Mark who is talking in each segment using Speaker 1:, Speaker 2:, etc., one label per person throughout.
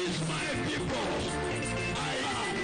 Speaker 1: Is my people. I am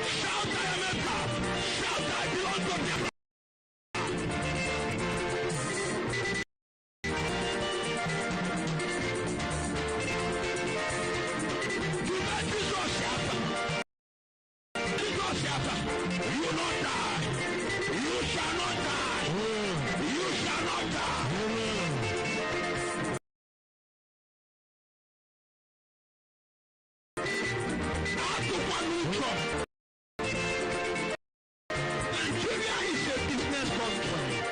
Speaker 1: Shout You will not die. You shall not die. You shall not die. Nigeria is a business country.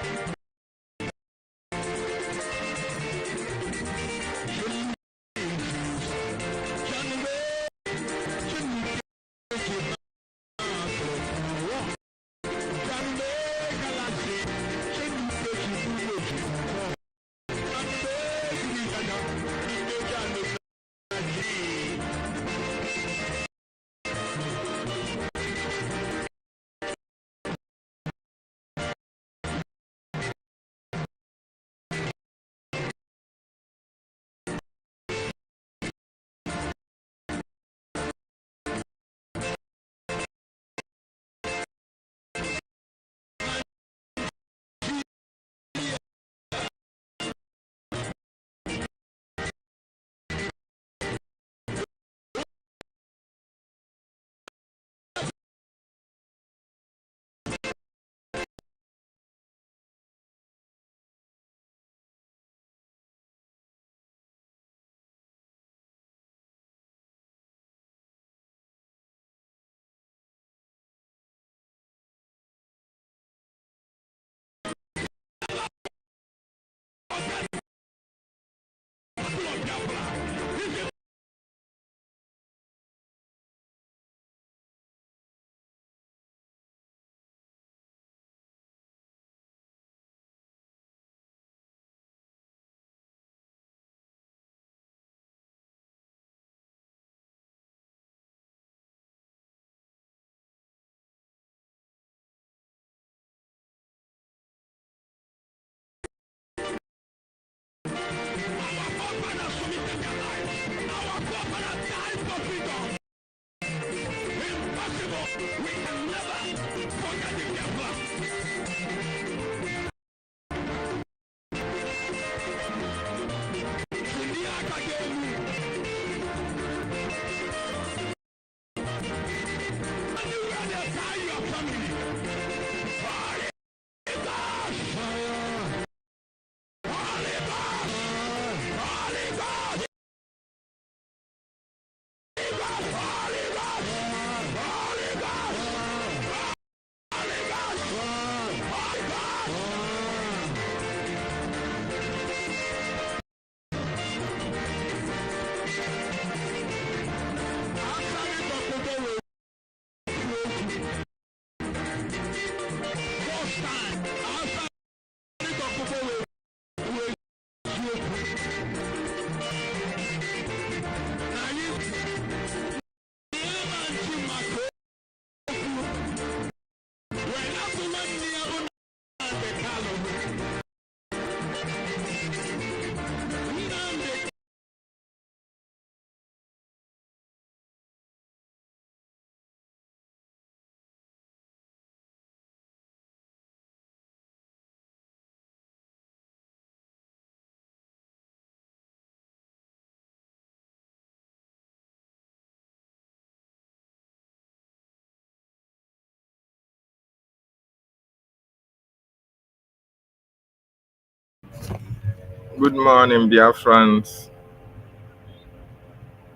Speaker 2: Good morning, Biafrans,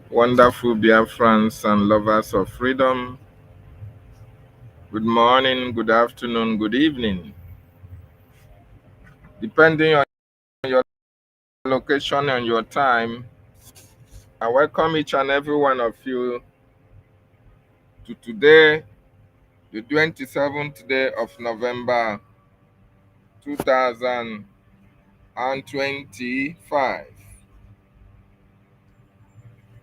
Speaker 2: wonderful Biafrans and lovers of freedom. Good morning, good afternoon, good evening. Depending on your location and your time, I welcome each and every one of you to today, the 27th day of November 2025.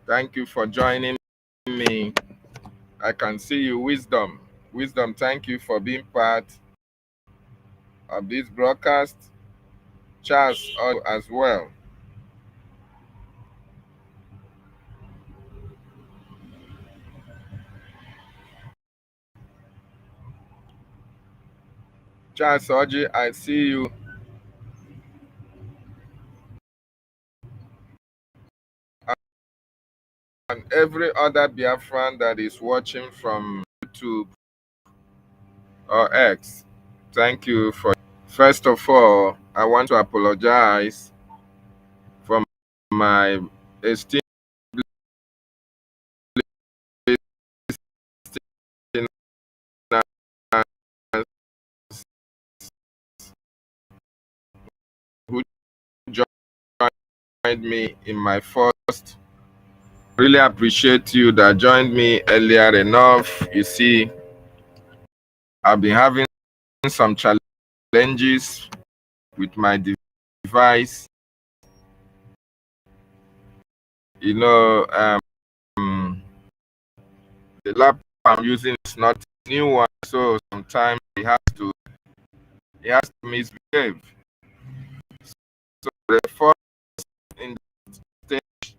Speaker 2: Thank you for joining me. I can see you, Wisdom. Wisdom, thank you for being part of this broadcast. Charles as well. Charles Oji, I see you. And every other Biafran that is watching from YouTube, or X. Thank you for. First of all, I want to apologize for my esteemed listeners who joined me in my first. Really appreciate you that joined me earlier enough. You see, I've been having some challenges with my device. You know, the laptop I'm using is not a new one, so sometimes it has to misbehave. So the first in the stage,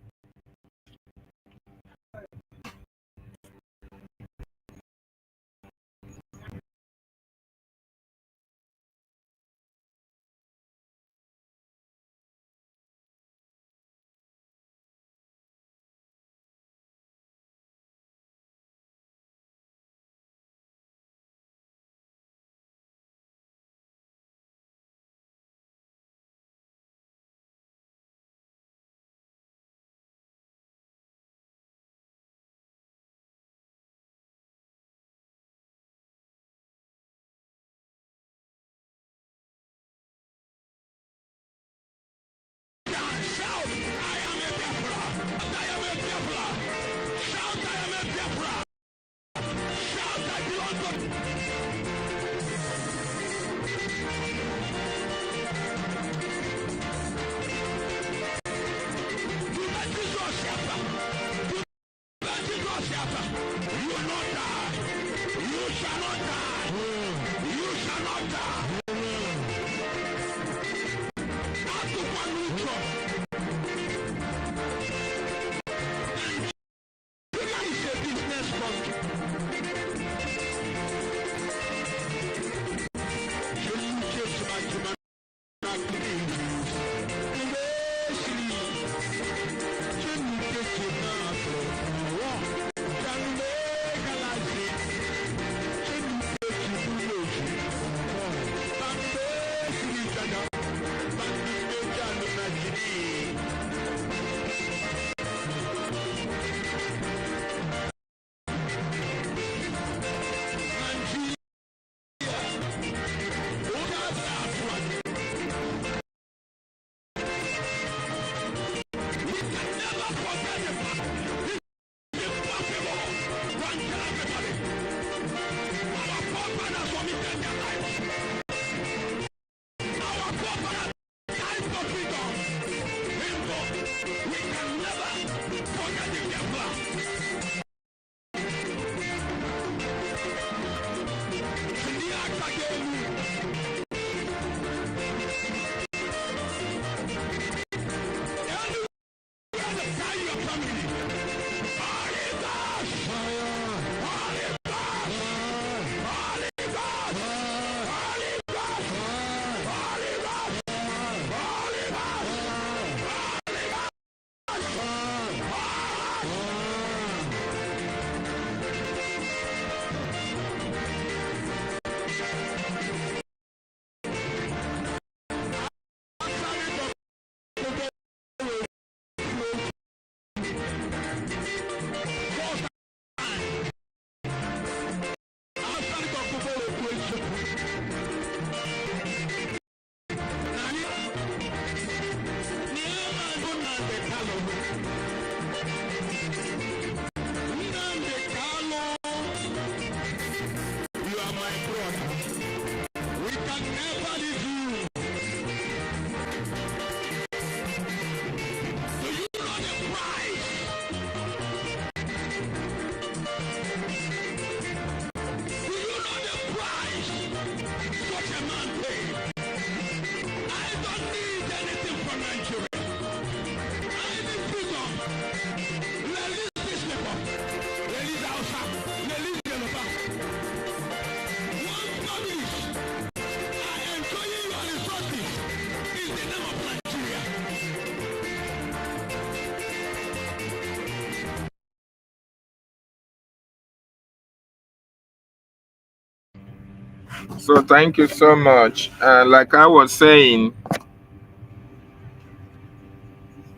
Speaker 2: So thank you so much. Like I was saying,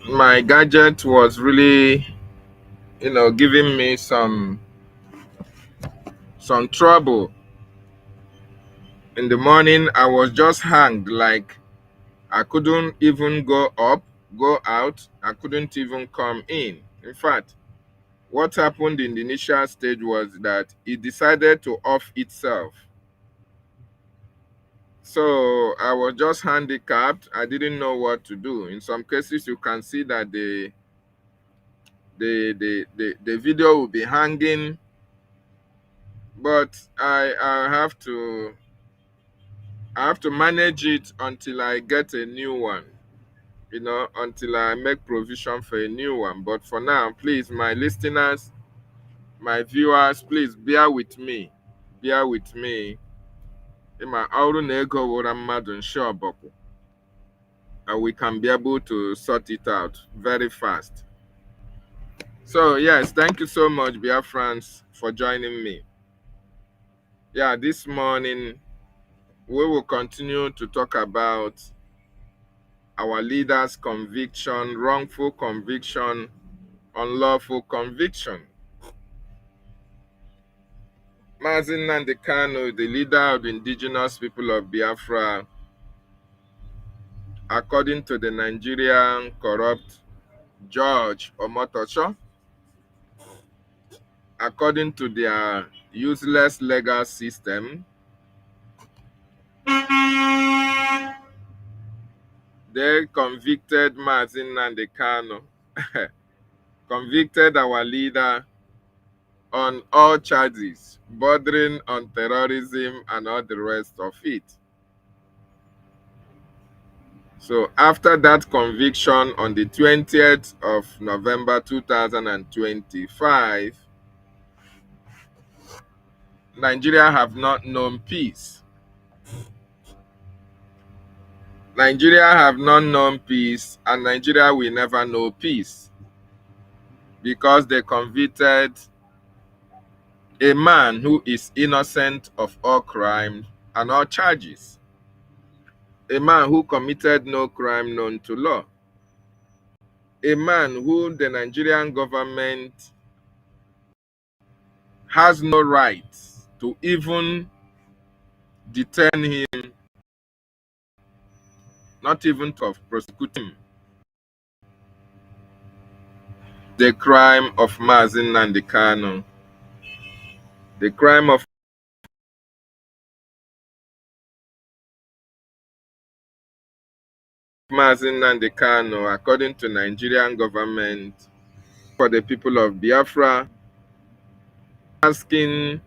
Speaker 2: my gadget was really, giving me some trouble. In the morning, I was just hanged, like I couldn't even go up, go out. I couldn't even come in. In fact, what happened in the initial stage was that it decided to off itself. So I was just handicapped. I didn't know what to do. In some cases, you can see that the video will be hanging, but I have to manage it until I get a new one. Until I make provision for a new one. But for now, please, my listeners, my viewers, please bear with me. Bear with me. Ima ọrụ na ego wụra mmadụ nshi ọbọkwụ. And we can be able to sort it out very fast. So yes, thank you so much, BIA4RANS, for joining me. Yeah, this morning we will continue to talk about our leaders' conviction, wrongful conviction, unlawful conviction. Mazi Nnamdi Kanu, the leader of the indigenous people of Biafra, according to the Nigerian corrupt George Omotocho, according to their useless legal system, they convicted Mazi Nnamdi Kanu, convicted our leader on all charges bordering on terrorism and all the rest of it. So after that conviction on the 20th of November 2025, Nigeria have not known peace. Nigeria have not known peace, and Nigeria will never know peace, because they convicted a man who is innocent of all crime and all charges. A man who committed no crime known to law. A man who the Nigerian government has no right to even detain him, not even to prosecute him. The crime of Mazi Nnamdi Kanu. The crime of Mazi Nnamdi Kanu, according to Nigerian government, for the people of Biafra, asking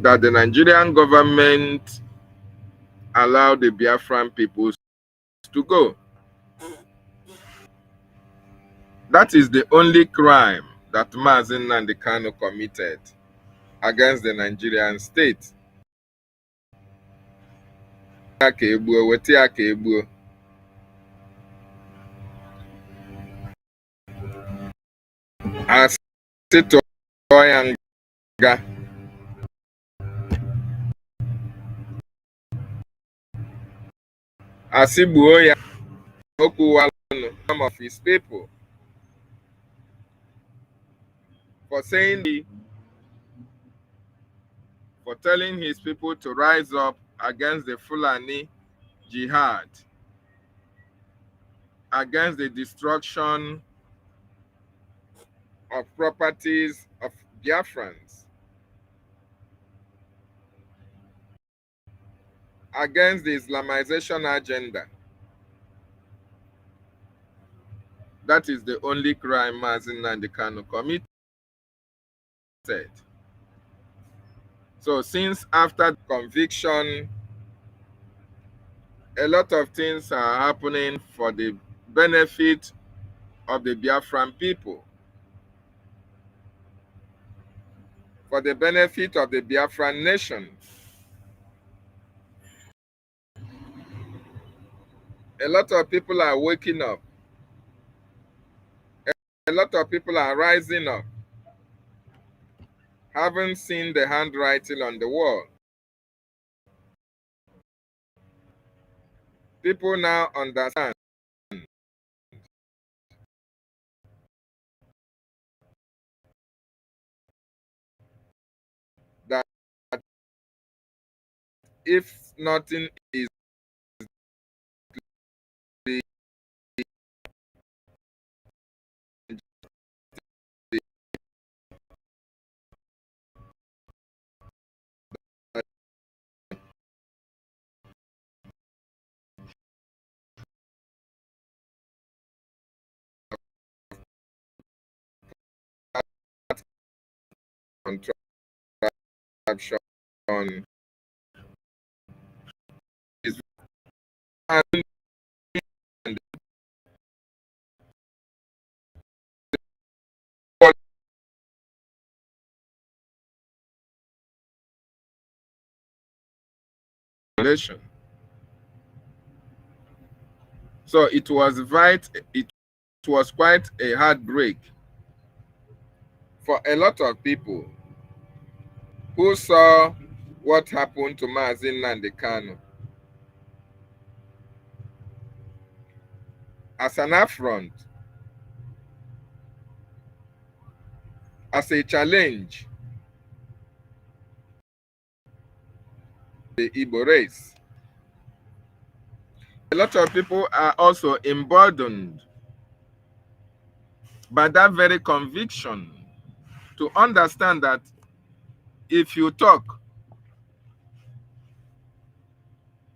Speaker 2: that the Nigerian government allow the Biafran people to go. That is the only crime that Mazi Nnamdi Kanu committed against the Nigerian state. Asị tụọ ya nga, asị gbuo ya, o kwuwala some of his people for telling his people to rise up against the Fulani jihad, against the destruction of properties of Biafrans, against the Islamization agenda. That is the only crime Mazi Nnamdi Kanu committed. So since after conviction, a lot of things are happening for the benefit of the Biafran people, for the benefit of the Biafran nation. A lot of people are waking up. A lot of people are rising up. haven't seen the handwriting on the wall. People now understand that if nothing is contraption is violation. So it was quite a heartbreak for a lot of people who saw what happened to Mazi Nnamdi Kanu as an affront, as a challenge to the Igbo race. A lot of people are also emboldened by that very conviction to understand that if you talk,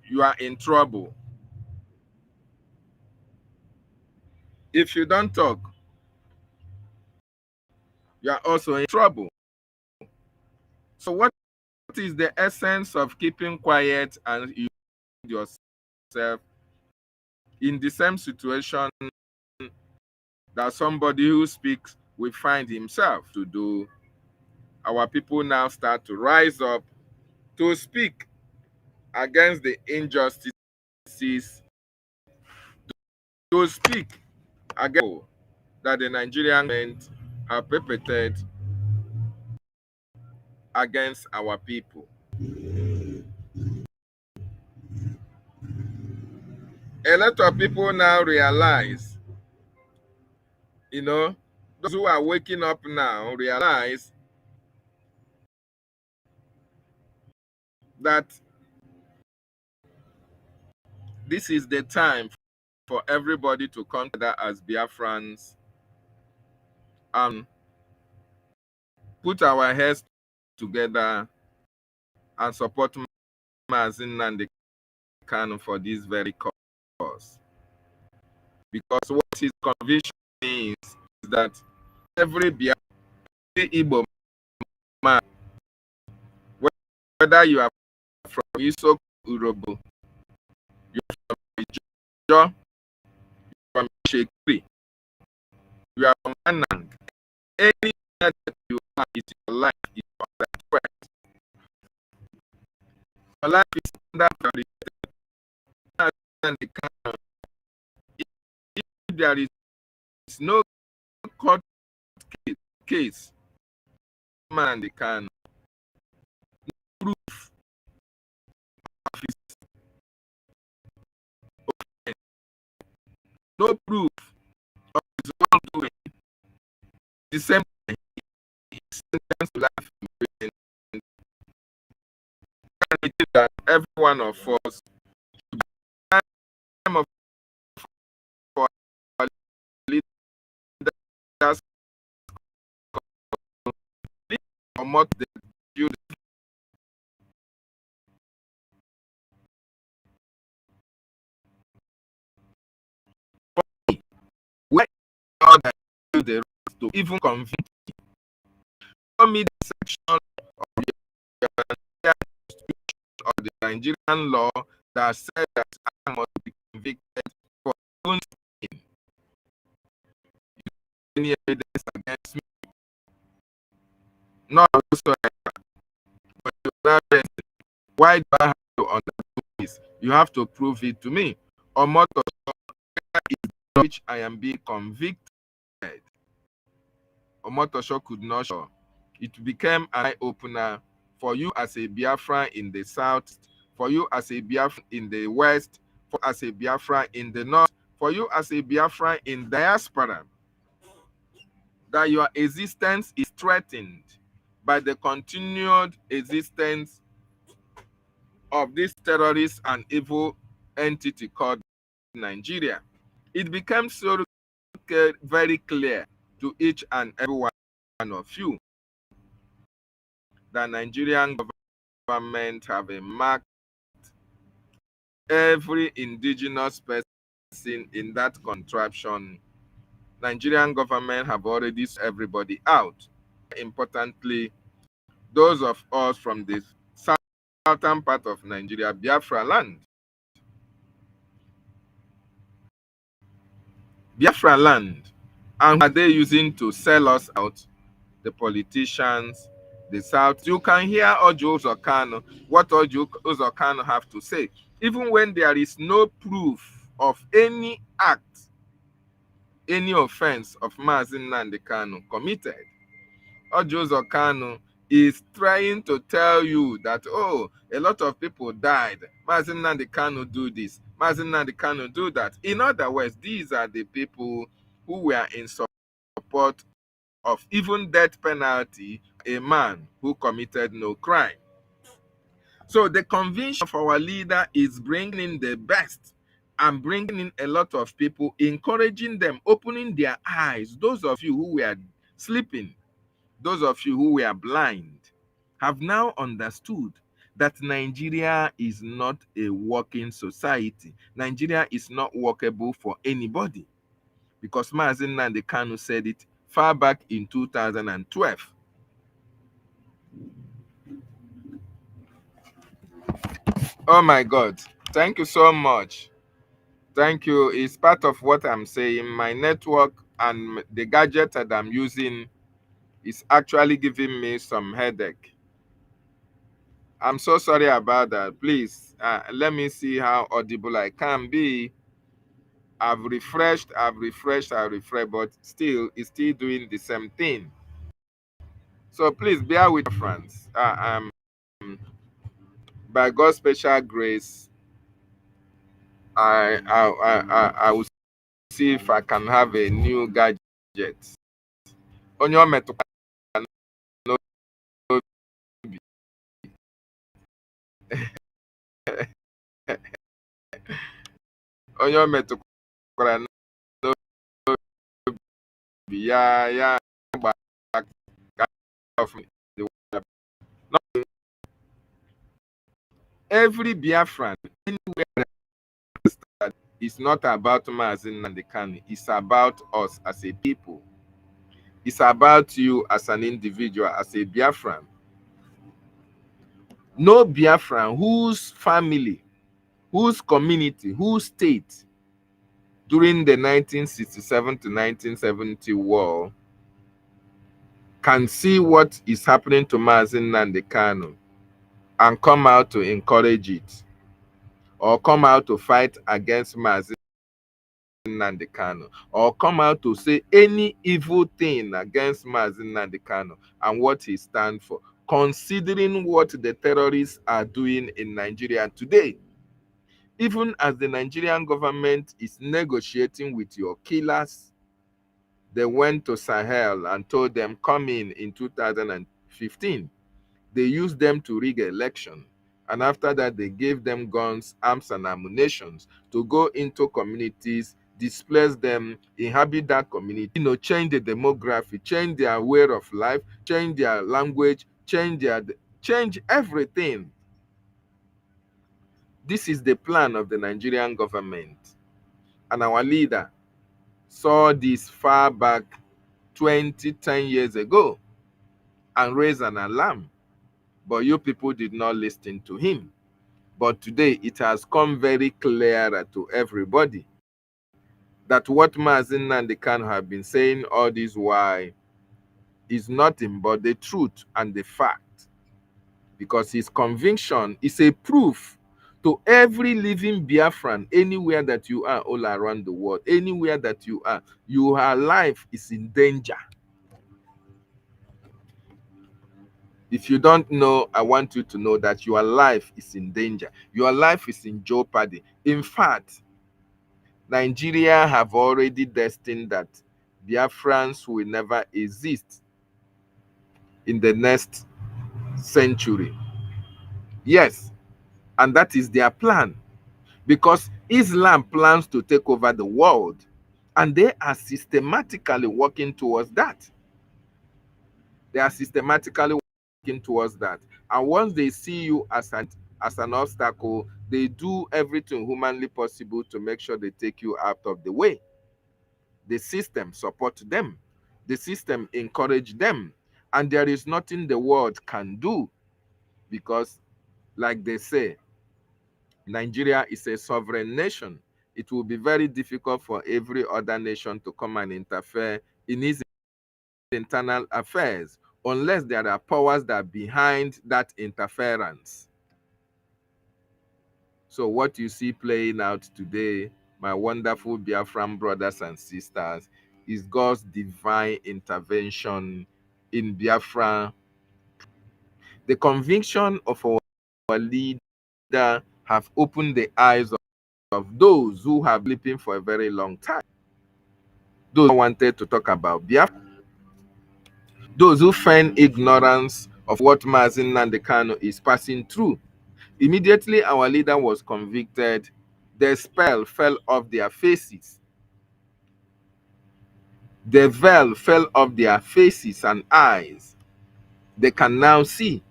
Speaker 2: you are in trouble. If you don't talk, you are also in trouble. So what is the essence of keeping quiet and you find yourself in the same situation that somebody who speaks will find himself to do? Our people now start to rise up to speak against the injustices, to speak against that the Nigerian government have perpetrated against our people. A lot of people now realize, those who are waking up now realize that this is the time for everybody to come together as Biafrans and put our heads together and support Mazi Nnamdi Kanu for this very cause. Because what his conviction is that every Igbo man, whether you are from Isoko Urobo, you are from Ijo, from Shekri, you are from Anang, anywhere that you are, it's your life, is your threat. Your life is under priority. If there is no court case, man and the can proof of his offense, no proof of his wrongdoing, the same thing is sentenced to life in prison. It is that every one of us time of for our leaders promote the building where all that build the road to even convict you. Show me the section of your of the Nigerian law that says that I must be convicted for doing any evidence against me. Not whatsoever. But why do I have to underdo this? You have to prove it to me. Or motto is which I am being convicted. Or motto could not show. It became an eye-opener for you as a Biafran in the south, for you as a Biafran in the west, for as a Biafran in the north, for you as a Biafran in diaspora, that your existence is threatened by the continued existence of this terrorist and evil entity called Nigeria. It became so very clear to each and every one of you that Nigerian government have marked every indigenous person in that contraption. Nigerian government have already sorted everybody out. Importantly, those of us from the southern part of Nigeria, Biafra land. Biafra land. And what are they using to sell us out? The politicians, the South. You can hear Ojo Uzokano, what Ojo Uzokano have to say. Even when there is no proof of any act, any offense of Mazi Nnamdi Kanu committed, Ojo Uzokano is trying to tell you that, oh, a lot of people died. Mazi Nnamdi Kanu do this. Mazi Nnamdi Kanu do that. In other words, these are the people who were in support of even death penalty, a man who committed no crime. So the conviction of our leader is bringing in the best and bringing in a lot of people, encouraging them, opening their eyes. Those of you who were sleeping, those of you who were blind, have now understood that Nigeria is not a working society. Nigeria is not workable for anybody, because Mazi Nnamdi Kanu said it far back in 2012. Oh my God. Thank you so much. Thank you. It's part of what I'm saying. My network and the gadget that I'm using is actually giving me some headache. I'm so sorry about that. Please, let me see how audible I can be. I've refreshed, but still, it's still doing the same thing. So please bear with friends. By God's special grace, I will see if I can have a new gadget. Onye o metụkwara n'obi. Onye o metụkwara n'obi ya gba of the world. Every Biafran anywhere is not about Mazi Nnamdi Kanu. It's about us as a people. It's about you as an individual, as a Biafran. No Biafran whose family, whose community, whose state during the 1967 to 1970 war can see what is happening to Mazi Nnamdi Kanu and come out to encourage it, or come out to fight against Mazi Nnamdi Kanu, or come out to say any evil thing against Mazi Nnamdi Kanu and what he stands for, considering what the terrorists are doing in Nigeria today. Even as the Nigerian government is negotiating with your killers, they went to Sahel and told them, come in 2015. They used them to rig election. And after that, they gave them guns, arms, and ammunition to go into communities, displace them, inhabit that community, change the demography, change their way of life, change their language, change everything. This is the plan of the Nigerian government. And our leader saw this far back 10 years ago and raised an alarm. But you people did not listen to him. But today it has come very clear to everybody that what Mazi Nnamdi Kanu have been saying all this while is nothing but the truth and the fact. Because his conviction is a proof to every living Biafran, anywhere that you are all around the world, anywhere that your life is in danger. If you don't know, I want you to know that your life is in danger. Your life is in jeopardy. In fact, Nigeria have already destined that Biafrans will never exist in the next century. Yes, and that is their plan, because Islam plans to take over the world, and they are systematically working towards that. They are systematically working towards that. And once they see you as an obstacle, they do everything humanly possible to make sure they take you out of the way. The system support them. The system encourage them. And there is nothing the world can do, because, like they say, Nigeria is a sovereign nation. It will be very difficult for every other nation to come and interfere in its internal affairs, unless there are powers that are behind that interference. So what you see playing out today, my wonderful Biafran brothers and sisters, is God's divine intervention in Biafra. The conviction of our leader have opened the eyes of those who have been sleeping for a very long time. Those who wanted to talk about Biafra, those who feign ignorance of what Mazi Nnamdi Kanu is passing through. Immediately our leader was convicted, the spell fell off their faces. The veil fell off their faces and eyes. They can now see.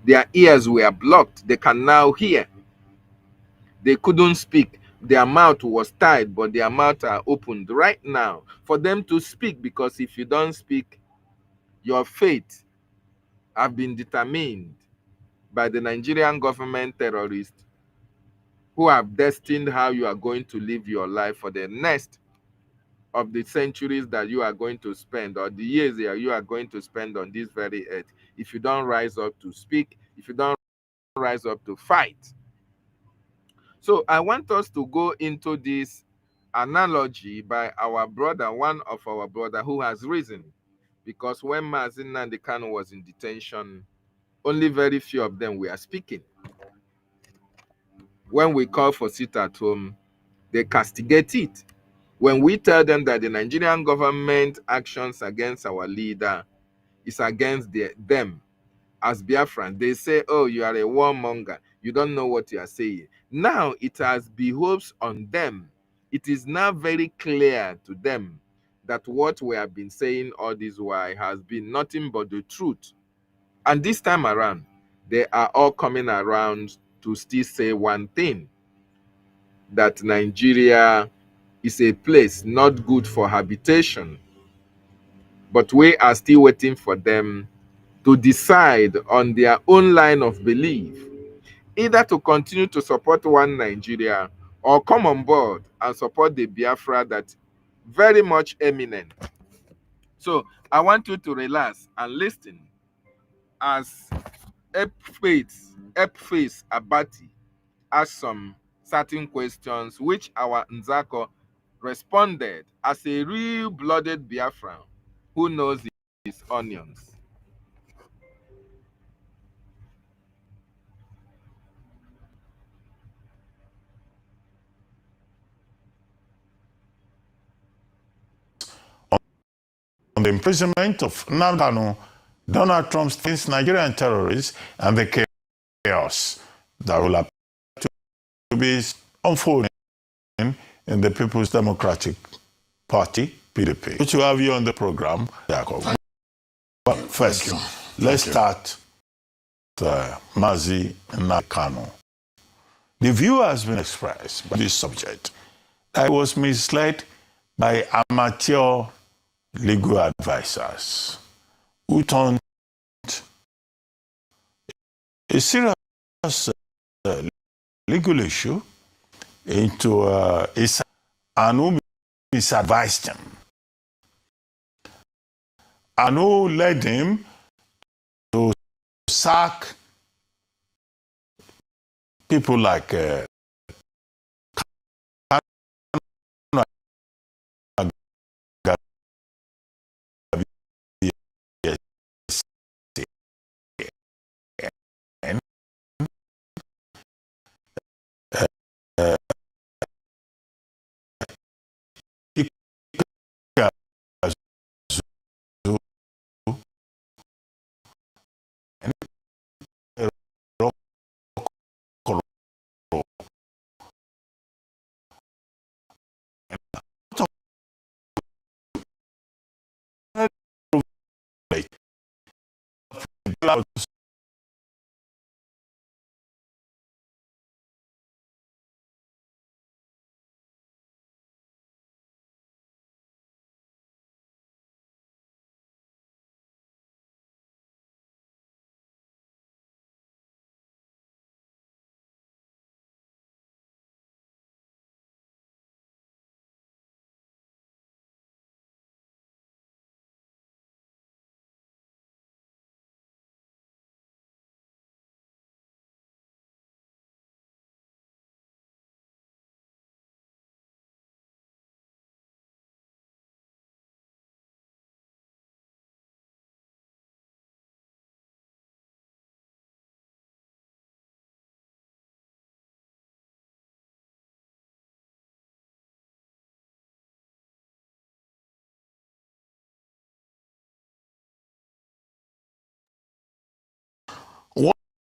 Speaker 2: Their ears were blocked. They can now hear. They couldn't speak. Their mouth was tied, but their mouth are opened right now for them to speak, because if you don't speak, your fate have been determined by the Nigerian government terrorists, who have destined how you are going to live your life for the next of the centuries that you are going to spend, or the years that you are going to spend on this very earth, if you don't rise up to speak, if you don't rise up to fight. So I want us to go into this analogy by our brother, one of our brother who has risen. Because when Mazi Nnamdi Kanu was in detention, only very few of them were speaking. When we call for sit at home, they castigate it. When we tell them that the Nigerian government actions against our leader is against them as Biafran, they say, oh, you are a warmonger. You don't know what you are saying. Now it has behoves on them. It is now very clear to them that what we have been saying all this while has been nothing but the truth. And this time around, they are all coming around to still say one thing, that Nigeria is a place not good for habitation. But we are still waiting for them to decide on their own line of belief, either to continue to support one Nigeria or come on board and support the Biafra that very much eminent. So I want you to relax and listen as Epface Abati asked some certain questions, which our Nzako responded as a real-blooded Biafran who knows his onions.
Speaker 1: On the imprisonment of Nnamdi Kanu, Donald Trump thinks Nigerian terrorists, and the chaos that will appear to be unfolding in the People's Democratic Party, PDP. Good to have you on the program, Jacob. But first, let's start with Mazi Nnamdi Kanu. The view has been expressed by this subject that I was misled by amateur legal advisors who turned a serious legal issue into and who misadvised him and who led him to sack people like about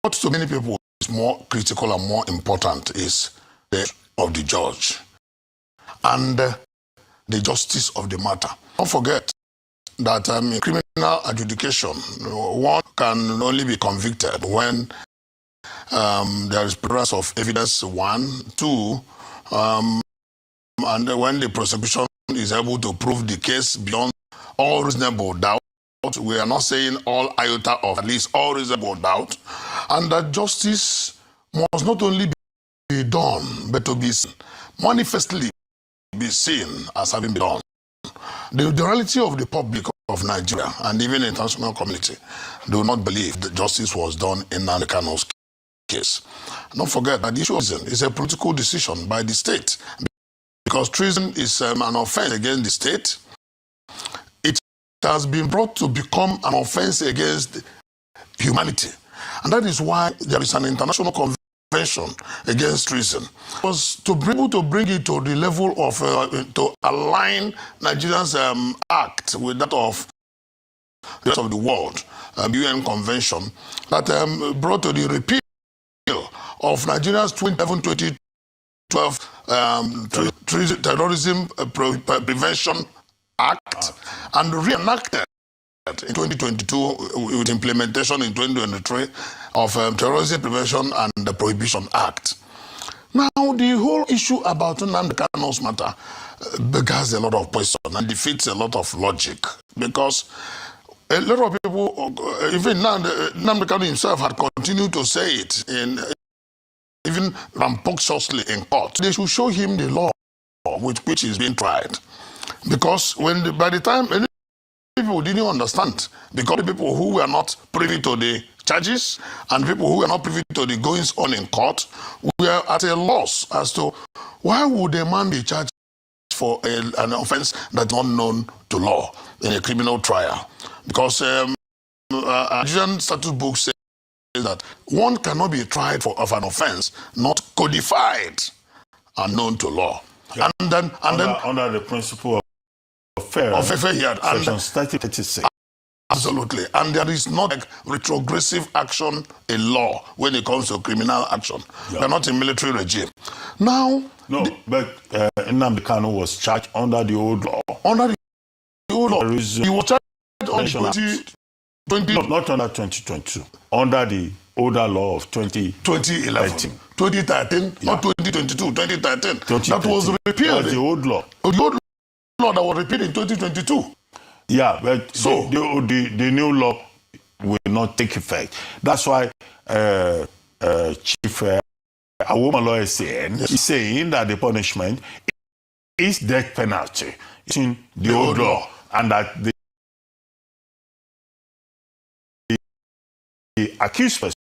Speaker 3: what to many people is more critical and more important is the of the judge and the justice of the matter. Don't forget that in criminal adjudication, one can only be convicted when there is presence of evidence, one, two, and when the prosecution is able to prove the case beyond all reasonable doubt. We are not saying all iota of, at least all reasonable doubt, and that justice must not only be done, but to be manifestly be seen as having been done. The reality of the public of Nigeria and even the international community do not believe that justice was done in Nnamdi Kanu's case. Don't forget that the issue of treason is a political decision by the state, because treason is an offense against the state. It has been brought to become an offense against humanity, and that is why there is an international convention against treason. It was to be able to bring it to the level of to align Nigeria's act with that of the rest of the world, UN convention that brought to the repeal of Nigeria's 2011-2012 Terrorism Prevention Act and reenacted in 2022 with implementation in 2023 of Terrorism Prevention and the Prohibition Act. Now, the whole issue about Nnamdi Kanu's matter beggars a lot of question and defeats a lot of logic, because a lot of people, even Nnamdi Kanu himself, had continued to say it even rambunctiously in court. They should show him the law with which he's being tried, because by the time people didn't understand, because the people who were not privy to the charges and people who were not privy to the goings on in court were at a loss as to why would a man be charged for an offense that's not known to law in a criminal trial. Because Nigerian statute book says that one cannot be tried of an offense not codified and known to law.
Speaker 1: Yeah.
Speaker 3: And then
Speaker 1: under the principle of fair
Speaker 3: hearing,
Speaker 1: section 36.
Speaker 3: Absolutely. And there is not like retrogressive action in law when it comes to criminal action. Yeah. We're not a military regime. Now...
Speaker 1: No, but Nnamdi Kanu was charged under the old law.
Speaker 3: Under the old law. He was charged under
Speaker 1: 2020. Not under 2022. Under the older law of 2011.
Speaker 3: 2013, yeah. Not 2022, 2013. That was repealed.
Speaker 1: That's the old law.
Speaker 3: The old law that was repealed in 2022.
Speaker 1: Yeah, but so the new law will not take effect. That's why Chief Awomalo is saying that the punishment is death penalty. It's in the old law, and that the accused person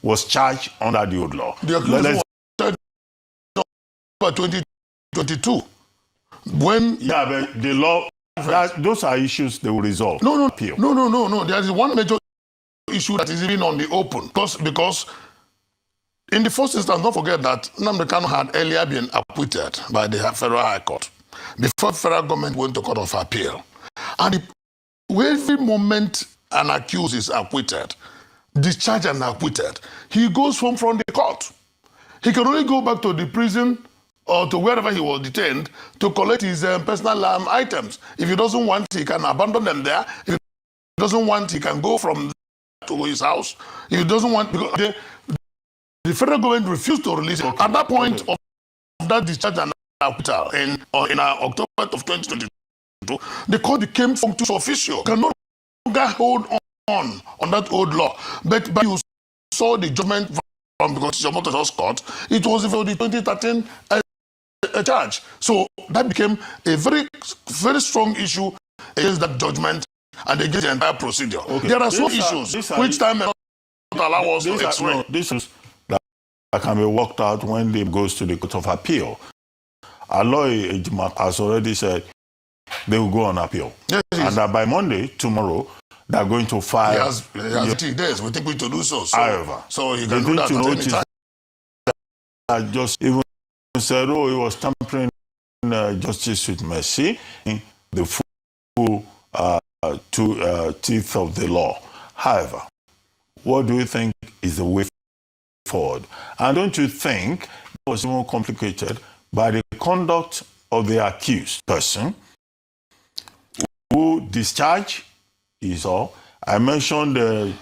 Speaker 1: was charged under the old law.
Speaker 3: The accused was charged by 2022. When
Speaker 1: but the law, those are issues they will resolve.
Speaker 3: No. There is one major issue that is even on the open, because in the first instance, don't forget that Nnamdi Kanu had earlier been acquitted by the Federal High Court before federal government went to Court of Appeal. And every moment an accused is acquitted, discharged and acquitted, he goes home from the court. He can only go back to the prison or to wherever he was detained to collect his personal items. If he doesn't want, he can abandon them there. If he doesn't want, he can go from there to his house. If he doesn't want, because the federal government refused to release it. At that point of that discharge and acquittal in October of 2022, the court became functus officio. Can no longer hold on that old law. But you saw the judgment from the Constitutional Court. It was for the 2013 charge. So that became a very, very strong issue against that judgment and against the entire procedure. Okay. There are some issues which time may not allow us to explain.
Speaker 1: This is that can be worked out when it goes to the Court of Appeal. Aloy Ejima has already said they will go on appeal. Yes, and that by Monday, tomorrow, they're going to file.
Speaker 3: He has 3 days. We think we to do so.
Speaker 1: However,
Speaker 3: so you can do that at any time.
Speaker 1: I just even said, oh, he was tampering justice with mercy, the full teeth of the law. However, what do you think is the way forward? And don't you think it was more complicated by the conduct of the accused person who discharged is all? I mentioned the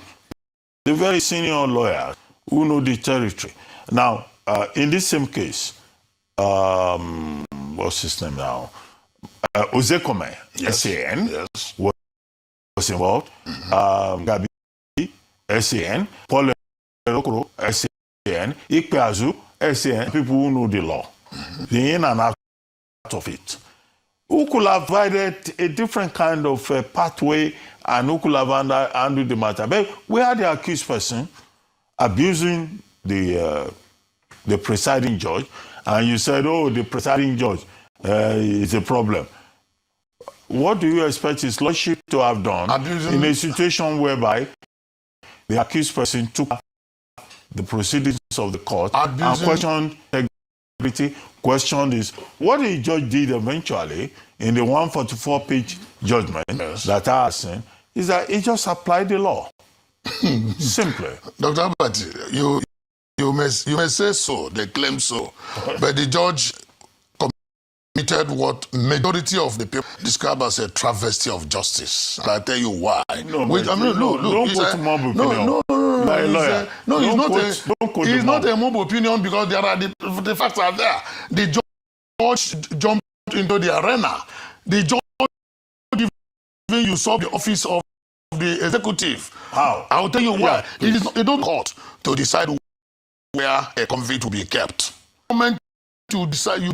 Speaker 1: very senior lawyer who know the territory. Now, in this same case, what's his name now? Ozekome,
Speaker 3: yes.
Speaker 1: SAN,
Speaker 3: yes.
Speaker 1: was involved. Gabi, SAN. Paul Erokoro, SAN. Ikpeazu, SAN. People who know the law. The in and out of it. Who could have provided a different kind of pathway and who could have handled the matter. But we had the accused person abusing the presiding judge, and you said, oh, the presiding judge is a problem. What do you expect his lordship to have done in a situation whereby the accused person took the proceedings of the court and questioned integrity, questioned this? What the judge did eventually in the 144-page judgment that I have seen is that he just applied the law. Simply.
Speaker 3: Dr. Albert, you may say so, they claim so, but the judge committed what majority of the people describe as a travesty of justice. And I'll tell you why.
Speaker 1: No, he's
Speaker 3: not a mob opinion because there are the facts are there. The judge jumped into the arena. The judge even usurped the office of the executive.
Speaker 1: How?
Speaker 3: I'll tell you why. Yeah. It don't court to decide where a convict will be kept. The moment to decide, you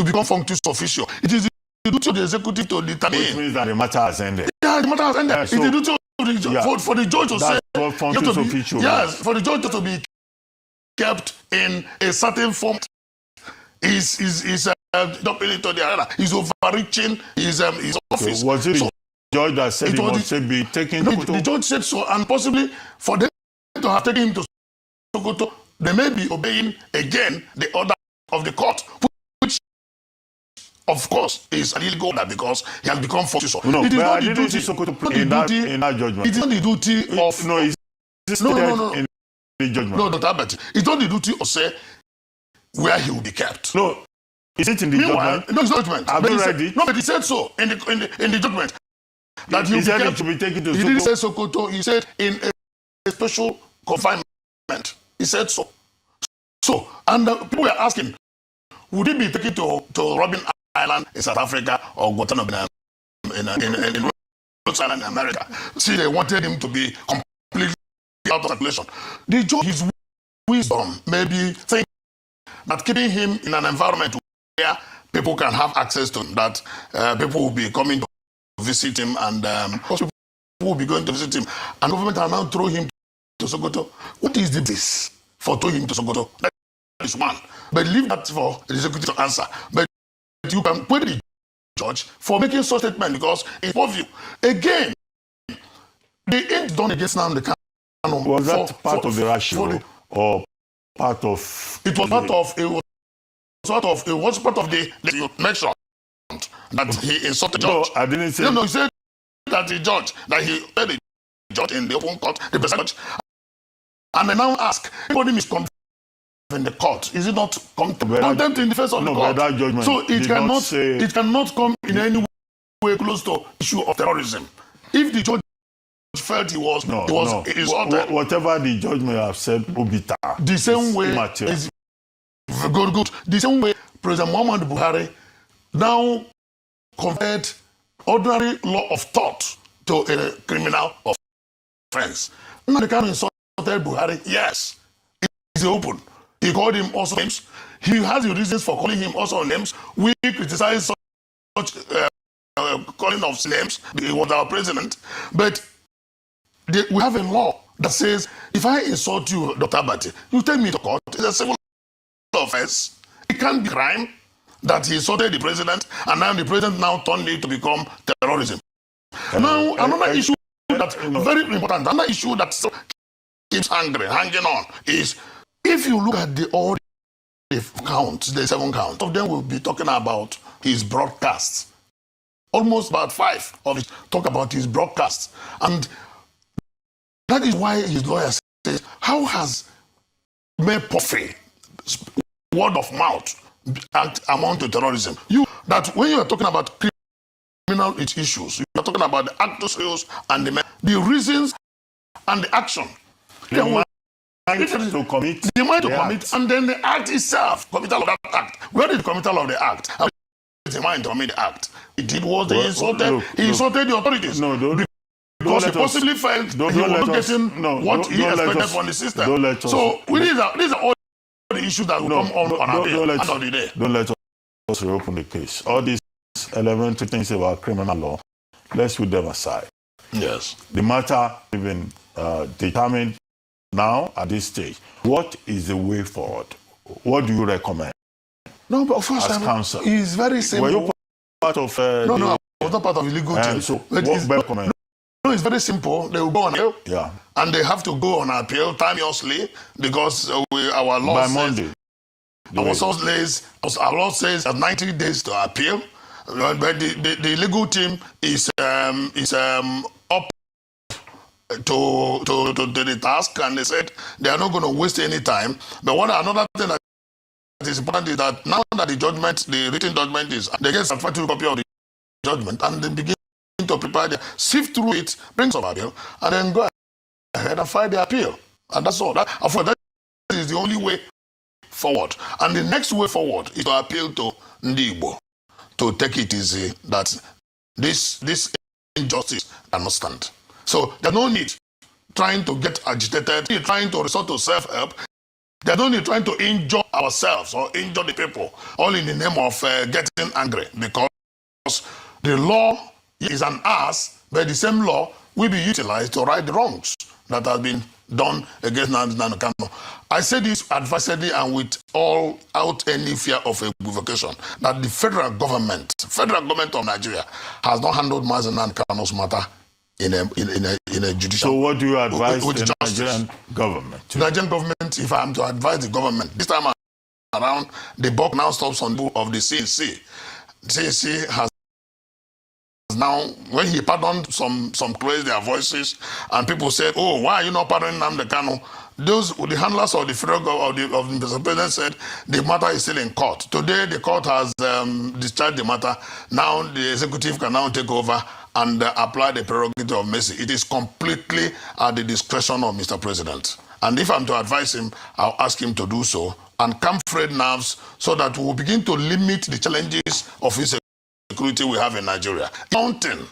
Speaker 3: become functus officio. It is the duty of the executive to determine.
Speaker 1: Which means that the matter has ended.
Speaker 3: Yeah, the matter has ended.
Speaker 1: So,
Speaker 3: it's the duty of the judge, for the judge to say.
Speaker 1: Functus officio.
Speaker 3: Yes, for the judge to be kept in a certain form. Is jumping into the arena. He's overreaching his office.
Speaker 1: So was it the judge that said he must be taken to Sokoto?
Speaker 3: The judge said so, and possibly for them to have taken him to Sokoto, they may be obeying again the order of the court, which, of course, is illegal because he has become functus.
Speaker 1: No, it is not the duty in that judgment.
Speaker 3: It is not the duty of.
Speaker 1: No, it's no. In the judgment.
Speaker 3: No, Dr. Albert, it's not the duty of say where he will be kept.
Speaker 1: No, is it in the judgment?
Speaker 3: No, it's not judgment.
Speaker 1: Have you read it?
Speaker 3: No, but he said so in the judgment. That
Speaker 1: he said it should be taken to Sokoto.
Speaker 3: He didn't say Sokoto. He said in a special confinement. He said so. So, and people were asking, would he be taken to Robben Island in South Africa or Guantanamo in Rhode Island in America? See, they wanted him to be completely out of circulation. The judge, his wisdom, maybe think that keeping him in an environment where people can have access to him, that people will be coming to visit him, and people will be going to visit him, and government will now throw him to Sokoto. What is the basis for throwing him to Sokoto? That is one. But leave that for the executive to answer. But you can put the judge for making such statement because, in your view, again, the aid done against now the canon.
Speaker 1: Was that part of the ratio or part of?
Speaker 3: It was part of. It was part of the you mentioned that he insulted the judge.
Speaker 1: No, I didn't say.
Speaker 3: No, he said that the judge, that he heard the judge in the open court, the president, and they now ask, anybody misconduct in the court? Is it not contempt in the face of the court?
Speaker 1: But that judgment
Speaker 3: so it cannot come in any way close to issue of terrorism. If the judge felt he was insulted,
Speaker 1: whatever the judgment have said, Obita,
Speaker 3: the same way is good. The same way President Muhammad Buhari now convert ordinary law of thought to a criminal offense. Now the kind of insulted Buhari, yes, it's open. He called him also names. He has the reasons for calling him also names. We criticize such calling of names. He was our president. But we have a law that says, if I insult you, Dr. Abati, you take me to court. It's a civil offense. It can't be crime that he insulted the president, and now the president now turned it to become terrorism. Now, another issue that's very important, another issue that still keeps hanging on is, if you look at all the counts, the 7 counts, of them will be talking about his broadcasts. Almost about 5 of it talk about his broadcasts. And that is why his lawyer says, how has mere puffy, word of mouth, amount to terrorism? That when you are talking about criminal issues, you are talking about the actus reus and the reasons and the action.
Speaker 1: To commit,
Speaker 3: and then the act itself, committal of that act. Where is the committal of the act? How is the mind to commit the act? He did what he insulted. He insulted the authorities. Because he possibly felt he was not getting what he expected from the system. So these are all the issues that will come on our end of the day.
Speaker 1: Don't let us reopen the case. All these elementary things about criminal law, let's put them aside.
Speaker 3: Yes.
Speaker 1: The matter even determined now at this stage. What is the way forward? What do you recommend?
Speaker 3: No, but first,
Speaker 1: counsel,
Speaker 3: it's very simple.
Speaker 1: Were you part of
Speaker 3: I was not part of the legal team.
Speaker 1: So it's
Speaker 3: very simple. They will go on appeal.
Speaker 1: Yeah.
Speaker 3: And they have to go on appeal timeously, because our law
Speaker 1: by
Speaker 3: says,
Speaker 1: Monday.
Speaker 3: Our law says 90 days to appeal. But the legal team is up to the task, and they said they are not going to waste any time. But another thing that is important is that now that the written judgment is, they get a satisfactory copy of the judgment, and they begin to prepare, sift through it, bring some appeal, and then go ahead and file the appeal. And that's all. That is the only way forward. And the next way forward is to appeal to Ndigbo, to take it easy, that this injustice cannot stand. So there's no need trying to get agitated, trying to resort to self-help. There's no need trying to injure ourselves or injure the people, all in the name of getting angry, because the law is an ass, but the same law will be utilized to right the wrongs that have been done against Nnamdi Kanu. I say this advisedly and without any fear of equivocation, that the federal government of Nigeria has not handled Nnamdi Kanu's matter in a judicial.
Speaker 1: So what do you advise the Nigerian government?
Speaker 3: The Nigerian government, if I am to advise the government, this time around, the buck now stops on the of the CNC. The CNC has now, when he pardoned some raised their voices, and people said, "Oh, why are you not pardoning Nnamdi Kanu?" The handlers of the federal government of the president said the matter is still in court. Today, the court has discharged the matter. Now, the executive can now take over and apply the prerogative of mercy. It is completely at the discretion of Mr. President. And if I'm to advise him, I'll ask him to do so and calm frayed nerves, so that we will begin to limit the challenges of insecurity we have in Nigeria. Mountain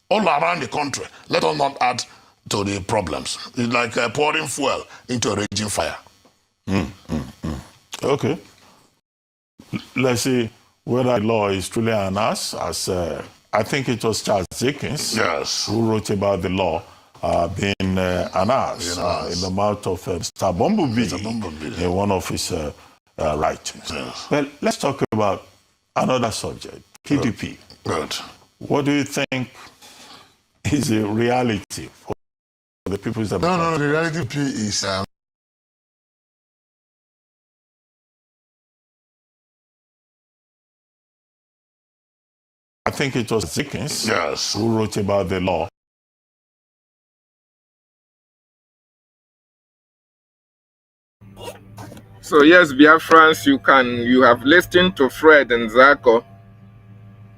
Speaker 3: all around the country. Let us not add to the problems. It's like pouring fuel into a raging fire.
Speaker 1: Okay. Let's see whether the law is truly an ass, as I think it was Charles Dickens who wrote about the law being an ass in the mouth of Mr. Bumblebee in one of his writings.
Speaker 3: Yes.
Speaker 1: Well, let's talk about another subject, PDP.
Speaker 3: Good.
Speaker 1: What do you think is a reality for the people's democracy?
Speaker 3: No, the reality is
Speaker 1: I think it was Dickens
Speaker 3: who
Speaker 1: wrote about the law.
Speaker 2: So yes, Biafrans, you have listened to Fred and Zako,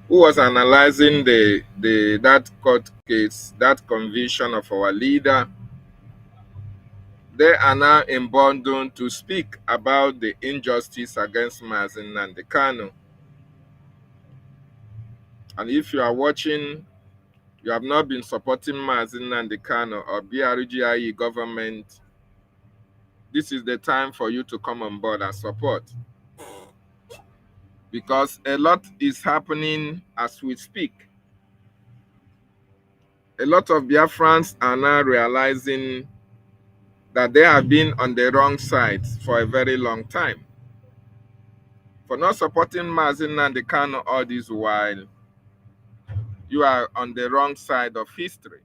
Speaker 2: who was analyzing that court case, that conviction of our leader. They are now emboldened to speak about the injustice against Mazen Nnamdi Kanu. And if you are watching, you have not been supporting Mazen Nnamdi Kanu or BRGIE government, this is the time for you to come on board and support. Because a lot is happening as we speak. A lot of Biafrans are now realizing that they have been on the wrong side for a very long time. For not supporting Mazen Nnamdi Kanu all this while, you are on the wrong side of history.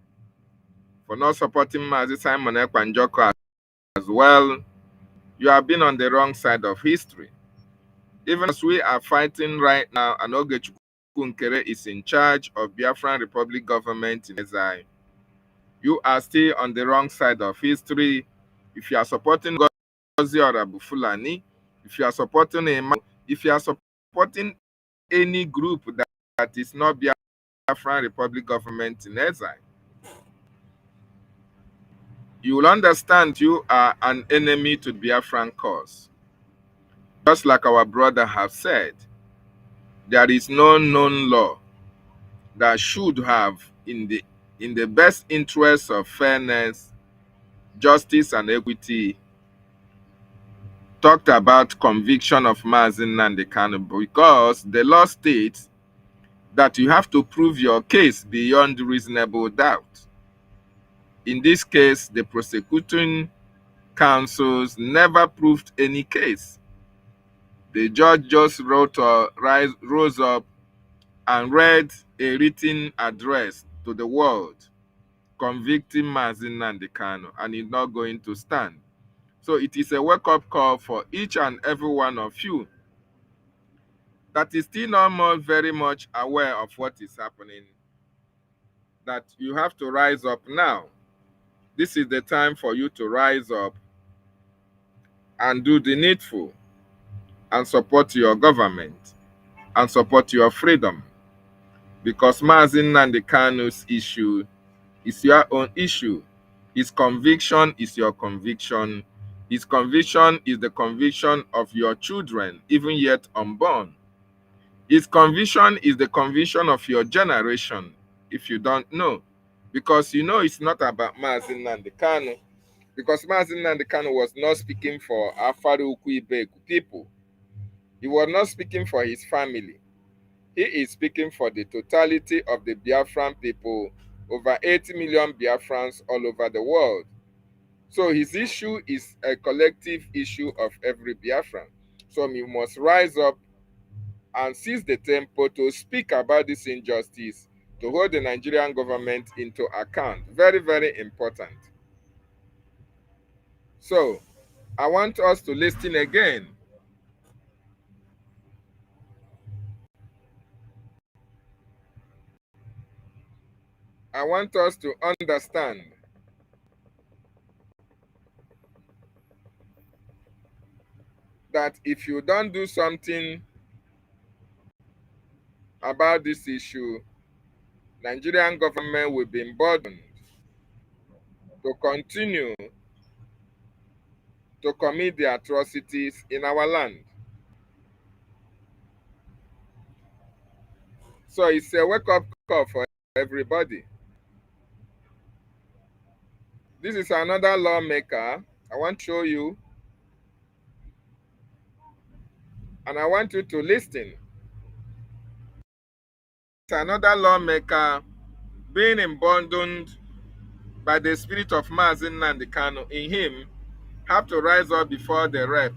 Speaker 2: For not supporting Mazi Simon Ekwanjoko as well, you have been on the wrong side of history. Even as we are fighting right now, and Ogechukwu Nkere is in charge of Biafran Republic government in exile, you are still on the wrong side of history. If you are supporting Ngozi Orabufulani, if you are supporting if you are supporting any group that is not Biafran Republic government in exile, you will understand you are an enemy to the Biafran cause. Just like our brother have said, there is no known law that should have, in the best interest of fairness, justice, and equity, talked about conviction of Mazen Nnamdi Kanu, because the law states that you have to prove your case beyond reasonable doubt. In this case, the prosecuting counsels never proved any case. The judge just rose up and read a written address to the world convicting Mazen Nnamdi Kanu, and is not going to stand. So it is a wake-up call for each and every one of you that is still not very much aware of what is happening, that you have to rise up now. This is the time for you to rise up and do the needful and support your government and support your freedom. Because Mazen Nnamdi Kanu's issue is your own issue. His conviction is your conviction. His conviction is the conviction of your children, even yet unborn. His conviction is the conviction of your generation, if you don't know. Because you know it's not about Mazen Nnamdi Kanu. Because Mazen Nnamdi Kanu was not speaking for Afaru Ukwu people. He was not speaking for his family. He is speaking for the totality of the Biafran people, over 80 million Biafrans all over the world. So his issue is a collective issue of every Biafran. So we must rise up and seize the tempo to speak about this injustice, to hold the Nigerian government into account. Very, very important. So I want us to listen again. I want us to understand that if you don't do something about this issue, Nigerian government will be emboldened to continue to commit the atrocities in our land. So it's a wake-up call for everybody. This is another lawmaker. I want to show you, and I want you to listen. It's another lawmaker being emboldened by the spirit of Mazen Nnamdi Kanu in him, have to rise up before the rep.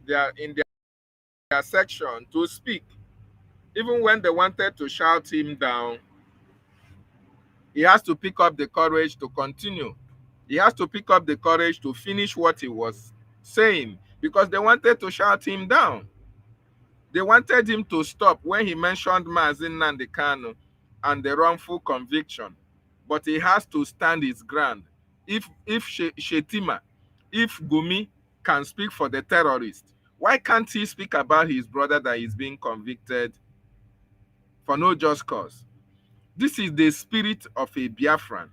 Speaker 2: They are in their section to speak. Even when they wanted to shout him down, he has to pick up the courage to continue. He has to pick up the courage to finish what he was saying, because they wanted to shout him down. They wanted him to stop when he mentioned Mazen Nnamdi Kanu and the wrongful conviction. But he has to stand his ground. If Shetima, if Gumi, can speak for the terrorist, why can't he speak about his brother that is being convicted for no just cause? This is the spirit of a Biafran.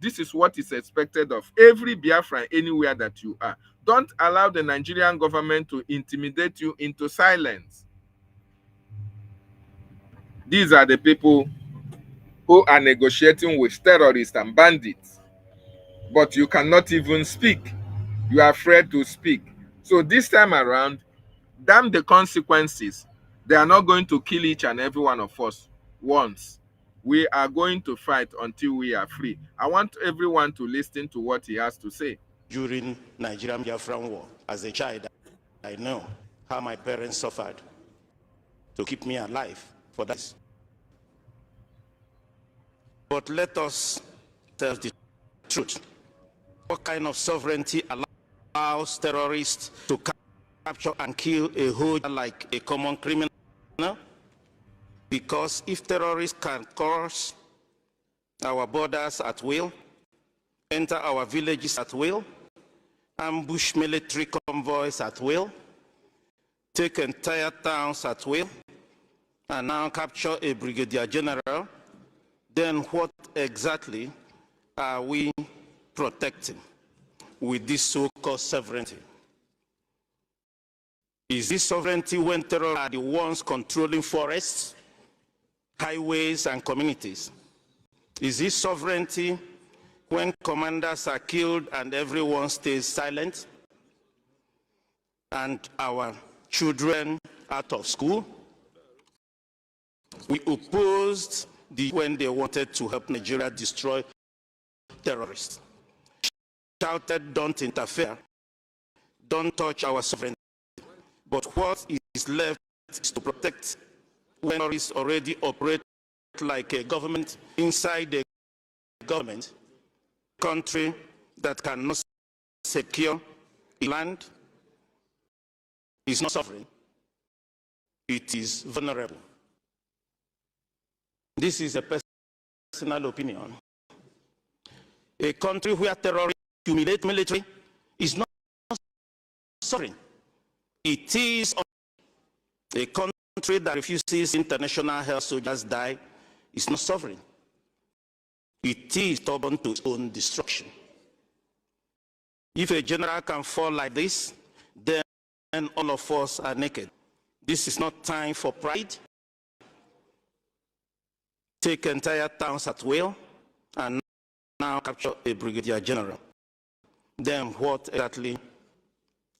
Speaker 2: This is what is expected of every Biafran anywhere that you are. Don't allow the Nigerian government to intimidate you into silence. These are the people who are negotiating with terrorists and bandits. But you cannot even speak. You are afraid to speak. So this time around, damn the consequences. They are not going to kill each and every one of us once. We are going to fight until we are free. I want everyone to listen to what he has to say.
Speaker 4: During Nigerian Biafran War, as a child, I know how my parents suffered to keep me alive for that. But let us tell the truth. What kind of sovereignty allows terrorists to capture and kill a whole like a common criminal? Because if terrorists can cross our borders at will, enter our villages at will, ambush military convoys at will, take entire towns at will, and now capture a brigadier general, then what exactly are we protecting with this so-called sovereignty? Is this sovereignty when terrorists are the ones controlling forests, highways, and communities? Is this sovereignty when commanders are killed and everyone stays silent, and our children out of school? We opposed when they wanted to help Nigeria destroy terrorists. Shouted, don't interfere, don't touch our sovereignty. But what is left is to protect when terrorists already operate like a government inside a government. Country that cannot secure land is not sovereign. It is vulnerable. This is a personal opinion. A country where terrorists humiliate military is not sovereign. It is a country that refuses international help soldiers die is not sovereign. It is stubborn to its own destruction. If a general can fall like this, then all of us are naked. This is not time for pride. Take entire towns at will and now capture a brigadier general. Then what exactly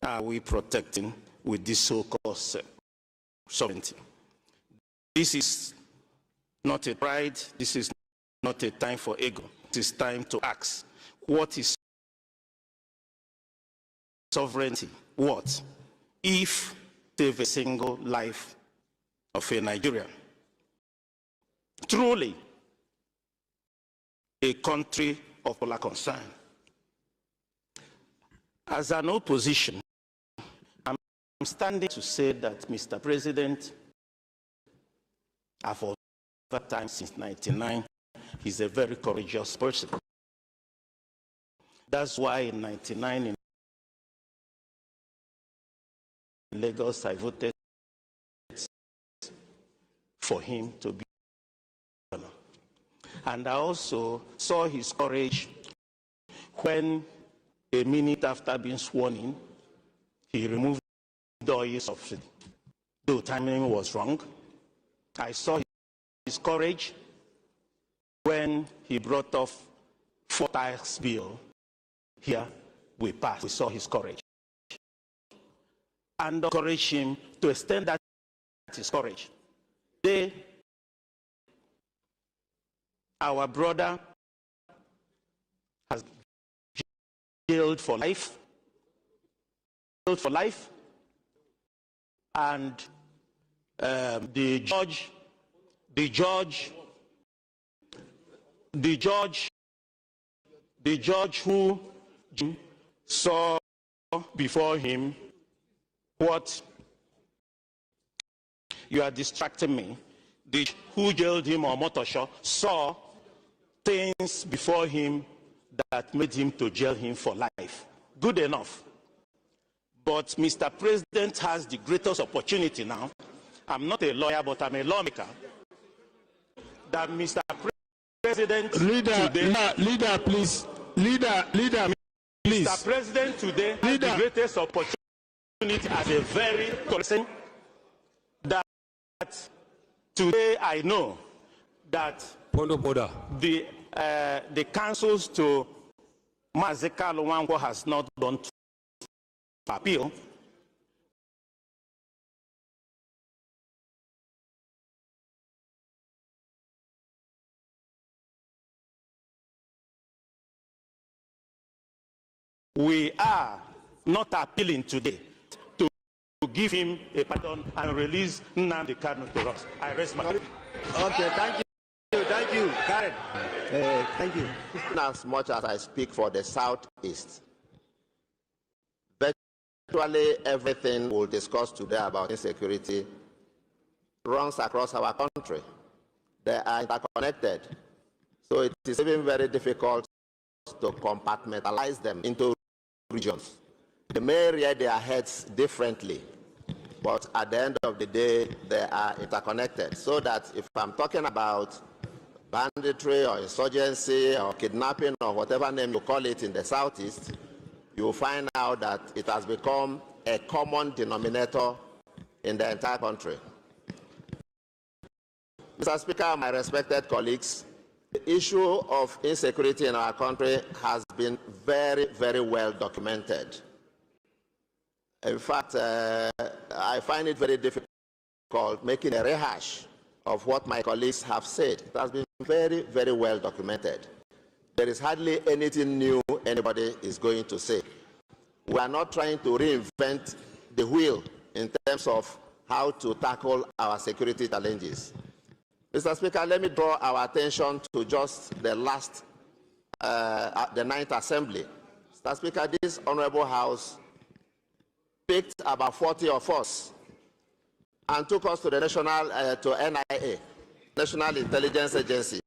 Speaker 4: are we protecting with this so-called sovereignty? This is not a pride. This is not a time for ego. It is time to ask, what is sovereignty? What if save a single life of a Nigerian? Truly a country of popular concern. As an opposition, I'm standing to say that Mr. President, for time since 1999, he's a very courageous person. That's why in 1999 in Lagos, I voted for him to be governor. And I also saw his courage when, a minute after being sworn in, he removed the oil subsidy. Though timing was wrong, I saw his courage when he brought off 4 tax bill. Here we passed. We saw his courage. And encourage him to extend that his courage. Our brother has jailed for life. And the judge who saw before him what you are distracting me. Who jailed him or Motosho saw things before him that made him to jail him for life. Good enough. But Mr. President has the greatest opportunity now. I'm not a lawyer, but I'm a lawmaker. That Mr. President
Speaker 5: Leader, please. Leader, please.
Speaker 4: Mr. President today has the greatest opportunity as a very person that today I know that the counsels to Mazeka Luwango has not done to appeal. We are not appealing today to give him a pardon and release Nnamdi Kanu to us. I rest my case.
Speaker 6: Okay, thank you, Karen. Thank you. As much as I speak for the Southeast, virtually everything we'll discuss today about insecurity runs across our country. They are interconnected, so it is even very difficult to compartmentalize them into regions. They may rear their heads differently, but at the end of the day, they are interconnected. So that if I'm talking about banditry or insurgency or kidnapping or whatever name you call it in the Southeast, you'll find out that it has become a common denominator in the entire country. Mr. Speaker, my respected colleagues, the issue of insecurity in our country has been very, very well documented. In fact, I find it very difficult making a rehash of what my colleagues have said. It has been very, very well documented. There is hardly anything new anybody is going to say. We are not trying to reinvent the wheel in terms of how to tackle our security challenges. Mr. Speaker, let me draw our attention to just the last, the 9th Assembly. Mr. Speaker, this Honorable House picked about 40 of us and took us to the to NIA, National Intelligence Agency,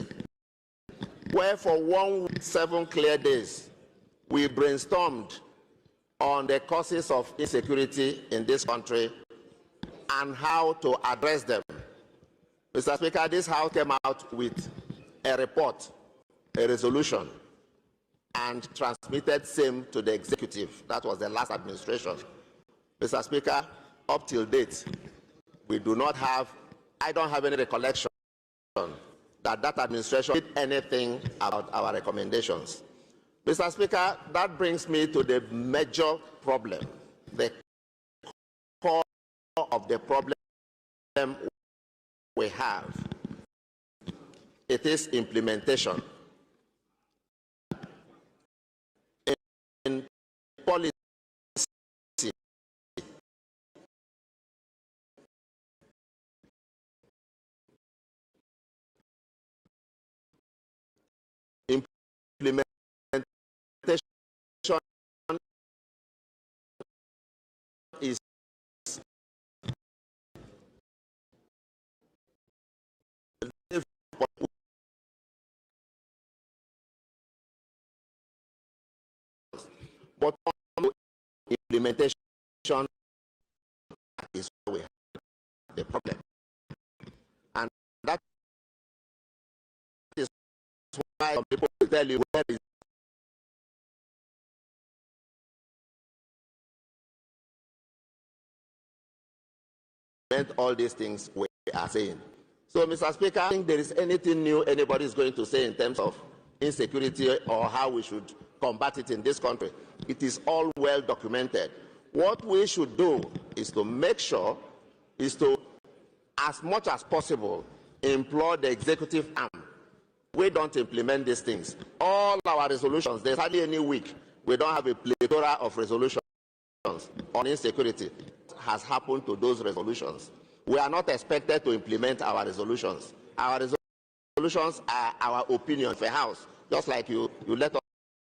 Speaker 6: where for 7 clear days, we brainstormed on the causes of insecurity in this country and how to address them. Mr. Speaker, this House came out with a report, a resolution, and transmitted same to the executive. That was the last administration. Mr. Speaker, up till date, we do not have, I don't have any recollection that that administration did anything about our recommendations. Mr. Speaker, that brings me to the major problem, the core of the problem we have. It is implementation. In policy, implementation is but implementation is where we have the problem. And that is why some people will tell you where is all these things we are saying. So, Mr. Speaker, I think there is anything new anybody is going to say in terms of insecurity or how we should combat it in this country. It is all well documented. What we should do is to make sure, is to, as much as possible, employ the executive arm. We don't implement these things. All our resolutions, there's hardly any week we don't have a plethora of resolutions on insecurity. What has happened to those resolutions? We are not expected to implement our resolutions. Our resolutions are our opinion for House, just like you let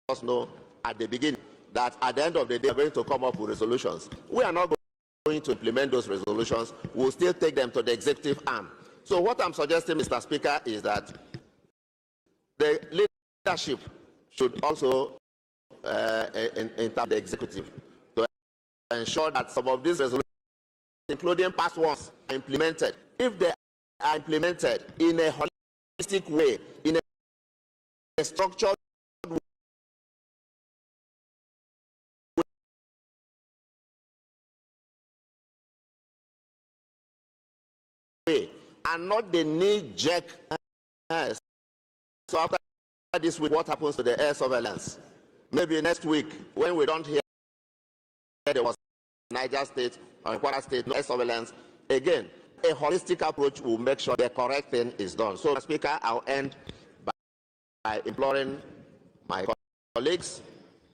Speaker 6: us know at the beginning that at the end of the day, we are going to come up with resolutions. We are not going to implement those resolutions. We'll still take them to the executive arm. So what I'm suggesting, Mr. Speaker, is that the leadership should also, in terms of the executive, ensure that some of these resolutions, including past ones, are implemented. If they are implemented in a holistic way, in a structured way, and not the knee-jerk. So after this week, what happens to the air surveillance? Maybe next week, when we don't hear there was Niger State or Kwara State, no air surveillance, again, a holistic approach will make sure the correct thing is done. So, Speaker, I'll end by imploring my colleagues,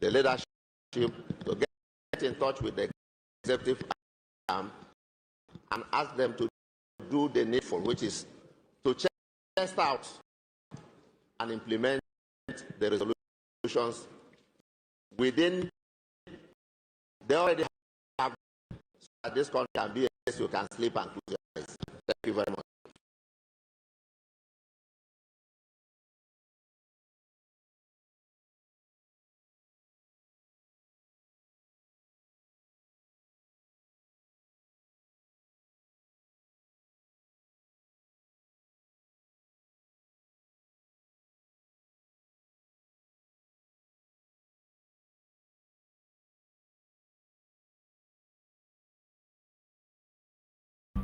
Speaker 6: the leadership, to get in touch with the executive arm and ask them to do the needful, which is to test out and implement the resolutions within. They already have, so that this country can be a place you can sleep and close your eyes. Thank you very much.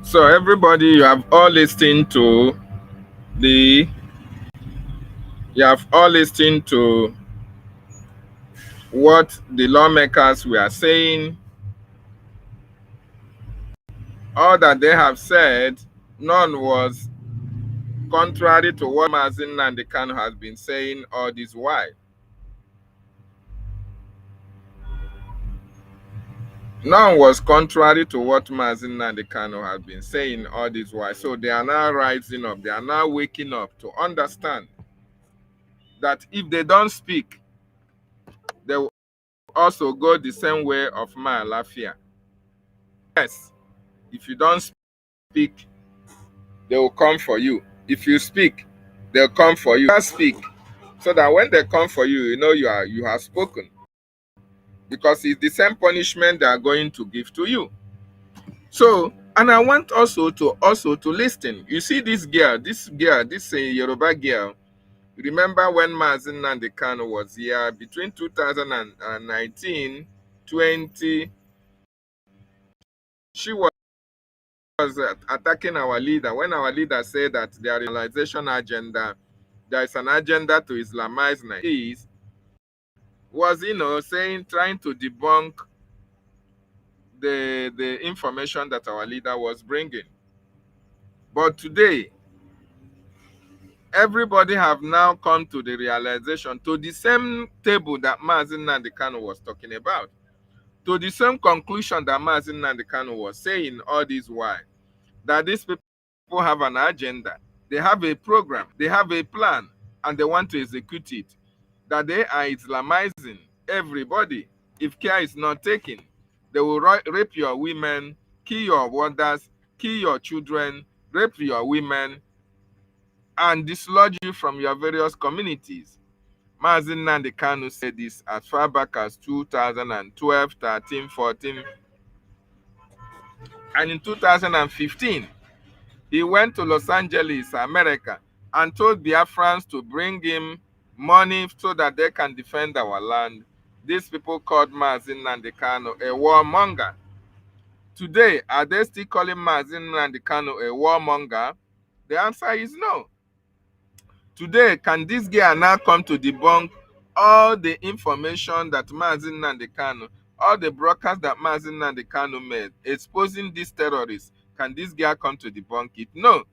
Speaker 2: So everybody, you have all listened to what the lawmakers were saying. All that they have said, none was contrary to what Mazi Nnamdi Kanu has been saying all this while. None was contrary to what Mazi Nnamdi Kanu has been saying all this while. So they are now rising up. They are now waking up to understand that if they don't speak, they will also go the same way of Lafia. Yes, if you don't speak, they will come for you. If you speak, they'll come for you. Just speak, so that when they come for you, you know you have spoken. Because it's the same punishment they are going to give to you. So, and I want also to listen. You see this Yoruba girl. Remember when Mazi Nnamdi Kanu was here between 2019, 20, she was attacking our leader when our leader said that their realization agenda, there is an agenda to Islamize Nigeria, was trying to debunk the information that our leader was bringing. But today, everybody have now come to the realization, to the same table that Mazi Nnamdi Kanu was talking about, to the same conclusion that Mazi Nnamdi Kanu was saying all this while, that these people have an agenda, they have a program, they have a plan, and they want to execute it, that they are Islamizing everybody. If care is not taken, they will rape your women, kill your mothers, kill your children, rape your women, and dislodge you from your various communities. Mazi Nnamdi Kanu said this as far back as 2012, 13, 14, and in 2015, he went to Los Angeles, America, and told Biafrans to bring him money so that they can defend our land. These people called Mazi Nnamdi Kanu a warmonger. Today, are they still calling Mazi Nnamdi Kanu a warmonger? The answer is no. Today, can this guy now come to debunk all the information that Mazi Nnamdi Kanu, all the broadcasts that Mazi Nnamdi Kanu made, exposing these terrorists? Can this guy come to debunk it? No.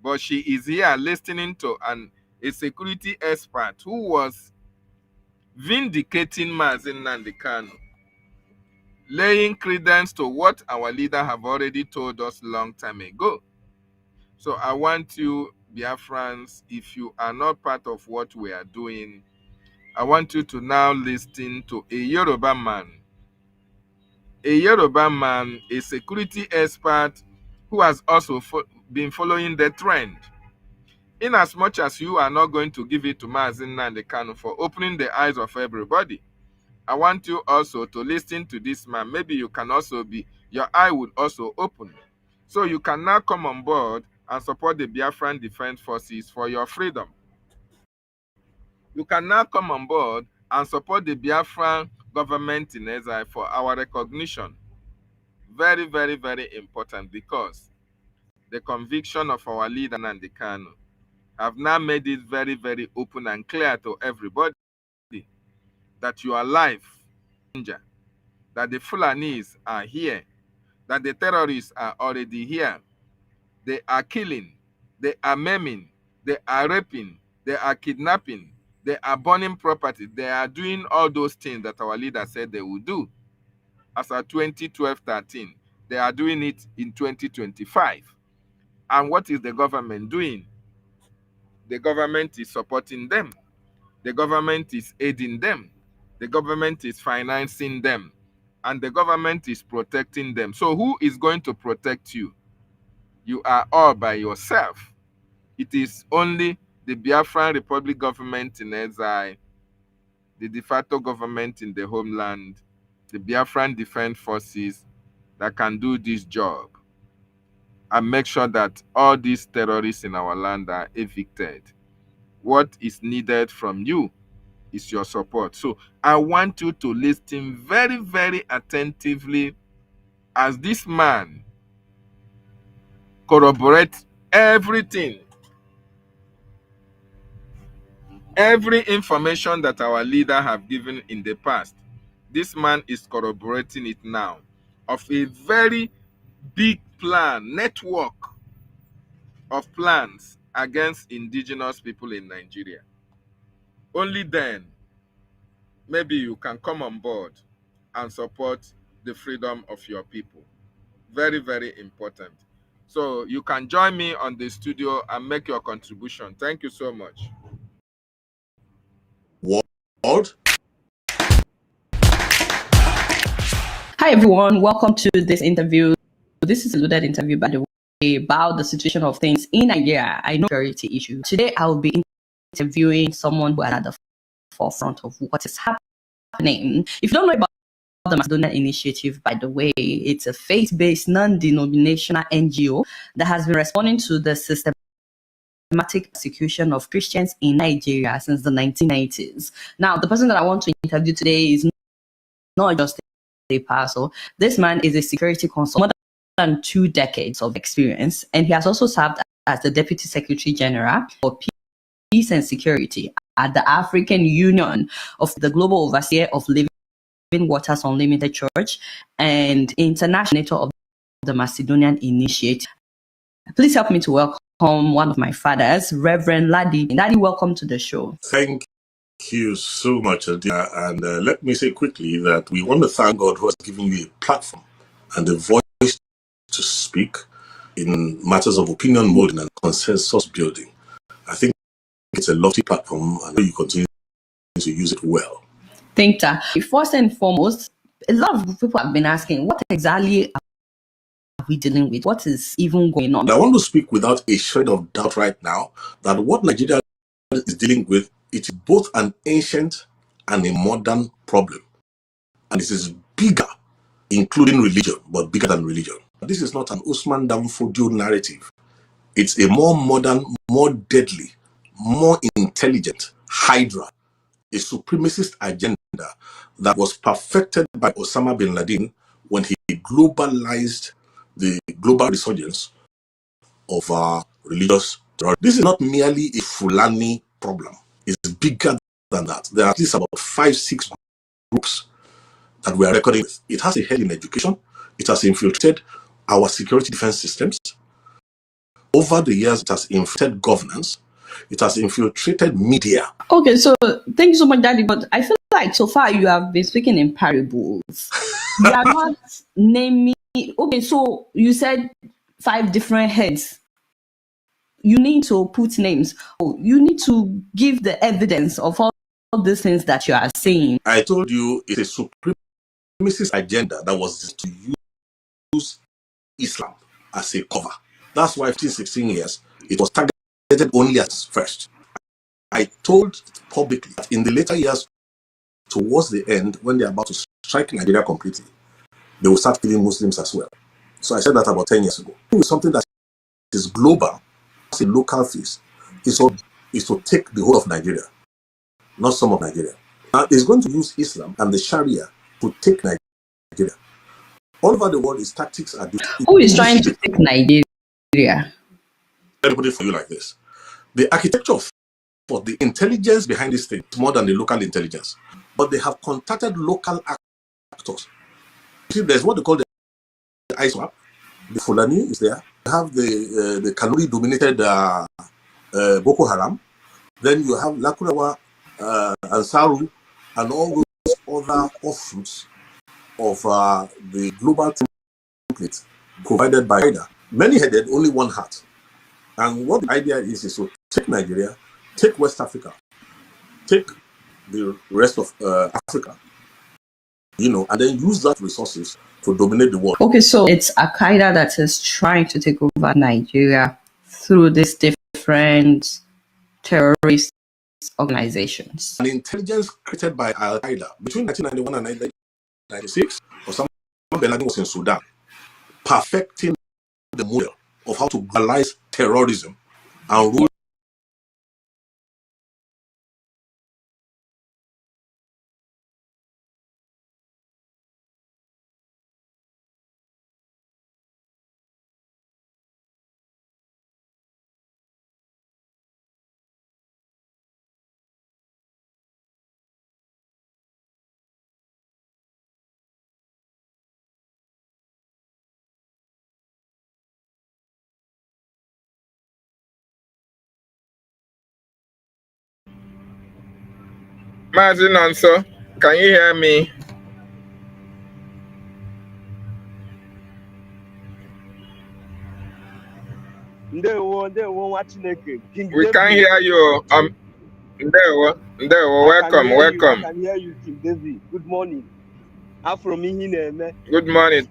Speaker 2: But she is here listening to a security expert who was vindicating Mazi Nnamdi Kanu, laying credence to what our leader have already told us long time ago. So I want you, Biafrans, if you are not part of what we are doing, I want you to now listen to a Yoruba man. A Yoruba man, a security expert who has also been following the trend. In as much as you are not going to give it to Mazi Nnamdi Kanu for opening the eyes of everybody, I want you also to listen to this man. Maybe you can also be, your eye would also open. So you can now come on board and support the Biafran Defense Forces for your freedom. You can now come on board and support the Biafran government in exile for our recognition. Very, very, very important, because the conviction of our leader Nnamdi Kanu have now made it very, very open and clear to everybody that your life is in danger, that the Fulanis are here, that the terrorists are already here. They are killing, they are maiming, they are raping, they are kidnapping, they are burning property, they are doing all those things that our leader said they will do. As of 2012-13, they are doing it in 2025. And what is the government doing? The government is supporting them. The government is aiding them. The government is financing them. And the government is protecting them. So who is going to protect you? You are all by yourself. It is only the Biafran Republic government in exile, the de facto government in the homeland, the Biafran Defense Forces that can do this job and make sure that all these terrorists in our land are evicted. What is needed from you is your support. So I want you to listen very, very attentively as this man corroborates everything, every information that our leader have given in the past. This man is corroborating it now, of a very big plan, network of plans against indigenous people in Nigeria. Only then, maybe you can come on board and support the freedom of your people. Very, very important. So you can join me on the studio and make your contribution. Thank you so much.
Speaker 3: World.
Speaker 7: Hi everyone, welcome to this interview. This is a loaded interview, by the way, about the situation of things in Nigeria. I know security issue. Today I will be interviewing someone who is at the forefront of what is happening. If you don't know about the Macedonian Initiative, by the way, it's a faith-based, non-denominational NGO that has been responding to the systematic persecution of Christians in Nigeria since the 1990s. Now, the person that I want to interview today is not just a parcel. This man is a security consultant, more than 2 decades of experience, and he has also served as the Deputy Secretary General for Peace and Security at the African Union of the Global Overseer of Living Waters Unlimited Church and International of the Macedonian Initiative. Please help me to welcome one of my fathers, Reverend Ladi. Daddy, welcome to the show.
Speaker 8: Thank you so much, Adia. And let me say quickly that we want to thank God who has given you a platform and a voice to speak in matters of opinion molding and consensus building. I think it's a lofty platform, and you continue to use it well.
Speaker 7: Thank you. First and foremost, a lot of people have been asking, what exactly are we dealing with? What is even going on?
Speaker 8: I want to speak without a shred of doubt right now that what Nigeria is dealing with, it's both an ancient and a modern problem. And it is bigger, including religion, but bigger than religion. This is not an Usman Danfodio narrative. It's a more modern, more deadly, more intelligent Hydra, a supremacist agenda that was perfected by Osama bin Laden when he globalized the global resurgence of our religious terror. This is not merely a Fulani problem. It's bigger than that. There are at least about 5-6 groups that we are recording with. It has a head in education. It has infiltrated our security defense systems. Over the years, it has infiltrated governance. It has infiltrated media.
Speaker 7: Okay, so thank you so much, Daddy. But I feel like so far you have been speaking in parables. You are not naming. Okay, so you said 5 different heads. You need to put names. Oh, you need to give the evidence of all these things that you are saying.
Speaker 8: I told you it's a supremacist agenda that was to use Islam as a cover. That's why 15-16 years, it was targeted only at first. I told publicly that in the later years towards the end, when they're about to strike Nigeria completely, they will start killing Muslims as well. So I said that about 10 years ago. It's something that is global, it's a local fix, is to take the whole of Nigeria, not some of Nigeria. Now, it's going to use Islam and the Sharia to take Nigeria. All over the world, its tactics are different.
Speaker 7: Who is trying to take Nigeria?
Speaker 8: Let me put it for you like this. The architecture for the intelligence behind this thing is more than the local intelligence. But they have contacted local actors. See, there's what they call the ISWAP. The Fulani is there. You have the Kanuri-dominated Boko Haram. Then you have Lakurawa, Ansaru, and all those other offshoots of the global template provided by Ida. Many headed, only one heart. And what the idea is to take Nigeria, take West Africa, take the rest of Africa, and then use that resources to dominate the world.
Speaker 7: Okay, so it's Al-Qaeda that is trying to take over Nigeria through these different terrorist organizations.
Speaker 8: An intelligence created by Al-Qaeda between 1991 and 1996, Osama bin Laden was in Sudan, perfecting the model of how to globalize terrorism and rule.
Speaker 2: Mazi Nonso, can you hear me? We can't hear you. Welcome.
Speaker 9: I can hear you, King David. Good morning. I'm from Ihineme.
Speaker 2: Good morning.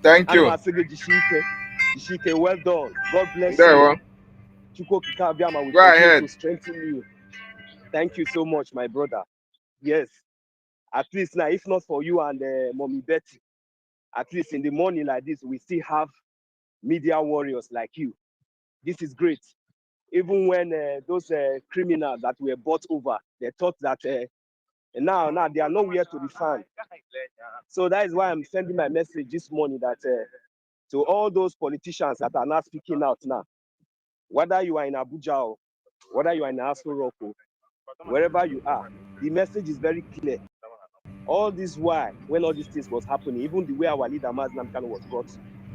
Speaker 2: Thank you.
Speaker 9: Well done. God bless you.
Speaker 2: Go
Speaker 9: ahead. To strengthen you. Thank you so much, my brother. Yes. At least now, if not for you and Mommy Betty, at least in the morning like this, we still have media warriors like you. This is great. Even when those criminals that were bought over, they thought that now they are nowhere to be found. So that is why I'm sending my message this morning that to all those politicians that are not speaking out now, whether you are in Abuja or whether you are in Aso Rock, wherever you are, the message is very clear. All this while, when all these things was happening, even the way our leader Mazi Nnamdi Kanu was brought,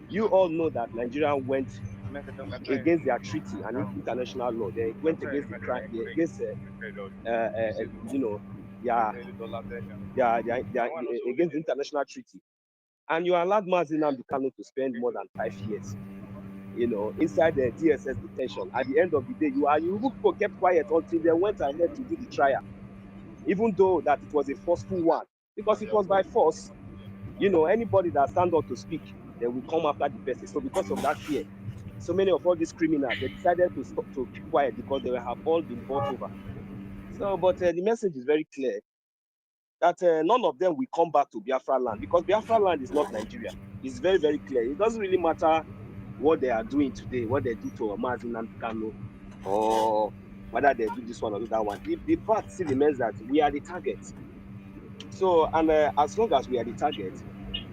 Speaker 9: you all know that Nigeria went against their treaty and international law. They went against the crime, against against the international treaty. And you allowed Mazi Nnamdi Kanu to spend more than 5 years, inside the DSS detention. At the end of the day, you people kept quiet until they went ahead to do the trial, even though that it was a forceful one, because it was by force. Anybody that stand up to speak, they will come after the person. So because of that fear, so many of all these criminals, they decided to stop, to keep quiet, because they have all been bought over. So, but the message is very clear that none of them will come back to Biafra land, because Biafra land is not Nigeria. It's very, very clear. It doesn't really matter what they are doing today, what they do to Mazi Nnamdi Kanu, or whether they do this one or that one. The fact still remains that we are the target. So, and as long as we are the target,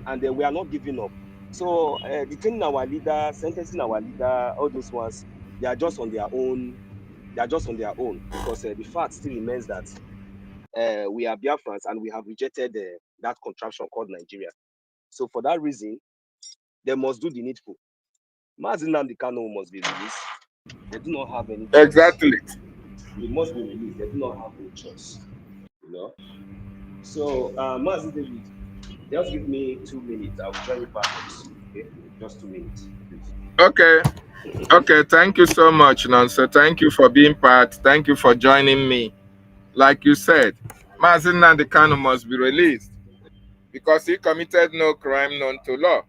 Speaker 9: and we are not giving up. So, detaining our leader, sentencing our leader, all those ones, they are just on their own. They are just on their own, because the fact still remains that we are Biafrans and we have rejected that contraption called Nigeria. So, for that reason, they must do the needful. Mazi Nnamdi Kanu must be released. They do not have any choice.
Speaker 2: Exactly.
Speaker 9: They must be released. They do not have any choice. So, Mazi David, just give me 2 minutes. I'll join you back. Okay, just 2 minutes, please.
Speaker 2: Okay. Thank you so much, Nonso. Thank you for being part. Thank you for joining me. Like you said, Mazi Nnamdi Kanu must be released because he committed no crime known to law,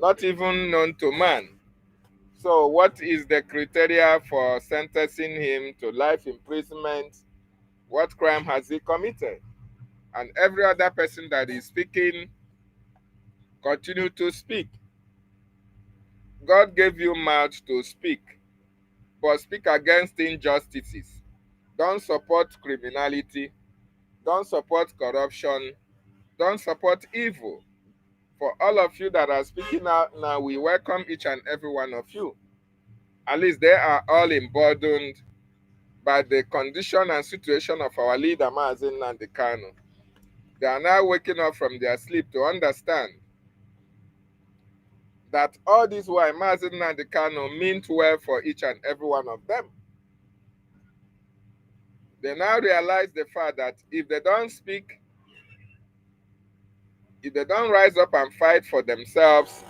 Speaker 2: not even known to man. So what is the criteria for sentencing him to life imprisonment? What crime has he committed? And every other person that is speaking, continue to speak. God gave you mouth to speak, but speak against injustices. Don't support criminality. Don't support corruption. Don't support evil. For all of you that are speaking out now, we welcome each and every one of you. At least they are all emboldened by the condition and situation of our leader, Mazen Nandekano. They are now waking up from their sleep to understand that all this while Mazen Nandekano meant well for each and every one of them. They now realize the fact that if they don't speak, if they don't rise up and fight for themselves,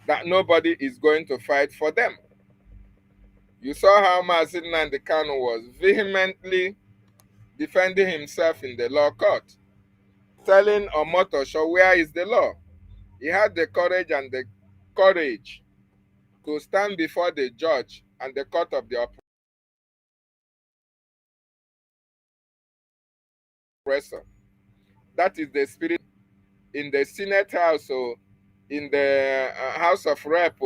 Speaker 2: that nobody is going to fight for them. You saw how Mazen Nandekano was vehemently defending himself in the law court, telling Omotosho where is the law. He had the courage to stand before the judge and the court of the oppressor. That is the spirit in the Senate House or in the House of Rep,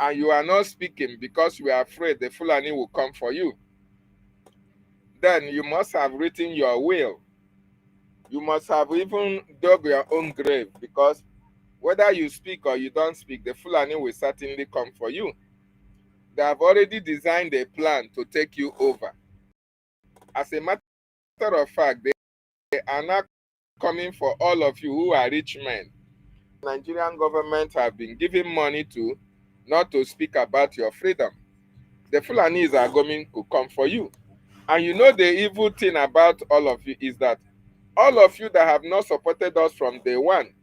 Speaker 2: and you are not speaking because you are afraid the Fulani will come for you. Then you must have written your will. You must have even dug your own grave, because whether you speak or you don't speak, the Fulani will certainly come for you. They have already designed a plan to take you over. As a matter of fact, they are not coming for all of you who are rich men. The Nigerian government have been giving money to not to speak about your freedom. The Fulanis are going to come for you. And you know the evil thing about all of you is that all of you that have not supported us from day one,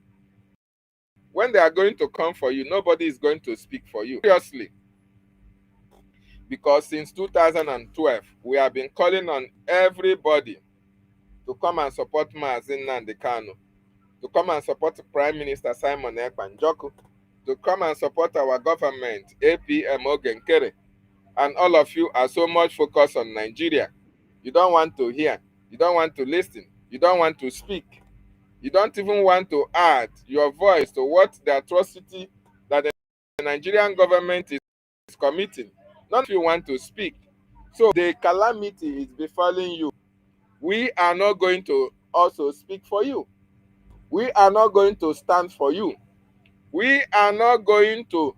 Speaker 2: when they are going to come for you, nobody is going to speak for you. Seriously. Because since 2012, we have been calling on everybody to come and support Mazen Nandekano, to come and support Prime Minister Simon Ekpanjoku, to come and support our government, APM Ogenkere. And all of you are so much focused on Nigeria. You don't want to hear. You don't want to listen. You don't want to speak. You don't even want to add your voice to what the atrocity that the Nigerian government is committing. None of you want to speak. So the calamity is befalling you. We are not going to also speak for you. We are not going to stand for you. We are not going to,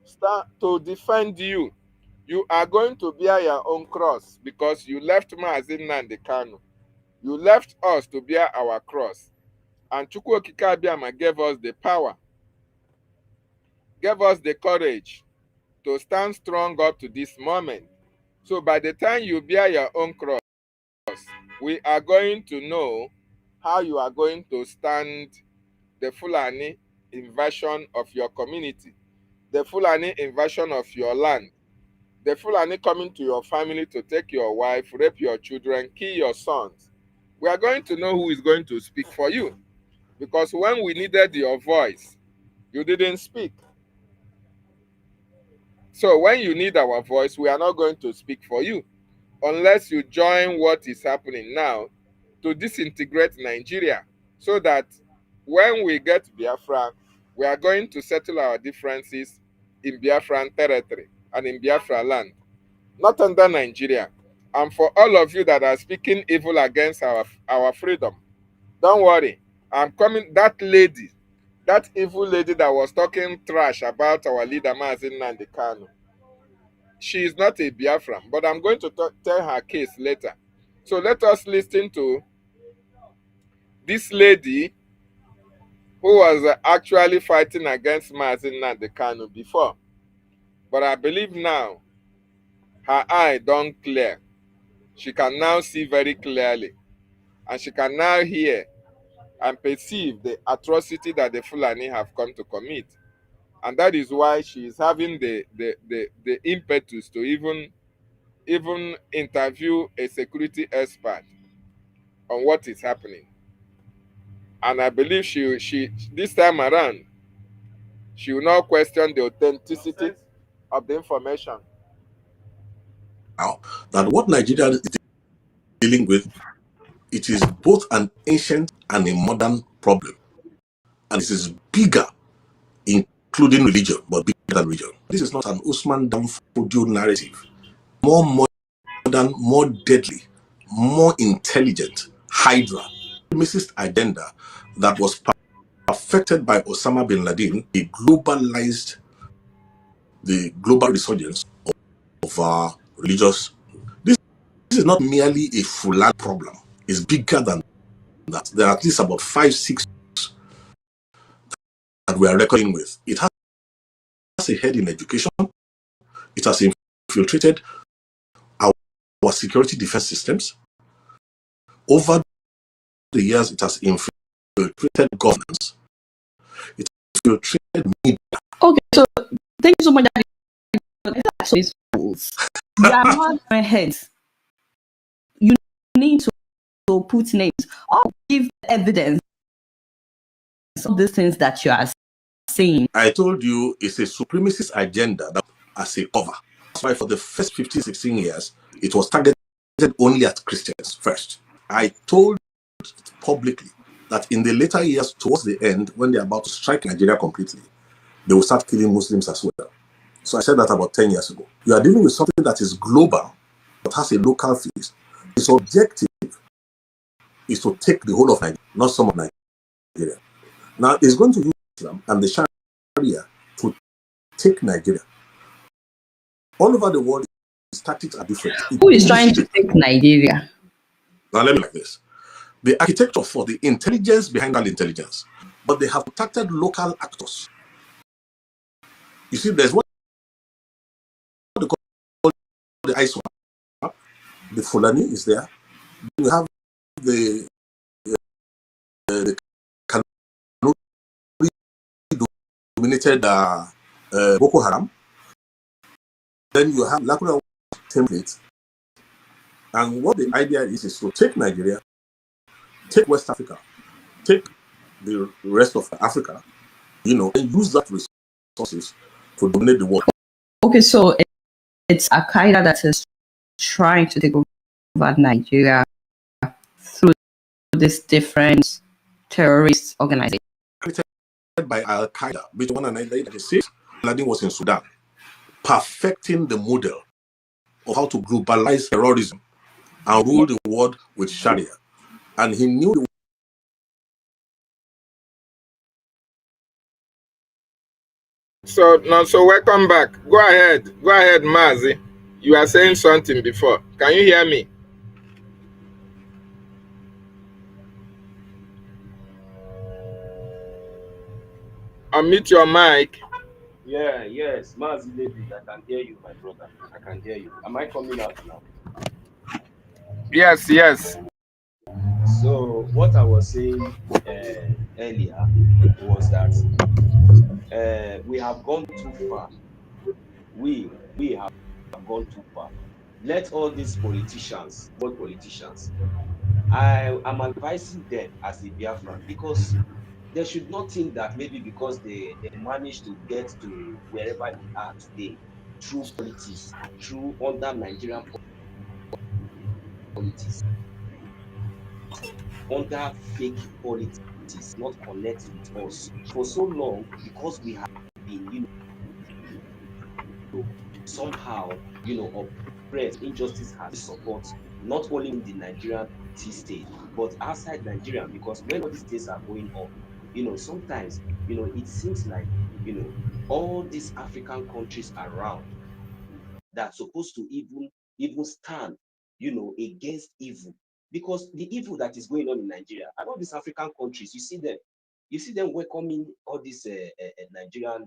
Speaker 2: start to defend you. You are going to bear your own cross, because you left Mazen Nandekano. You left us to bear our cross. And Chukwu Okike Abiama gave us the power, gave us the courage to stand strong up to this moment. So by the time you bear your own cross, we are going to know how you are going to stand the Fulani invasion of your community, the Fulani invasion of your land, the Fulani coming to your family to take your wife, rape your children, kill your sons. We are going to know who is going to speak for you. Because when we needed your voice, you didn't speak. So when you need our voice, we are not going to speak for you unless you join what is happening now to disintegrate Nigeria, so that when we get Biafra, we are going to settle our differences in Biafran territory and in Biafra land, not under Nigeria. And for all of you that are speaking evil against our freedom, don't worry. I'm coming. That lady, that evil lady that was talking trash about our leader, Mazen Nandekano, she is not a Biafran, but I'm going to tell her case later. So let us listen to this lady who was actually fighting against Mazen Nandekano before. But I believe now her eye don't clear. She can now see very clearly. And she can now hear and perceive the atrocity that the Fulani have come to commit. And that is why she is having the impetus to even interview a security expert on what is happening. And I believe she this time around, she will not question the authenticity of the information.
Speaker 8: Now, that what Nigeria is dealing with, it is both an ancient and a modern problem. And it is bigger, including religion, but bigger than religion. This is not an Usman Dan narrative. More modern, more deadly, more intelligent Hydra, supremacist agenda that was perfected by Osama bin Laden. He globalized the global resurgence of our religious. This is not merely a Fulani problem. It's bigger than that. There are at least about 5, 6 that we are reckoning with. It has a head in education. It has infiltrated our security defense systems. Over the years, it has infiltrated governance. It has infiltrated media.
Speaker 7: Okay, so thank you so much. So it's fools. They are not my heads. You need to put names or give evidence of these things that you are saying.
Speaker 8: I told you it's a supremacist agenda that as a cover. That's why for the first 15, 16 years, it was targeted only at Christians first. I told publicly that in the later years, towards the end, when they're about to strike Nigeria completely, they will start killing Muslims as well. So I said that about 10 years ago. You are dealing with something that is global, but has a local face. Its objective is to take the whole of Nigeria, not some of Nigeria. Now, it's going to use Islam and the Sharia to take Nigeria. All over the world, its tactics are different.
Speaker 7: Who is trying to take Nigeria?
Speaker 8: Now, let me like this. The architecture for the intelligence behind that intelligence, but they have contacted local actors. You see, there's what they call the ice swap. The Fulani is there. Then you have the dominated Boko Haram. Then you have Lakura template. And what the idea is to take Nigeria, take West Africa, take the rest of Africa, and use that resources to dominate the world.
Speaker 7: Okay, so it's Al-Qaeda that is trying to take over Nigeria through this different terrorist organization.
Speaker 8: Created by Al-Qaeda, which in 1996, Laden was in Sudan, perfecting the model of how to globalize terrorism and rule the world with Sharia. And he knew
Speaker 2: So welcome back. Go ahead, Mazi. You are saying something before. Can you hear me? Unmute your mic.
Speaker 9: Yes, Mazi David, I can hear you, my brother. I can hear you. Am I coming out now?
Speaker 2: Yes.
Speaker 9: So what I was saying earlier was that we have gone too far. We have gone too far. Let all these politicians, both politicians, I am advising them as a Biafran, because they should not think that maybe because they managed to get to wherever they are today through politics, through under Nigerian politics, under fake politics, not connect with us for so long, because we have been, somehow, oppressed. Injustice has support not only in the Nigerian state but outside Nigeria, because when all these things are going on, sometimes, it seems like, all these African countries around that are supposed to even stand, against evil, because the evil that is going on in Nigeria and all these African countries, you see them welcoming all these Nigerian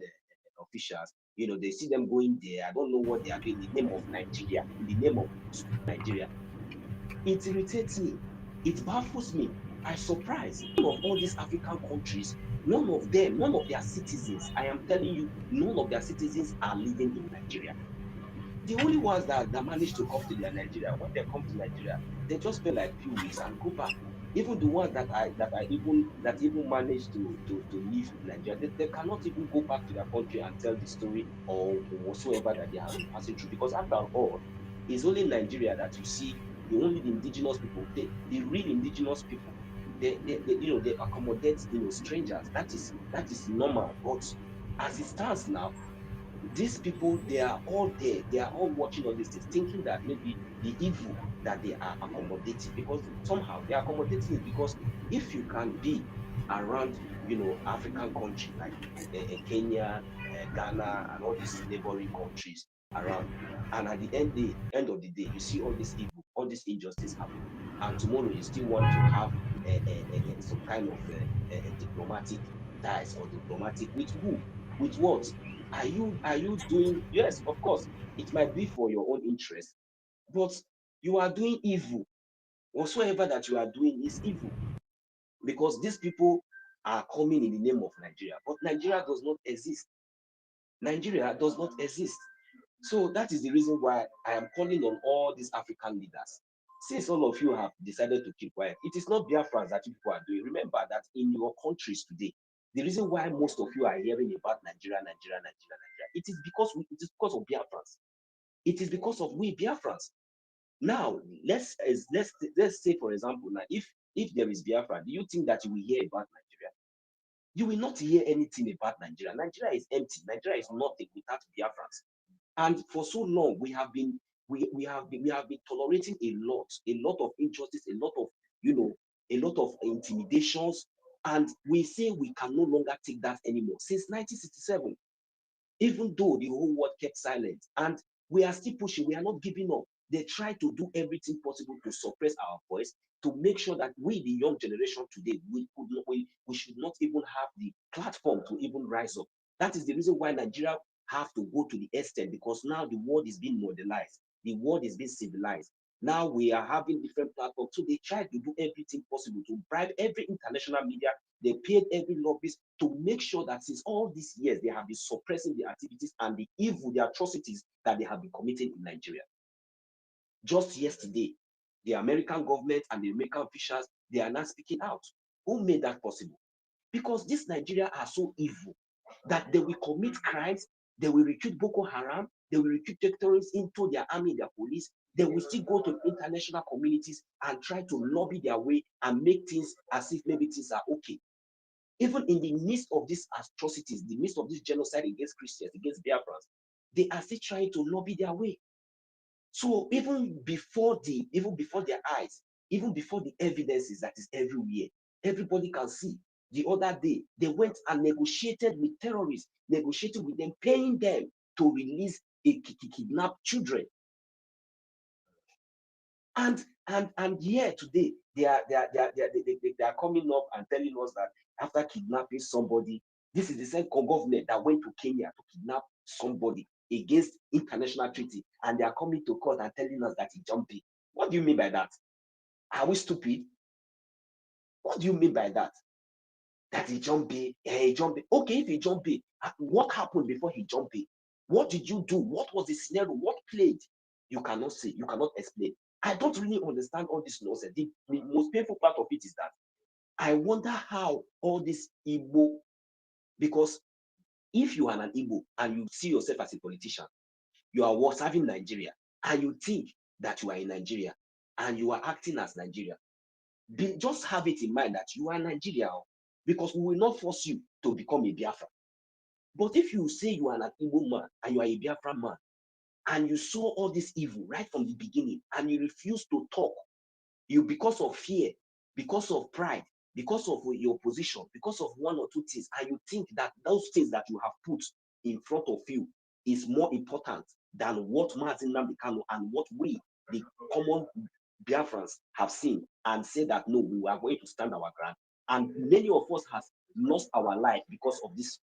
Speaker 9: officials. They see them going there. I don't know what they are doing in the name of Nigeria. In the name of Nigeria, it irritates me. It baffles me. I'm surprised of all these African countries. None of their citizens, I am telling you, none of their citizens are living in Nigeria. The only ones that manage to come to their Nigeria, when they come to Nigeria, they just spend like few weeks and go back. Even the ones that even manage to leave Nigeria, they cannot even go back to their country and tell the story or whatsoever that they have been passing through. Because after all, it's only Nigeria that you see the only indigenous people, the real indigenous people, they accommodate strangers. That is normal. But as it stands now, these people, they are all there. They are all watching all these things, thinking that maybe the evil that they are accommodating, because somehow they are accommodating it, because if you can be around, African country like Kenya, Ghana, and all these neighboring countries around, and at the end of the day, you see all this evil, all this injustice happen, and tomorrow you still want to have some kind of diplomatic ties, or diplomatic with who? With what? Are you doing? Yes, of course, it might be for your own interest, but you are doing evil. Whatsoever that you are doing is evil, because these people are coming in the name of Nigeria, but Nigeria does not exist. Nigeria does not exist. So that is the reason why I am calling on all these African leaders. Since all of you have decided to keep quiet, it is not BIAFRANS that you people are doing. Remember that in your countries today, the reason why most of you are hearing about Nigeria, it is because of BIAFRANS. It is because of we BIAFRANS. Now, let's say, for example, now if there is Biafra, do you think that you will hear about Nigeria? You will not hear anything about Nigeria. Nigeria is empty. Nigeria is nothing without BIAFRANS. And for so long, we have been tolerating a lot of injustice, a lot of intimidations, and we say we can no longer take that anymore. Since 1967, even though the whole world kept silent, and we are still pushing, we are not giving up. They try to do everything possible to suppress our voice, to make sure that we, the young generation today, we should not even have the platform to even rise up. That is the reason why Nigeria have to go to the extent, because now the world is being modernized, the world is being civilized. Now we are having different platforms, so they try to do everything possible to bribe every international media. They paid every lobbyist to make sure that since all these years, they have been suppressing the activities and the evil, the atrocities that they have been committing in Nigeria. Just yesterday, the American government and the American officials, they are now speaking out. Who made that possible? Because this Nigeria are so evil that they will commit crimes, they will recruit Boko Haram, they will recruit terrorists into their army, their police. They will still go to international communities and try to lobby their way and make things as if maybe things are okay. Even in the midst of these atrocities, the midst of this genocide against Christians, against Biafrans, they are still trying to lobby their way. So even before their eyes, even before the evidences that is everywhere, everybody can see. The other day, they went and negotiated with terrorists, negotiated with them, paying them to release kidnapped children. And here today, they are coming up and telling us that after kidnapping somebody, this is the same government that went to Kenya to kidnap somebody against international treaty, and they are coming to court and telling us that he jumping. What do you mean by that? Are we stupid? What do you mean by that? That he jumping? He jumping. Okay, if he jumping, what happened before he jumping? What did you do? What was the scenario? What played? You cannot say. You cannot explain. I don't really understand all this nonsense. The most painful part of it is that I wonder how all this Igbo, because if you are an Igbo and you see yourself as a politician, you are serving Nigeria, and you think that you are in Nigeria and you are acting as Nigeria, just have it in mind that you are Nigeria, because we will not force you to become a Biafra. But if you say you are an Igbo man and you are a Biafra man, and you saw all this evil right from the beginning, and you refuse to talk, you, because of fear, because of pride, because of your position, because of one or two things, and you think that those things that you have put in front of you is more important than what Martin Nnamdi Kanu and what we, the common Biafrans, have seen, and say that no, we are going to stand our ground. And many of us has lost our life because of this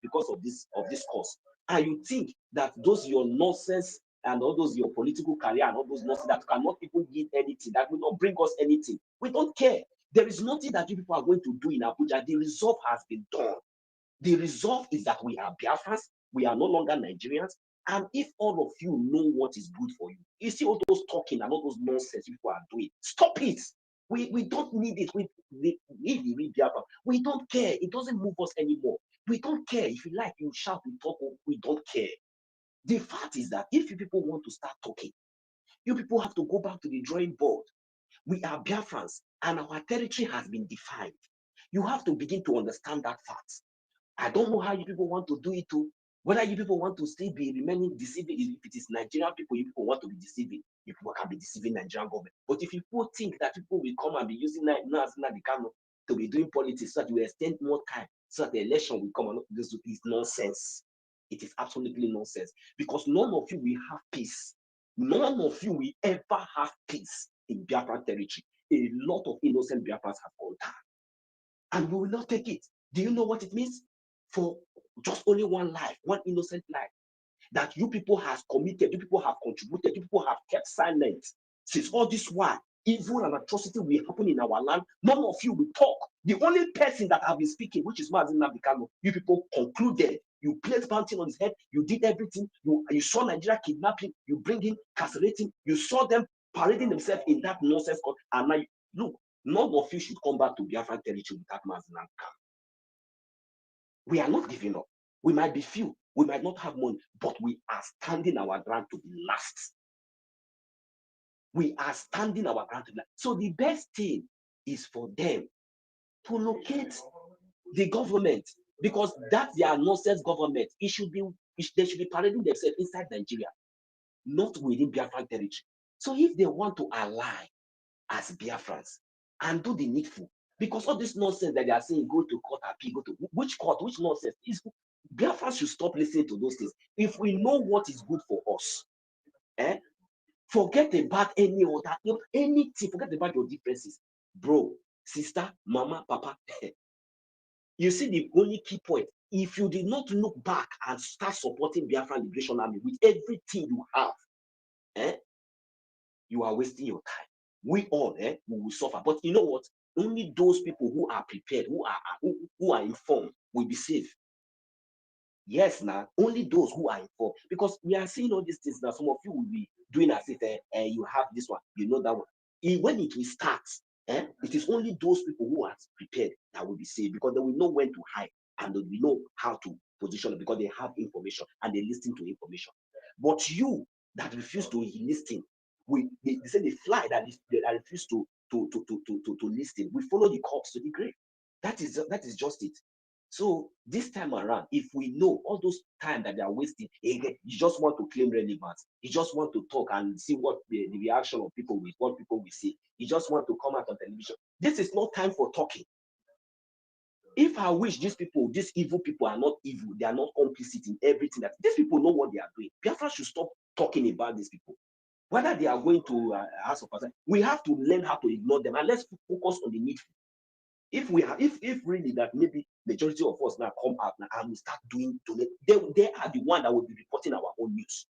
Speaker 9: cause. And you think that those your nonsense and all those your political career and all those nonsense that cannot even give anything, that will not bring us anything. We don't care. There is nothing that you people are going to do in Abuja. The resolve has been done. The resolve is that we are Biafrans, we are no longer Nigerians. And if all of you know what is good for you, you see all those talking and all those nonsense people are doing, stop it. We don't need it. We Biafra. We don't care. It doesn't move us anymore. We don't care. If you like, you shout, you talk, we don't care. The fact is that if you people want to start talking, you people have to go back to the drawing board. We are Biafrans, and our territory has been defined. You have to begin to understand that fact. I don't know how you people want to do it too. Whether you people want to still be remaining deceiving, if it is Nigerian people, you people want to be deceiving, you people can be deceiving Nigerian government. But if you people think that people will come and be using Nnamdi to be doing politics so that you extend more time, so that the election will come, this is nonsense. It is absolutely nonsense, because none of you will have peace. None of you will ever have peace in Biafran territory. A lot of innocent Biafrans have gone down, and we will not take it. Do you know what it means? For just only one life, one innocent life, that you people have committed, you people have contributed, you people have kept silent since all this while. Evil and atrocity will happen in our land. None of you will talk. The only person that have been speaking, which is Mazi Nnamdi Kanu, you people concluded. You placed bounty on his head. You did everything. You saw Nigeria kidnapping. You bring him, castrate him. You saw them parading themselves in that nonsense court. And now, look, none of you should come back to Biafran territory without Mazi Nnamdi Kanu. We are not giving up. We might be few. We might not have money, but we are standing our ground to the last. We are standing our ground to the last. So the best thing is for them to locate the government, because that's their nonsense government. They should be parading themselves inside Nigeria, not within Biafran territory. So if they want to ally as Biafrans and do the needful, because all this nonsense that they are saying, go to court, appeal, go to which court, which nonsense is. Biafrans should stop listening to those things. If we know what is good for us, forget about any other anything. Forget about your differences, bro, sister, mama, papa. You see, the only key point: if you did not look back and start supporting Biafran Liberation Army with everything you have, you are wasting your time. We all, we will suffer. But you know what? Only those people who are prepared, who are informed, will be safe. Yes, now only those who are informed, because we are seeing all these things that some of you will be doing as if you have this one, you know that one. When it will start, it is only those people who are prepared that will be saved, because they will know when to hide and they will know how to position it, because they have information and they listen to information. But you that refuse to listen, they say the fly that refuse to listen, we follow the corpse to the grave. That is just it. So this time around, if we know all those time that they are wasting, you just want to claim relevance. You just want to talk and see what the reaction of people with what people will say. You just want to come out on television. This is not time for talking. If I wish these people, these evil people are not evil, they are not complicit in everything that these people know what they are doing. Biafra should stop talking about these people. Whether they are going to House of Assembly, we have to learn how to ignore them, and let's focus on the needful. If we have, if really that maybe majority of us now come out now and we start doing donate, they are the one that will be reporting our own news.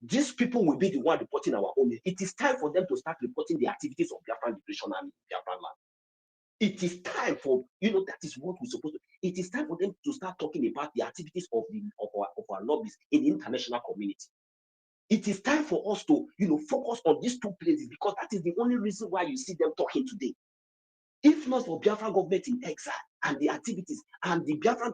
Speaker 9: These people will be the one reporting our own news. It is time for them to start reporting the activities of Biafran Liberation Army, Biafran land. It is time for, that is what we're supposed to. It is time for them to start talking about the activities of our lobbies in the international community. It is time for us to, focus on these two places, because that is the only reason why you see them talking today. If not for Biafran government in exile and the activities and the Biafran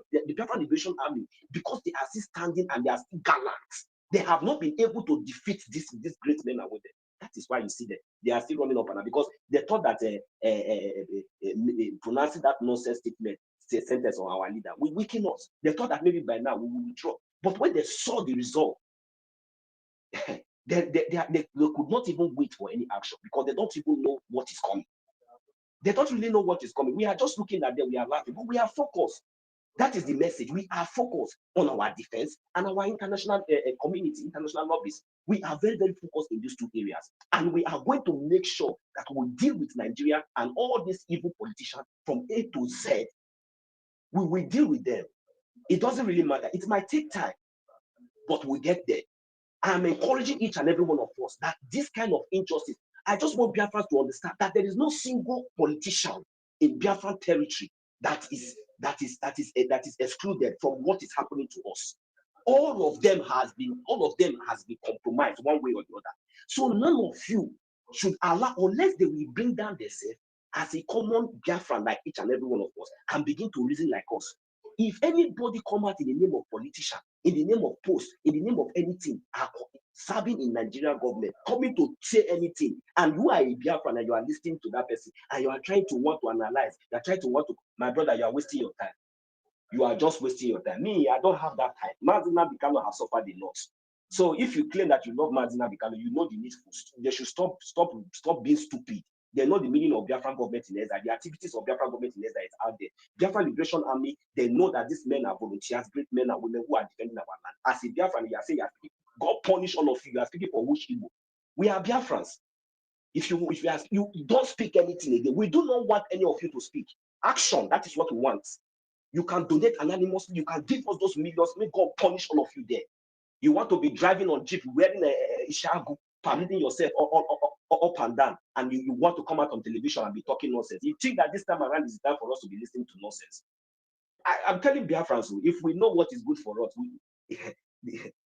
Speaker 9: Liberation Army, because they are still standing and they are still gallant, they have not been able to defeat these great men and women. That is why you see them. They are still running up and down, because they thought that pronouncing that nonsense statement, sentence on our leader, will weaken us. They thought that maybe by now we will withdraw. But when they saw the result, they could not even wait for any action, because they don't even know what is coming. They don't really know what is coming. We are just looking at them, we are laughing, but we are focused. That is the message. We are focused on our defense and our international community, international lobbies. We are very, very focused in these two areas. And we are going to make sure that we deal with Nigeria and all these evil politicians from A to Z. We will deal with them. It doesn't really matter. It might take time, but we'll get there. I'm encouraging each and every one of us that this kind of injustice, I just want Biafrans to understand that there is no single politician in Biafran territory that is excluded from what is happening to us. All of them has been compromised one way or the other. So none of you should allow, unless they will bring down themselves as a common Biafran like each and every one of us and begin to reason like us. If anybody come out in the name of politician, in the name of post, in the name of anything, serving in Nigerian government, coming to say anything, and you are a Biafran and you are listening to that person, and you are trying to want to analyze, you are trying to want to, my brother, you are wasting your time. You are just wasting your time. Me, I don't have that time. Mazina Bikano has suffered a lot. So if you claim that you love Mazina Bikano, you know the need for, they should stop being stupid. They know the meaning of Biafran government in Ezra. The activities of Biafran government in Ezra is out there. Biafran Liberation Army, they know that these men are volunteers, great men and women who are defending our land. As a Biafran, you are saying, God punish all of you. You are speaking for which Igbo? We are Biafrans. If you don't speak anything again, we do not want any of you to speak. Action, that is what we want. You can donate anonymously. You can give us those millions. May God punish all of you there. You want to be driving on Jeep, wearing a shagu, parading yourself up and down, and you want to come out on television and be talking nonsense. You think that this time around is time for us to be listening to nonsense? I'm telling Biafrans, if we know what is good for us,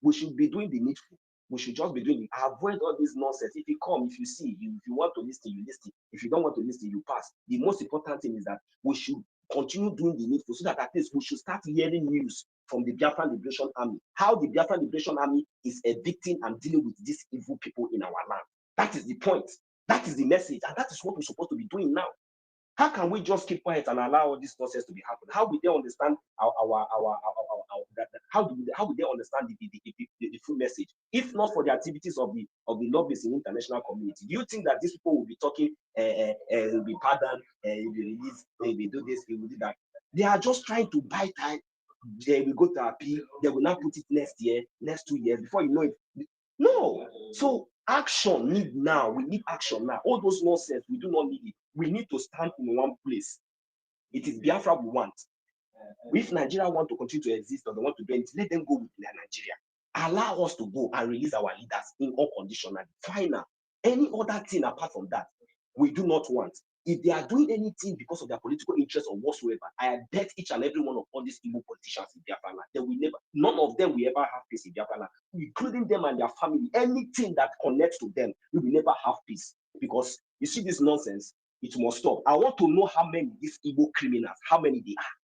Speaker 9: we should be doing the needful. We should just be doing it. Avoid all this nonsense. If you come, if you see, if you want to listen, you listen. If you don't want to listen, you pass. The most important thing is that we should continue doing the needful so that at least we should start hearing news from the Biafran Liberation Army, how the Biafran Liberation Army is evicting and dealing with these evil people in our land. That is the point. That is the message, and that is what we're supposed to be doing now. How can we just keep quiet and allow all this process to be happening? How will they understand how will they understand the full message? If not for the activities of the lobbyists in the international community, do you think that these people will be talking, will be pardoned, will be released, will do this, will do that? They are just trying to buy time. They will go to appeal. They will not put it next year, next 2 years. Before you know it, no. So action need now. We need action now. All those nonsense, we do not need it. We need to stand in one place. It is Biafra we want. If Nigeria want to continue to exist or they want to do it, let them go with Nigeria. Allow us to go and release our leaders in all conditions. Final. Any other thing apart from that, we do not want. If they are doing anything because of their political interest or whatsoever, I bet each and every one of all these evil politicians in Biafra land, they will never, none of them will ever have peace in Biafra land, including them and their family. Anything that connects to them, we will never have peace. Because you see this nonsense, it must stop. I want to know how many these evil criminals, how many they are.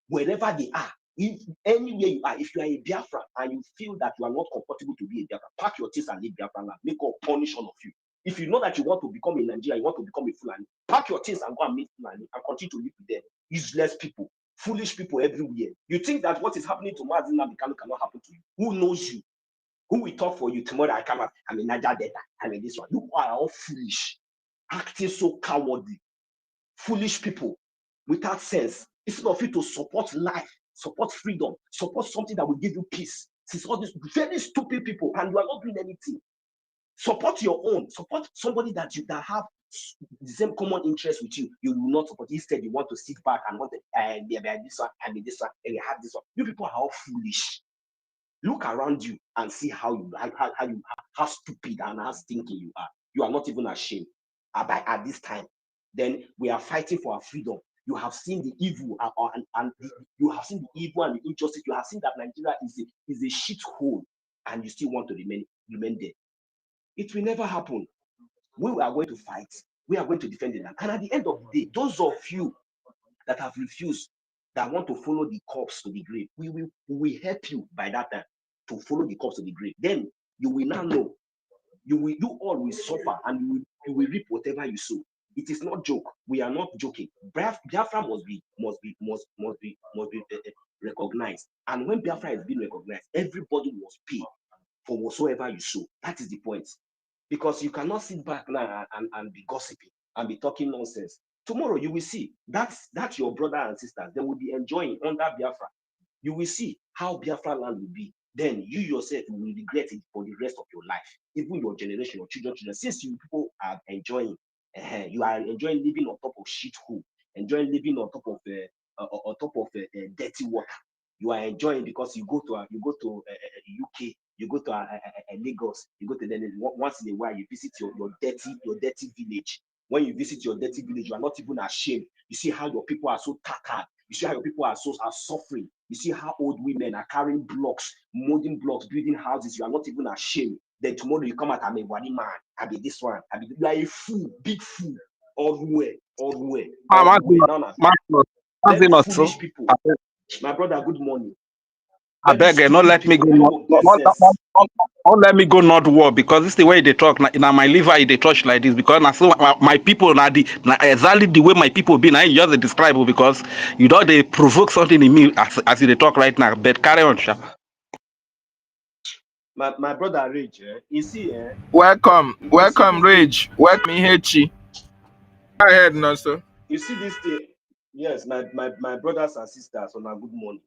Speaker 9: Wherever they are, if anywhere you are, if you are a Biafra and you feel that you are not comfortable to be a Biafra, pack your things and leave Biafra land. Make God punish all of you. If you know that you want to become a Nigerian, you want to become a Fulani, pack your things and go and meet Fulani and continue to live with them. Useless people, foolish people everywhere. You think that what is happening to Mazina Bikano cannot happen to you? Who knows you? Who will talk for you tomorrow? I come out, I'm a Niger Delta, I'm a this one. You are all foolish, acting so cowardly. Foolish people without sense. Instead of you to support life, support freedom, support something that will give you peace. Since all these very stupid people and you are not doing anything. Support your own. Support somebody that have the same common interest with you. You will not support. Instead, you want to sit back and want to this one, and this one, and you have this one. You people are all foolish. Look around you and see how stupid and how stinking you are. You are not even ashamed at this time. Then we are fighting for our freedom. You have seen the evil and you have seen the evil and the injustice. You have seen that Nigeria is a shit hole, and you still want to remain there. It will never happen. We are going to fight. We are going to defend the land. And at the end of the day, those of you that have refused, that want to follow the corpse to the grave, we will help you by that time to follow the corpse to the grave. Then you will now know. You all will suffer, and you will reap whatever you sow. It is not joke. We are not joking. Biafra must be recognized. And when Biafra is being recognized, everybody must pay for whatsoever you sow. That is the point. Because you cannot sit back now and be gossiping and be talking nonsense. Tomorrow you will see that's your brother and sisters. They will be enjoying under Biafra. You will see how Biafra land will be. Then you yourself will regret it for the rest of your life. Even your generation, your children. Since you people are enjoying, you are enjoying living on top of shit hole, enjoying living on top of dirty water. You are enjoying because you go to UK. You go to Lagos, you go to them once in a while, you visit your dirty village. When you visit your dirty village, you are not even ashamed. You see how your people are so tattered. You see how your people are suffering. You see how old women are carrying blocks, molding blocks, building houses. You are not even ashamed. Then tomorrow you come out, I'm a wadi man, I be this one, you are a fool, big fool, all the way. Now, foolish people. My brother, good morning.
Speaker 10: I beg, not let me go. Not let me go not war because this is the way they talk. Now my liver they touch like this because now so my people now exactly the way my people be now you just describe it because you know they provoke something in me as they talk right now. But carry on, Sha.
Speaker 9: My brother Rage, you see,
Speaker 2: Welcome,
Speaker 9: you see
Speaker 2: welcome,
Speaker 9: this thing.
Speaker 2: Rage. Welcome, Ihechi. Go ahead, Nonso.
Speaker 9: You see this thing. Yes, my brothers and sisters on a good morning.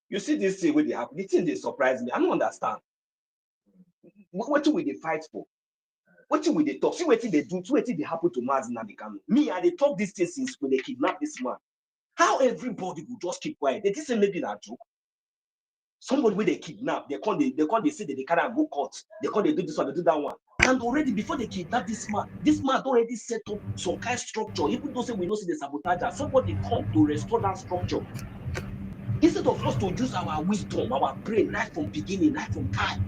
Speaker 9: You see this thing where they happen. The thing they surprise me. I don't understand. What will they fight for? What will they talk? See what they do? See what they happen to Mazi Nabikano? Me, and they talk this thing since when they kidnapped this man. How everybody will just keep quiet? They didn't say maybe that joke. Somebody where they kidnap, they say that they can't go court. They can't do this one, they do that one. And already before they kidnap this man already set up some kind of structure. Even though say we don't see the sabotage, somebody come to restore that structure. Instead of us to use our wisdom, our brain, right from beginning, right from time,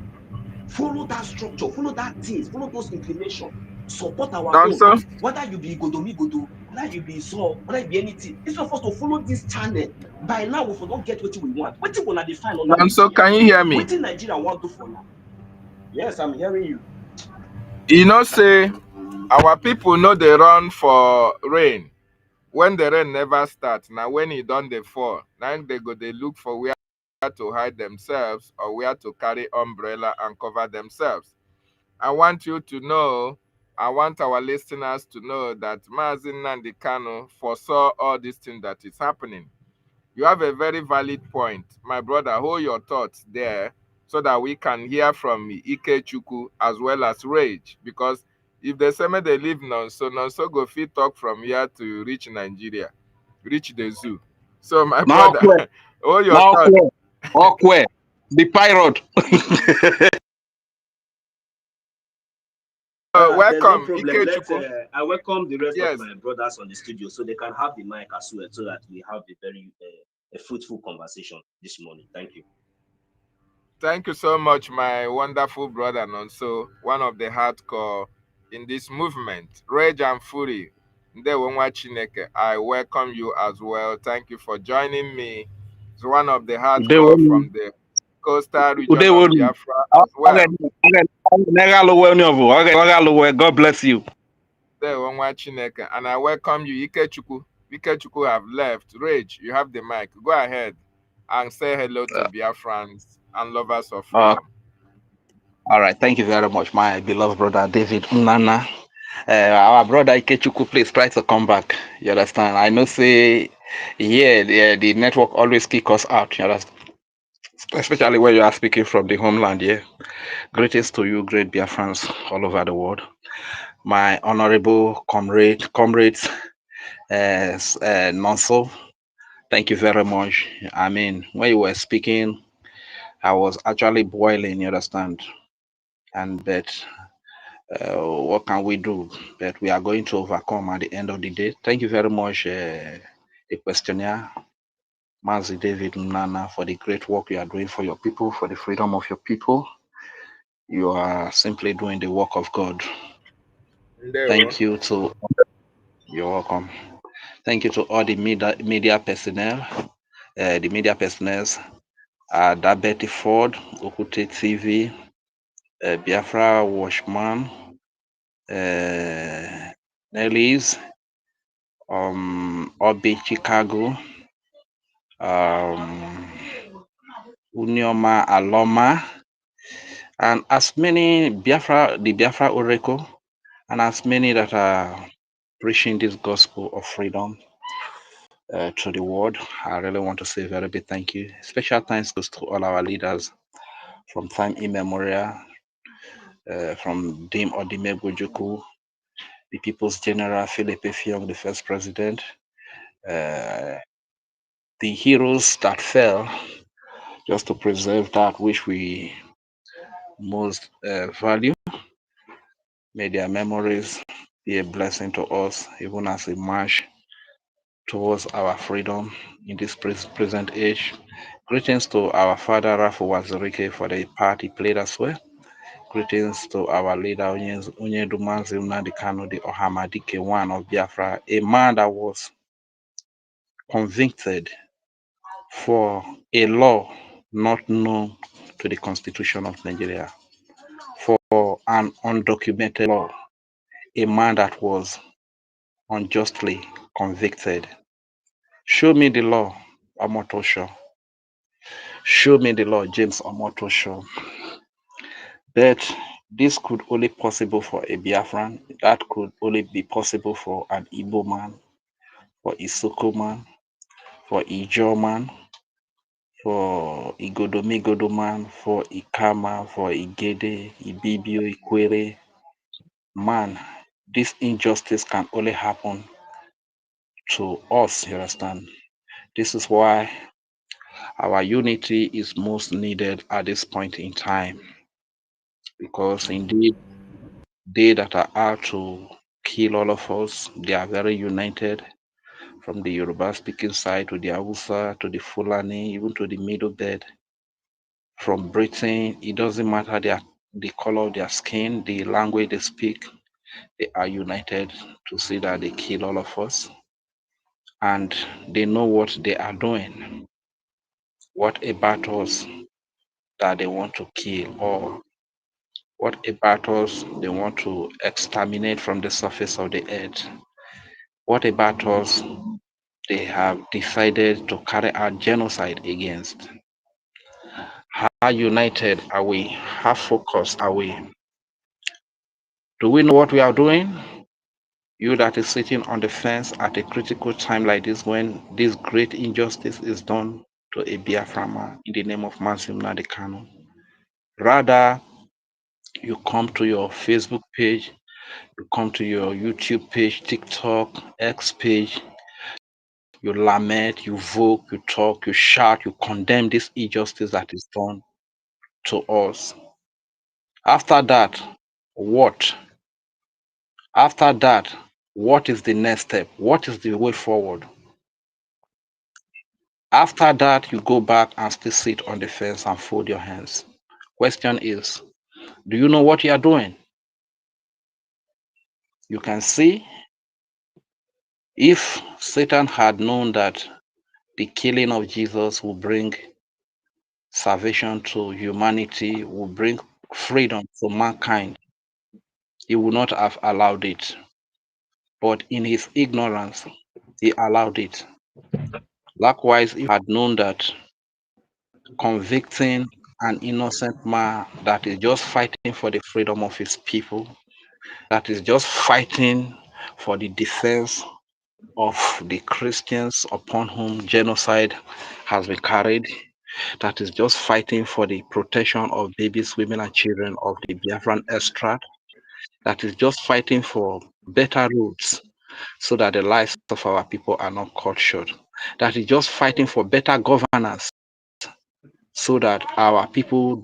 Speaker 9: follow that structure, follow that things, follow those information, support our own.
Speaker 2: Nonso.
Speaker 9: Whether you be Godomi Godo, whether you be so, whether you be anything, instead of us to follow this channel, by now we don't get what we want. What you wanna define on that?
Speaker 2: Nonso, can you hear me?
Speaker 9: What in Nigeria want to do for now? Yes, I'm hearing you.
Speaker 2: You know, say our people know they run for rain. When the rain never starts, now when it done the fall, now they look for where to hide themselves or where to carry umbrella and cover themselves. I want you to know, I want our listeners to know that Mazi Nnamdi Kanu foresaw all these things that is happening. You have a very valid point. My brother, hold your thoughts there so that we can hear from Ike Chukwu as well as Rage. Because if they say me they live Nonso go fit talk from here to reach Nigeria, reach the zoo. So my
Speaker 10: Now,
Speaker 2: brother, hold your thoughts.
Speaker 10: Okwe, the pirate.
Speaker 9: There's no
Speaker 2: Welcome,
Speaker 9: problem.
Speaker 2: Ike Chukwu.
Speaker 9: I welcome the rest of
Speaker 2: Yes.
Speaker 9: my brothers on the studio so they can have the mic as well so that we have a very a fruitful conversation this morning. Thank you.
Speaker 2: Thank you so much, my wonderful brother Nonso, one of the hardcore in this movement. Rage and Fury, Ndewo Chineke, I welcome you as well. Thank you for joining me. It's one of the hardcore from the coastal region of Biafra as well.
Speaker 10: God bless you.
Speaker 2: Ndewo Chineke, and I welcome you, Ikechukwu. Ikechukwu have left. Rage, you have the mic. Go ahead and say hello to Biafrans and lovers of freedom.
Speaker 10: All right, thank you very much, my beloved brother David Unana. Our brother Ikechukwu, please try to come back. You understand? I know, say, the network always kick us out. You understand? Especially when you are speaking from the homeland. Yeah. Greetings to you, great Biafrans all over the world. My honorable comrades, Nonso, thank you very much. I mean, when you were speaking, I was actually boiling. You understand? And but. What can we do? But we are going to overcome at the end of the day. Thank you very much, the questionnaire, Mazi David Nana, for the great work you are doing for your people, for the freedom of your people. You are simply doing the work of God. Thank you to, you're welcome. Thank you to all the media personnel, Betty Ford, Okute TV, Biafra Washman, Nelly's, Obi Chicago, Unioma Aloma, and as many the Biafra Oracle, and as many that are preaching this gospel of freedom to the world. I really want to say a very big thank you. Special thanks goes to all our leaders from time immemorial, from Dim Odime Bojuku, the People's General Philip Effiong, the first president, the heroes that fell just to preserve that which we most value. May their memories be a blessing to us, even as we march towards our freedom in this present age. Greetings to our father, Rafa Wazirike, for the part he played as well. Greetings to our leader, Onyedumazi Nnamdi Kanu, the Ohamadike one of Biafra, a man that was convicted for a law not known to the Constitution of Nigeria. For an undocumented law, a man that was unjustly convicted. Show me the law, Omotosho. Show me the law, James Omotosho. But this could only possible for a Biafran. That could only be possible for an Igbo man, for Isoko man, for Ijo man, for Igodomigodo man, for Ikama, for Igede, Ibibio, Ikwere. Man, this injustice can only happen to us, you understand? This is why our unity is most needed at this point in time. Because indeed, they that are out to kill all of us, they are very united, from the Yoruba speaking side to the Hausa, to the Fulani, even to the Middle Belt. From Britain, it doesn't matter the color of their skin, the language they speak, they are united to see that they kill all of us. And they know what they are doing. What about us that they want to kill, or what about us they want to exterminate from the surface of the earth? What about us they have decided to carry out genocide against? How united are we? How focused are we? Do we know what we are doing? You that is sitting on the fence at a critical time like this, when this great injustice is done to a Biafran man in the name of Mansim Nadekano. Rather, you come to your Facebook page, you come to your YouTube page, TikTok, X page, you lament, you vote, you talk, you shout, you condemn this injustice that is done to us. After that, what? After that, what is the next step? What is the way forward? After that, you go back and still sit on the fence and fold your hands. Question is, do you know what you are doing? You can see, if Satan had known that the killing of Jesus will bring salvation to humanity, will bring freedom to mankind, he would not have allowed it. But in his ignorance, he allowed it. Likewise, if he had known that convicting an innocent man that is just fighting for the freedom of his people, that is just fighting for the defense of the Christians upon whom genocide has been carried, that is just fighting for the protection of babies, women, and children of the Biafran extract, that is just fighting for better roads so that the lives of our people are not cut short, that is just fighting for better governance so that our people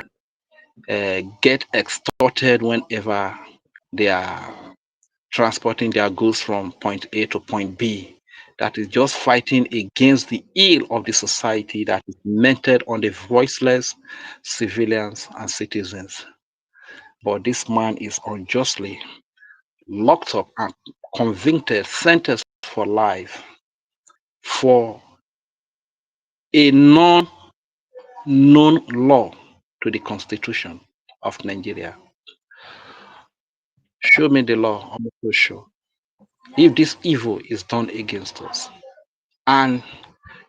Speaker 10: get extorted whenever they are transporting their goods from point A to point B. That is just fighting against the ill of the society that is meted on the voiceless civilians and citizens. But this man is unjustly locked up and convicted, sentenced for life for a non-known law to the Constitution of Nigeria. Show me the law, I'm not so sure. If this evil is done against us, and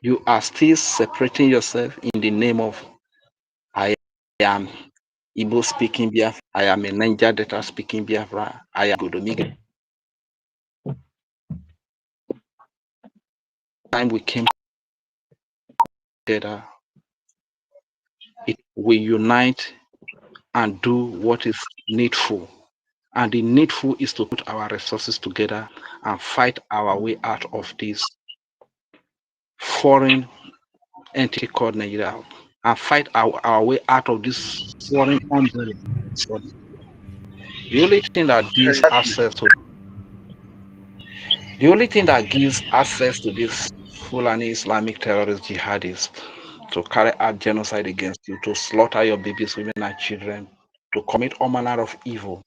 Speaker 10: you are still separating yourself in the name of I am Igbo speaking Biafra, I am a Niger Delta speaking Biafra, I am Godomiga. Time we came together, we unite and do what is needful. And the needful is to put our resources together and fight our way out of this foreign entity called Nigeria, and fight our way out of this foreign umbrella. So the only thing that gives access to this Fulani Islamic terrorist jihadists to carry out genocide against you, to slaughter your babies, women, and children, to commit all manner of evil,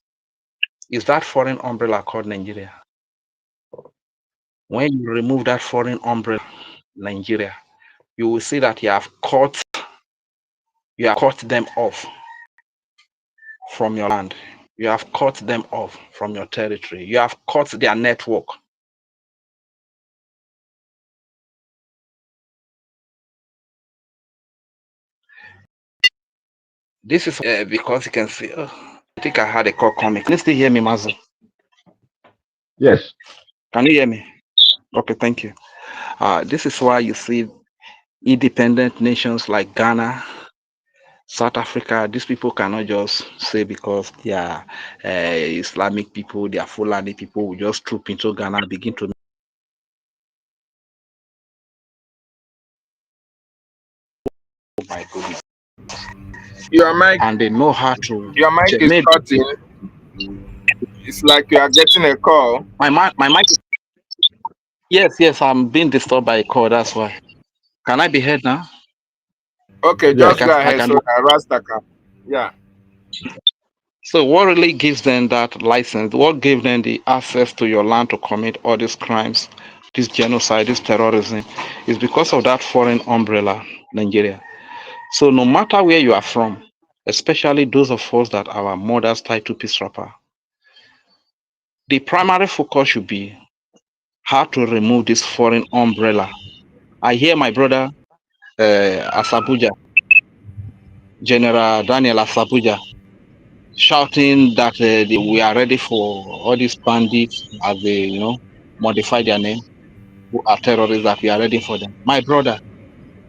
Speaker 10: is that foreign umbrella called Nigeria. When you remove that foreign umbrella, Nigeria, you will see that you have cut You have cut them off from your land. You have cut them off from your territory. You have cut their network. This is because you can see. Oh, I think I had a call coming. Can you still hear me, Mazu?
Speaker 11: Yes.
Speaker 10: Can you hear me? Okay, thank you. This is why you see independent nations like Ghana, South Africa. These people cannot just say because they are Islamic people, they are Fulani people, we just troop into Ghana, begin to. Oh my goodness.
Speaker 2: Your mic,
Speaker 10: And they know how to
Speaker 2: your mic is
Speaker 10: checkmate.
Speaker 2: cutting. It's like you are getting a call.
Speaker 10: My mic. Yes, I'm being disturbed by a call. That's why. Can I be heard now?
Speaker 2: Okay,
Speaker 10: I
Speaker 2: just
Speaker 11: Yes.
Speaker 10: can.
Speaker 2: go
Speaker 10: I
Speaker 2: ahead
Speaker 10: can.
Speaker 2: so that Rasta can. Yeah.
Speaker 10: So what really gives them that license? What gave them the access to your land to commit all these crimes, this genocide, this terrorism, is because of that foreign umbrella, Nigeria. So no matter where you are from, especially those of us that our mothers tied to peace wrapper, the primary focus should be how to remove this foreign umbrella. I hear my brother Asabuja, General Daniel Asabuja, shouting that we are ready for all these bandits as they, modify their name, who are terrorists, that we are ready for them. My brother,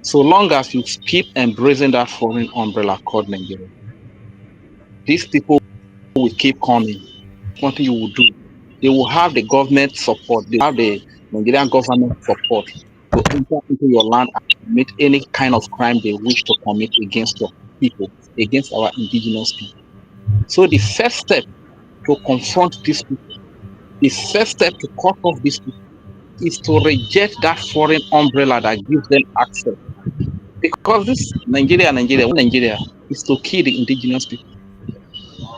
Speaker 10: so long as you keep embracing that foreign umbrella called Nigeria, these people will keep coming. What you will do, they will have the government support, they have the Nigerian government support to enter into your land and commit any kind of crime they wish to commit against your people, against our indigenous people. So the first step to confront these people, the first step to cut off these people, is to reject that foreign umbrella that gives them access. Because this Nigeria is to kill the indigenous people.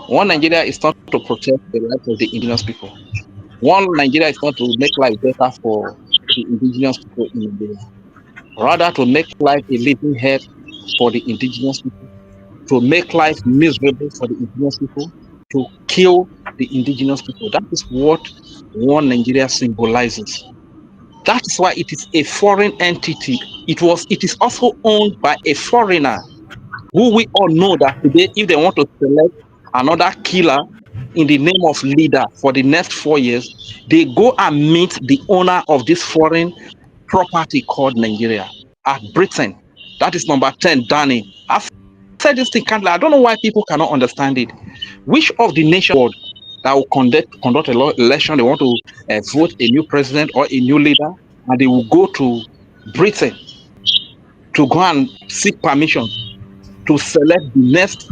Speaker 10: One Nigeria is not to protect the rights of the indigenous people. One Nigeria is not to make life better for the indigenous people in Nigeria. Rather to make life a living hell for the indigenous people, to make life miserable for the indigenous people, to kill the indigenous people. That is what one Nigeria symbolizes. That is why it is a foreign entity. It is also owned by a foreigner who we all know that today, if they want to select another killer in the name of leader for the next 4 years, they go and meet the owner of this foreign property called Nigeria at Britain. That is number 10, Danny. I've said this thing kindly. I don't know why people cannot understand it. Which of the nations that will conduct a election, they want to vote a new president or a new leader, and they will go to Britain to go and seek permission to select the next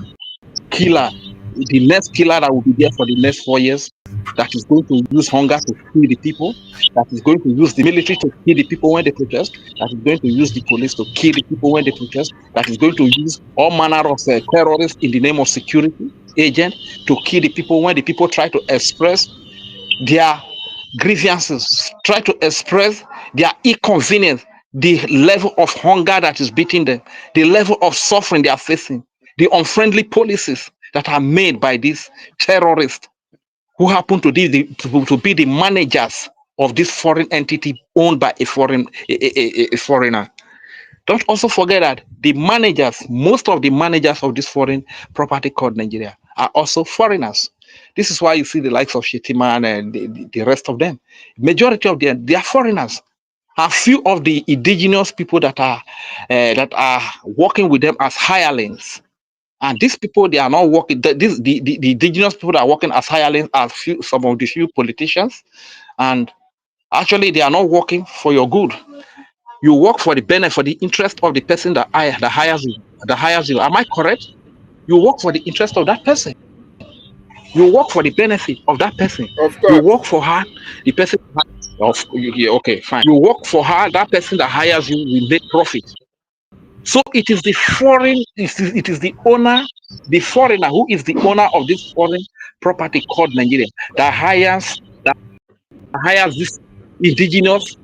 Speaker 10: killer that will be there for the next 4 years, that is going to use hunger to kill the people, that is going to use the military to kill the people when they protest, that is going to use the police to kill the people when they protest, that is going to use all manner of terrorists in the name of security agent to kill the people when the people try to express their grievances, try to express their inconvenience, the level of hunger that is beating them, the level of suffering they are facing, the unfriendly policies that are made by these terrorists who happen to be the managers of this foreign entity owned by a foreigner. Don't also forget that most of the managers of this foreign property called Nigeria are also foreigners. This is why you see the likes of Shetiman and the rest of them. Majority of them, they are foreigners. A few of the indigenous people that are working with them as hirelings. And these people, they are not working. The indigenous people that are working as hirelings are some of the few politicians, and actually they are not working for your good. You work for the benefit, for the interest of the person that hires you. Am I correct? You work for the interest of that person. You work for the benefit of that person.
Speaker 2: Of
Speaker 10: You
Speaker 2: course.
Speaker 10: work for her, the person okay, fine. You work for her, that person that hires you will make profit. So it is the it is the owner, the foreigner who is the owner of this foreign property called Nigeria that hires this indigenous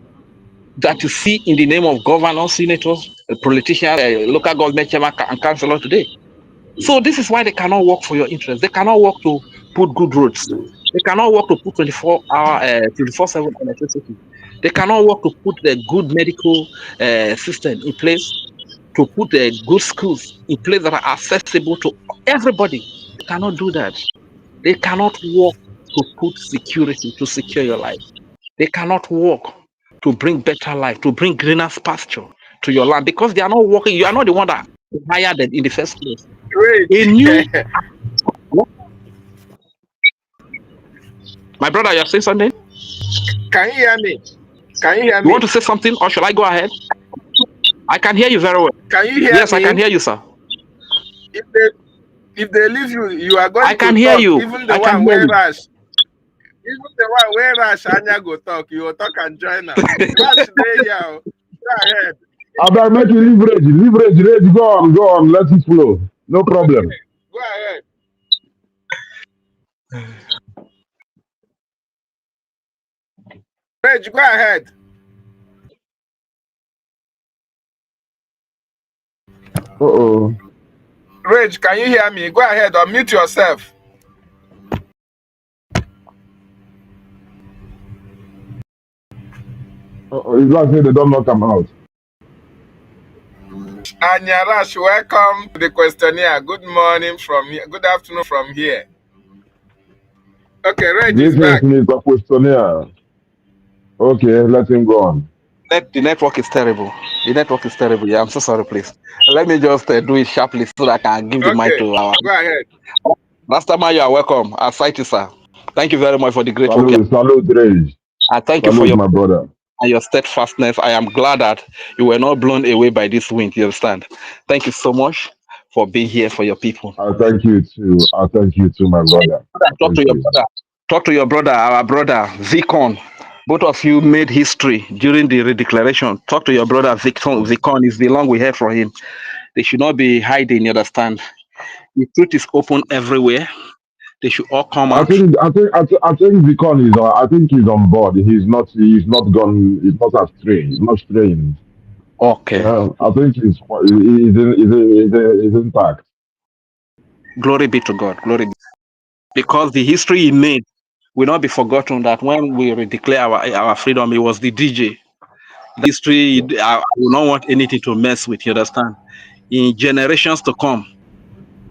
Speaker 10: that you see in the name of governors, senators, politicians, local government chairman and councillor today. So this is why they cannot work for your interest. They cannot work to put good roads. They cannot work to put 24-hour, 24/7 electricity. They cannot work to put the good medical system in place, to put the good schools in place that are accessible to everybody. They cannot do that. They cannot work to put security, to secure your life. They cannot work to bring better life, to bring greener pasture to your land because they are not working. You are not the one that hired them in the first place. A new,
Speaker 2: Rich.
Speaker 10: my brother, you're saying something?
Speaker 2: Can you hear me? Can you hear
Speaker 10: You want
Speaker 2: me?
Speaker 10: to say something or shall I go ahead? I can hear you very well.
Speaker 2: Can you hear
Speaker 10: Yes, I can
Speaker 2: me?
Speaker 10: hear you, sir.
Speaker 2: If they leave you, you are
Speaker 10: I
Speaker 2: going to
Speaker 10: can hear
Speaker 2: talk.
Speaker 10: you.
Speaker 2: Even the
Speaker 10: I can
Speaker 2: one
Speaker 10: hear
Speaker 2: where
Speaker 10: you.
Speaker 2: Rash, even the one where Rash Anya go talk, you will talk and join them. Rash, there you go. Go ahead.
Speaker 11: Abeg, make you leverage, rage, go on, let it flow. No problem.
Speaker 2: Go ahead. Rich, go ahead.
Speaker 11: Uh-oh.
Speaker 2: Rich, can you hear me? Go ahead, unmute yourself.
Speaker 11: Uh-oh. It's like say they don't knock him out.
Speaker 2: Anya Rash, welcome to the questionnaire. Good morning from here. Good afternoon from here. Okay, Reg is
Speaker 11: Greetings,
Speaker 2: back.
Speaker 11: Mr. Questionnaire. Okay, let him go on.
Speaker 10: The network is terrible. The network is terrible. Yeah, I'm so sorry, please. Let me just do it sharply so that I can give the mic
Speaker 2: Okay,
Speaker 10: to our
Speaker 2: go ahead.
Speaker 10: Rastaman. You are welcome. I cite you, sir. Thank you very much for the great work.
Speaker 11: Salute, rage.
Speaker 10: I thank you for
Speaker 11: Salute,
Speaker 10: your
Speaker 11: my brother.
Speaker 10: and your steadfastness. I am glad that you were not blown away by this wind. You understand? Thank you so much for being here for your people.
Speaker 11: I thank you too. I thank you too, my brother. I
Speaker 10: Talk to
Speaker 11: thank
Speaker 10: your
Speaker 11: you.
Speaker 10: brother. Talk to your brother, our brother, Vicon. Both of you made history during the redeclaration. Talk to your brother, Vicon. Vicon is the long we heard from him. They should not be hiding, you understand? The truth is open everywhere. They should all come
Speaker 11: I
Speaker 10: out.
Speaker 11: think Vicon is on. I think he's on board. He's not gone. He's not astray. He's not straying.
Speaker 10: Okay.
Speaker 11: Yeah, I think he's intact.
Speaker 10: Glory be to God. Glory be. Because the history he made will not be forgotten that when we declare our freedom, it was the DJ. The history,
Speaker 11: Yeah.
Speaker 10: I will not want anything to mess with, you understand? In generations to come,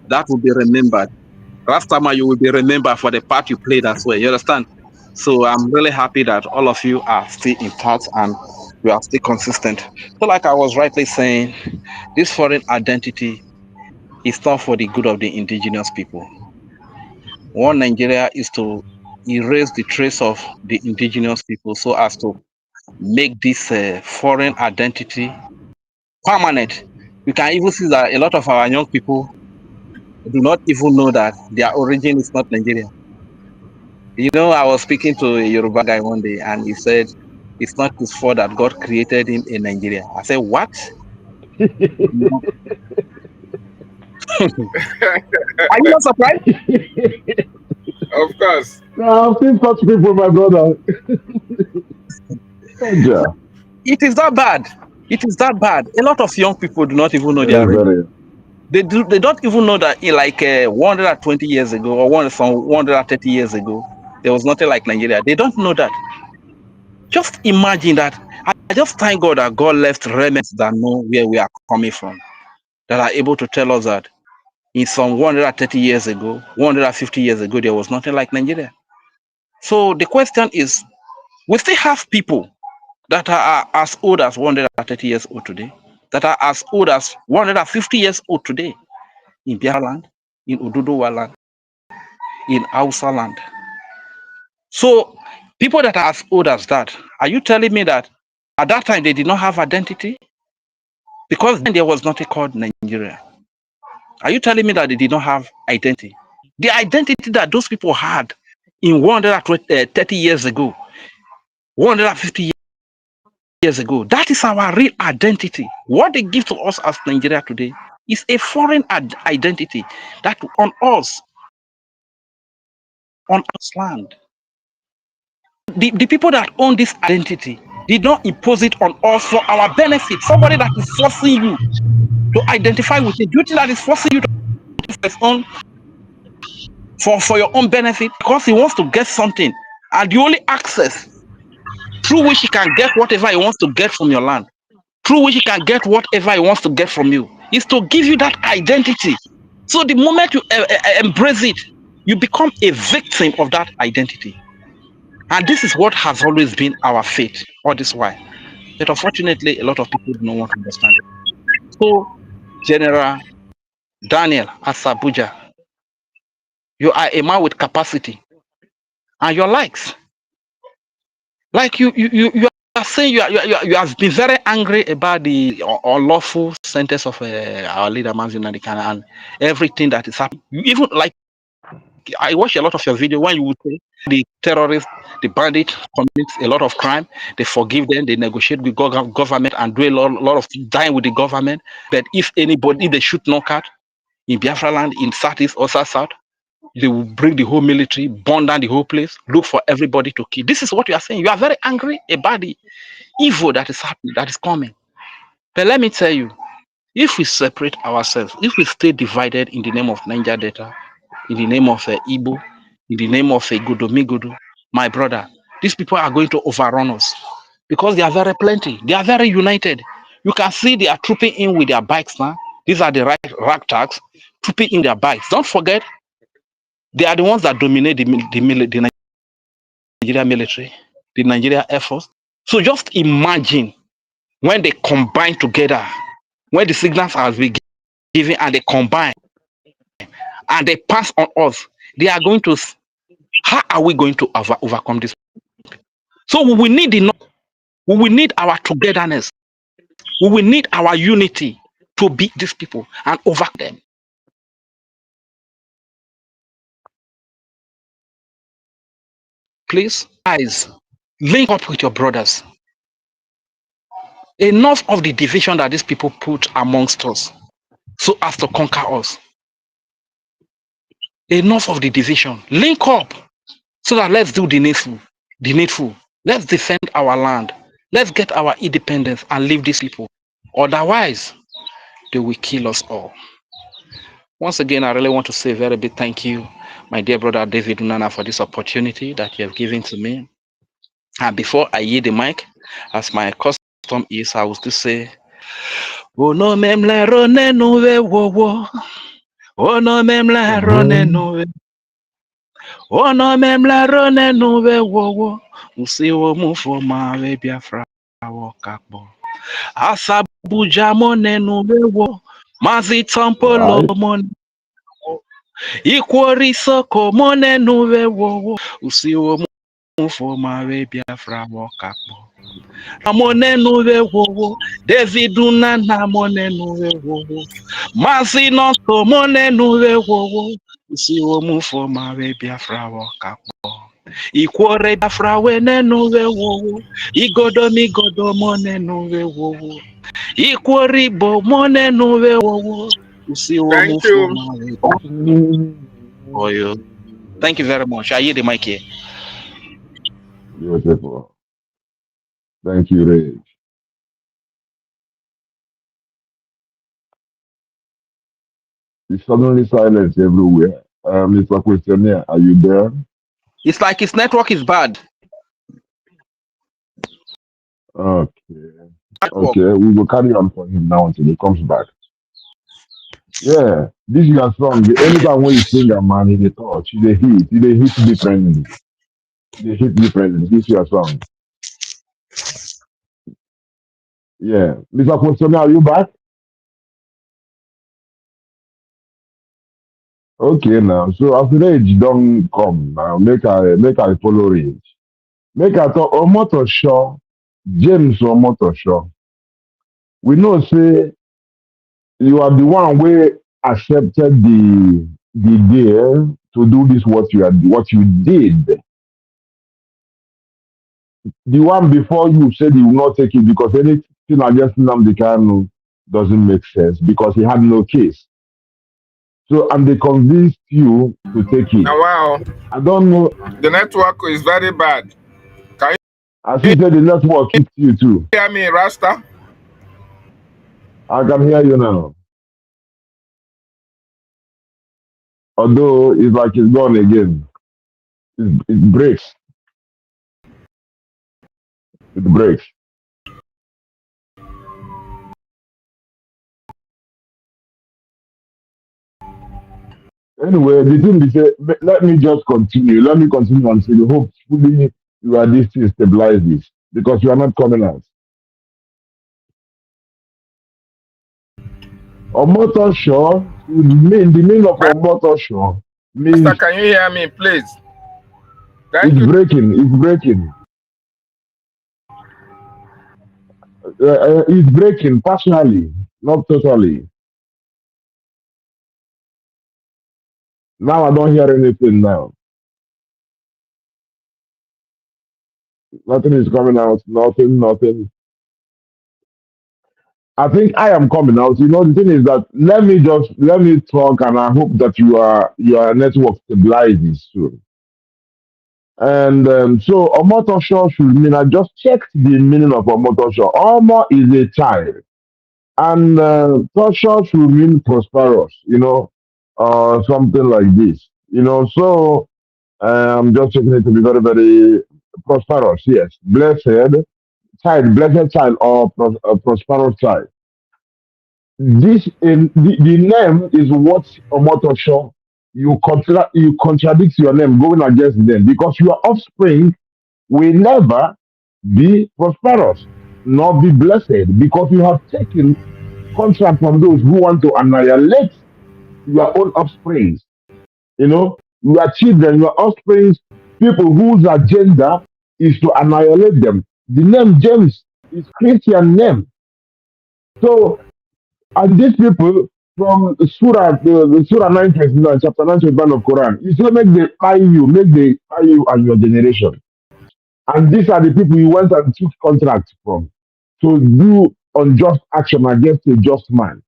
Speaker 10: that will be remembered. Last time you will be remembered for the part you played as well, you understand? So I'm really happy that all of you are still intact and we are still consistent. So like I was rightly saying, this foreign identity is not for the good of the indigenous people. One Nigeria is to erase the trace of the indigenous people so as to make this foreign identity permanent. You can even see that a lot of our young people do not even know that their origin is not Nigeria. You know, I was speaking to a Yoruba guy one day and he said, it's not his fault that God created him in Nigeria. I said, what? No. Are you not surprised?
Speaker 2: Of course.
Speaker 11: No, I've seen such people, my brother. Yeah.
Speaker 10: It is that bad. It is that bad. A lot of young people do not even know their
Speaker 11: Very,
Speaker 10: origin.
Speaker 11: very.
Speaker 10: They don't even know that like 120 years ago or some 130 years ago, there was nothing like Nigeria. They don't know that. Just imagine that. I just thank God that God left remnants that know where we are coming from, that are able to tell us that in some 130 years ago, 150 years ago, there was nothing like Nigeria. So the question is, we still have people that are as old as 130 years old today, that are as old as 150 years old today in Biafra land, in Oduduwa land, in Hausa land. So people that are as old as that, are you telling me that at that time they did not have identity? Because then there was nothing called Nigeria. Are you telling me that they did not have identity? The identity that those people had in 130 years ago, 150 years ago, that is our real identity. What they give to us as Nigeria today is a foreign identity that on us, on our land. The people that own this identity They don't impose it on us for our benefit. Somebody that is forcing you to identify with it. Do you think that is forcing you to for his own for your own benefit? Because he wants to get something. And the only access through which he can get whatever he wants to get from your land, through which he can get whatever he wants to get from you, is to give you that identity. So the moment you embrace it, you become a victim of that identity. And this is what has always been our fate all this while. But unfortunately, a lot of people do not want to understand it. So, General Daniel Asabuja, you are a man with capacity and your likes. Like you are saying you have been very angry about the unlawful sentence of our leader Mazin Nadikan and everything that is happening. You even like I watch a lot of your video when you would say the terrorists, the bandits commit a lot of crime, they forgive them, they negotiate with government and do a lot of dying with the government. But if anybody, if they shoot knockout in Biafra land, in Southeast or South, they will bring the whole military, burn down the whole place, look for everybody to kill. This is what you are saying. You are very angry about the evil that is happening, that is coming. But let me tell you, if we separate ourselves, if we stay divided in the name of Niger Delta, in the name of Igbo, in the name of Godomigodo, my brother, these people are going to overrun us because they are very plenty. They are very united. You can see they are trooping in with their bikes now. These are the ragtags trooping in their bikes. Don't forget, they are the ones that dominate the Nigeria military, the Nigeria Air Force. So just imagine when they combine together, when the signals are being given and they combine and they pass on us, they are going to. How are we going to overcome this? So we will need we will need our togetherness. We will need our unity to beat these people and overcome them. Please, guys, link up with your brothers. Enough of the division that these people put amongst us so as to conquer us. Enough of the division. Link up so that let's do the needful. The needful. Let's defend our land. Let's get our independence and leave these people. Otherwise, they will kill us all. Once again, I really want to say a very big thank you, my dear brother David Unana, for this opportunity that you have given to me. And before I yield the mic, as my custom is, I will still say, "Oh no, memle rone nuwe wo wo. Oh no, memle rone nuwe. Oh no, memle rone nuwe wo wo. Usi wo mufo mawe Biafra wo kakbo. Asabuja mone nuwe wo. Mazi tampolo mone. Ikwori soko mone nuwe wo. Usi wo mufo mawe Biafra wo kakbo. Amone nuwe wo. David Unana mone nuwe wo. Mazi noso mone nuwe wo. Usi wo mufo mawe Biafra wo kakbo. Ikwore Biafra we nuwe wo. Igodo mone nuwe wo. Ikwori bo mone nuwe wo. Usi wo
Speaker 2: Thank
Speaker 10: mufo
Speaker 2: you.
Speaker 10: mawe for you. Thank you very much. I hear the mic here.
Speaker 11: Beautiful. Thank you, Ray. It's suddenly silence everywhere. Mr. Questionnaire, are you there?
Speaker 10: It's like his network is bad.
Speaker 11: Okay. Okay, we will carry on for him now until he comes back. Yeah, this your song. Anytime when you sing a man in the touch, they hit differently. They hit differently. This your song. Yeah. Mr. Questionnaire, are you back? Okay now. So after age don't come now. Make I follow age. Make I talk Omoto Shaw, James Omoto Shaw. We know say you are the one where accepted the deal to do this what you did. The one before you said you will not take it because anything against Nnamdi Kanu doesn't make sense because he had no case. So and they convinced you to take it.
Speaker 2: Now, wow,
Speaker 11: I don't know.
Speaker 2: the network is very bad. Can
Speaker 11: I see that the network hits you too.
Speaker 2: Hear me, Rasta?
Speaker 11: I can hear you now. Although it's like it's gone again. It breaks. It breaks. Anyway, the thing is, let me just continue. Let me continue until hopefully you are this to stabilize this because you are not coming out. A motor show the meaning of a motor show
Speaker 2: Rasta,
Speaker 11: means
Speaker 2: can you hear me, please? Thank
Speaker 11: it's
Speaker 2: you.
Speaker 11: breaking. It's breaking. It's breaking partially, not totally. Now I don't hear anything now. Nothing is coming out. Nothing, nothing. I think I am coming out. You know, the thing is that let me talk, and I hope that your network stabilizes soon. And so, a motor show should mean I just checked the meaning of a motor show. Omo is a child, and torture should mean prosperous. You know, something like this. You know, so I'm just taking it to be very, very prosperous. Yes, blessed child, or prosperous child. This in the name is what Omotosho you contradict your name going against them because your offspring will never be prosperous nor be blessed because you have taken contract from those who want to annihilate your own offspring. You know, your children, your offspring, people whose agenda is to annihilate them. The name James is Christian name. So and these people from the Surah 929, chapter 929 of Quran, you say make they buy you and your generation. And these are the people you went and took contracts from to do unjust action against a just man.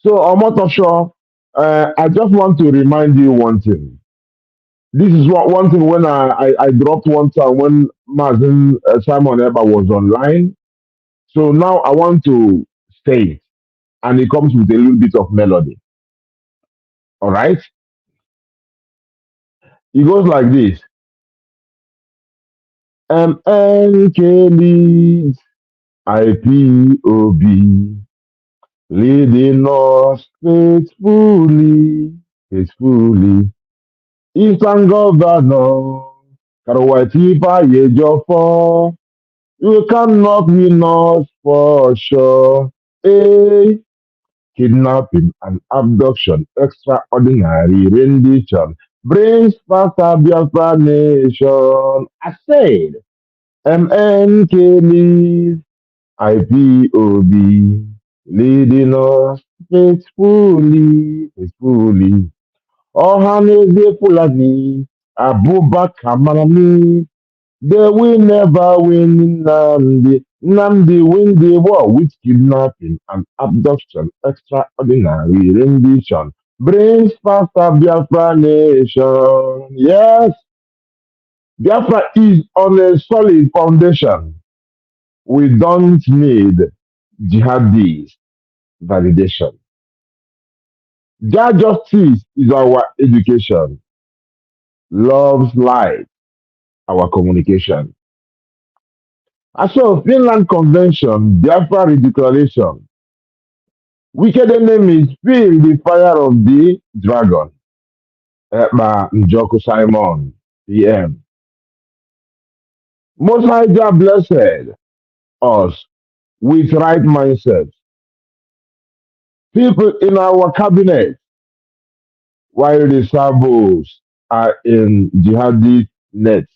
Speaker 11: So Omotosho, I just want to remind you one thing. This is what one thing when I dropped one time when Mazin Simon Eba was online. So now I want to say it, and it comes with a little bit of melody. All right. It goes like this. MNK leads IPOB, leading us faithfully, faithfully. Eastern Governor, Karwati Jofo, you cannot win us for sure. Hey, kidnapping and abduction, extraordinary rendition, brings faster Biafra nation. I said, MNK leads IPOB, leading us faithfully, faithfully. Ohaneze Fulani, Abubakar Malami, they will never win Namdi. Namdi win the war with kidnapping and abduction, extraordinary rendition. Brings faster Biafra nation. Yes, Biafra is on a solid foundation. We don't need jihadist validation. Their justice is our education. Love's light, our communication. I saw Finland Convention, Biafra Declaration. Wicked enemies feel the fire of the dragon. Ekpa Njoku Simon, PM. Most High Jah blessed us with right mindset. People in our cabinet, while the sabos are in jihadist nets.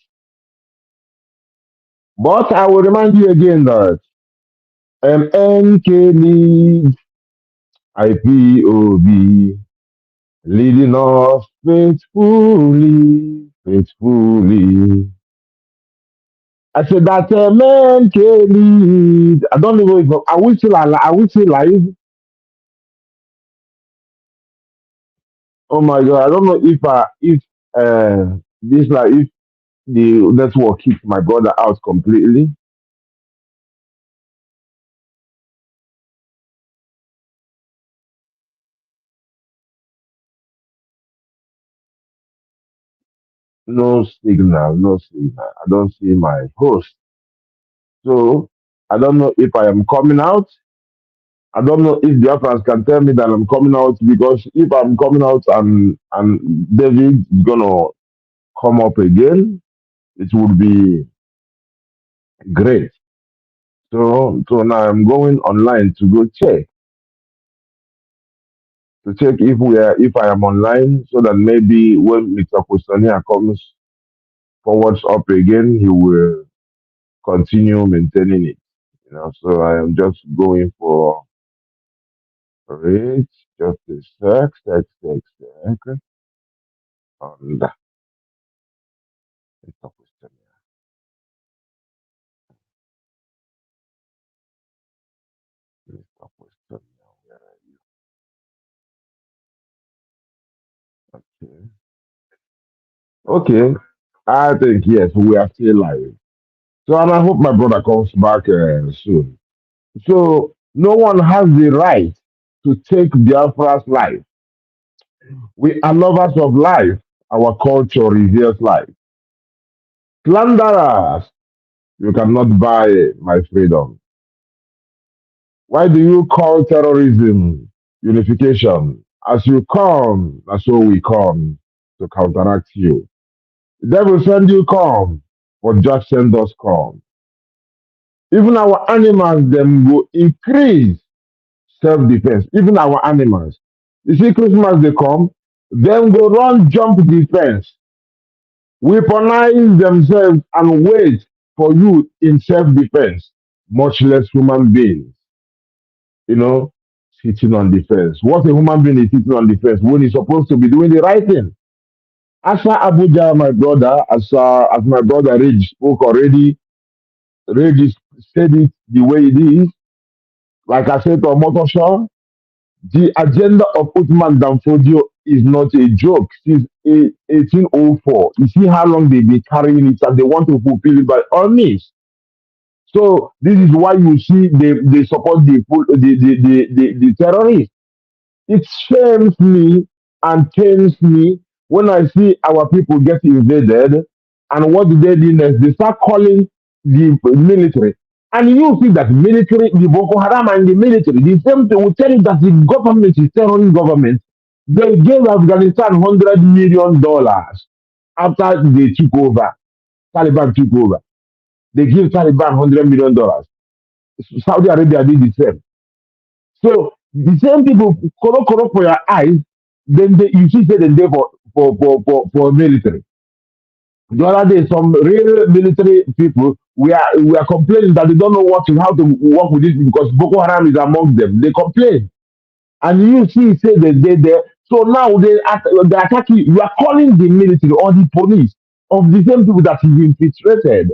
Speaker 11: But I will remind you again that MNK leads IPOB, leading us faithfully, faithfully. I said that MNK lead. I don't know if are we still alive? Are we still live? Oh my God! I don't know if this like if the network kicked my brother out completely. No signal, no signal. I don't see my host. So I don't know if I am coming out. I don't know if the others can tell me that I'm coming out, because if I'm coming out and David is gonna come up again, it would be great. So now I'm going online to go check if I am online, so that maybe when Mr. Kusania comes forwards up again, he will continue maintaining it. So I am just going for it. Just a sec. And Mr. Kusania, Mr. Kusania, where are you? Okay. Okay. I think yes, we are still live. So and I hope my brother comes back soon. So no one has the right to take Biafra's life. We are lovers of life. Our culture reveres life. Slanderers, you cannot buy my freedom. Why do you call terrorism unification? As you come, that's so we come to counteract you. The devil send you come, but just send us come. Even our animals, them will increase self-defense. Even our animals. You see, Christmas they come, them go run jump defense, weaponize themselves and wait for you in self-defense, much less human beings, you know, sitting on defense. What a human being is sitting on defense when he's supposed to be doing the right thing. Asa Abuja, my brother, as my brother Rage spoke already, Rage said it the way it is. Like I said to Motosha, the agenda of Uthman Danfodio is not a joke. Since 1804, you see how long they've been carrying it, and they want to fulfill it by all means. So this is why you see they support the terrorists. It shames me and pains me when I see our people get invaded, and what do they do next? They start calling the military. And you see that military, the Boko Haram and the military, the same thing will tell you that the government is terrorist government. They gave Afghanistan $100 million after they took over. Taliban took over. They give Taliban $100 million. Saudi Arabia did the same. So the same people corrupt for your eyes, then you see say they for military. The other day, some real military people we are complaining that they don't know how to work with this because Boko Haram is among them. They complain, and you see say they there. So now they attack you. You are calling the military or the police of the same people that is infiltrated.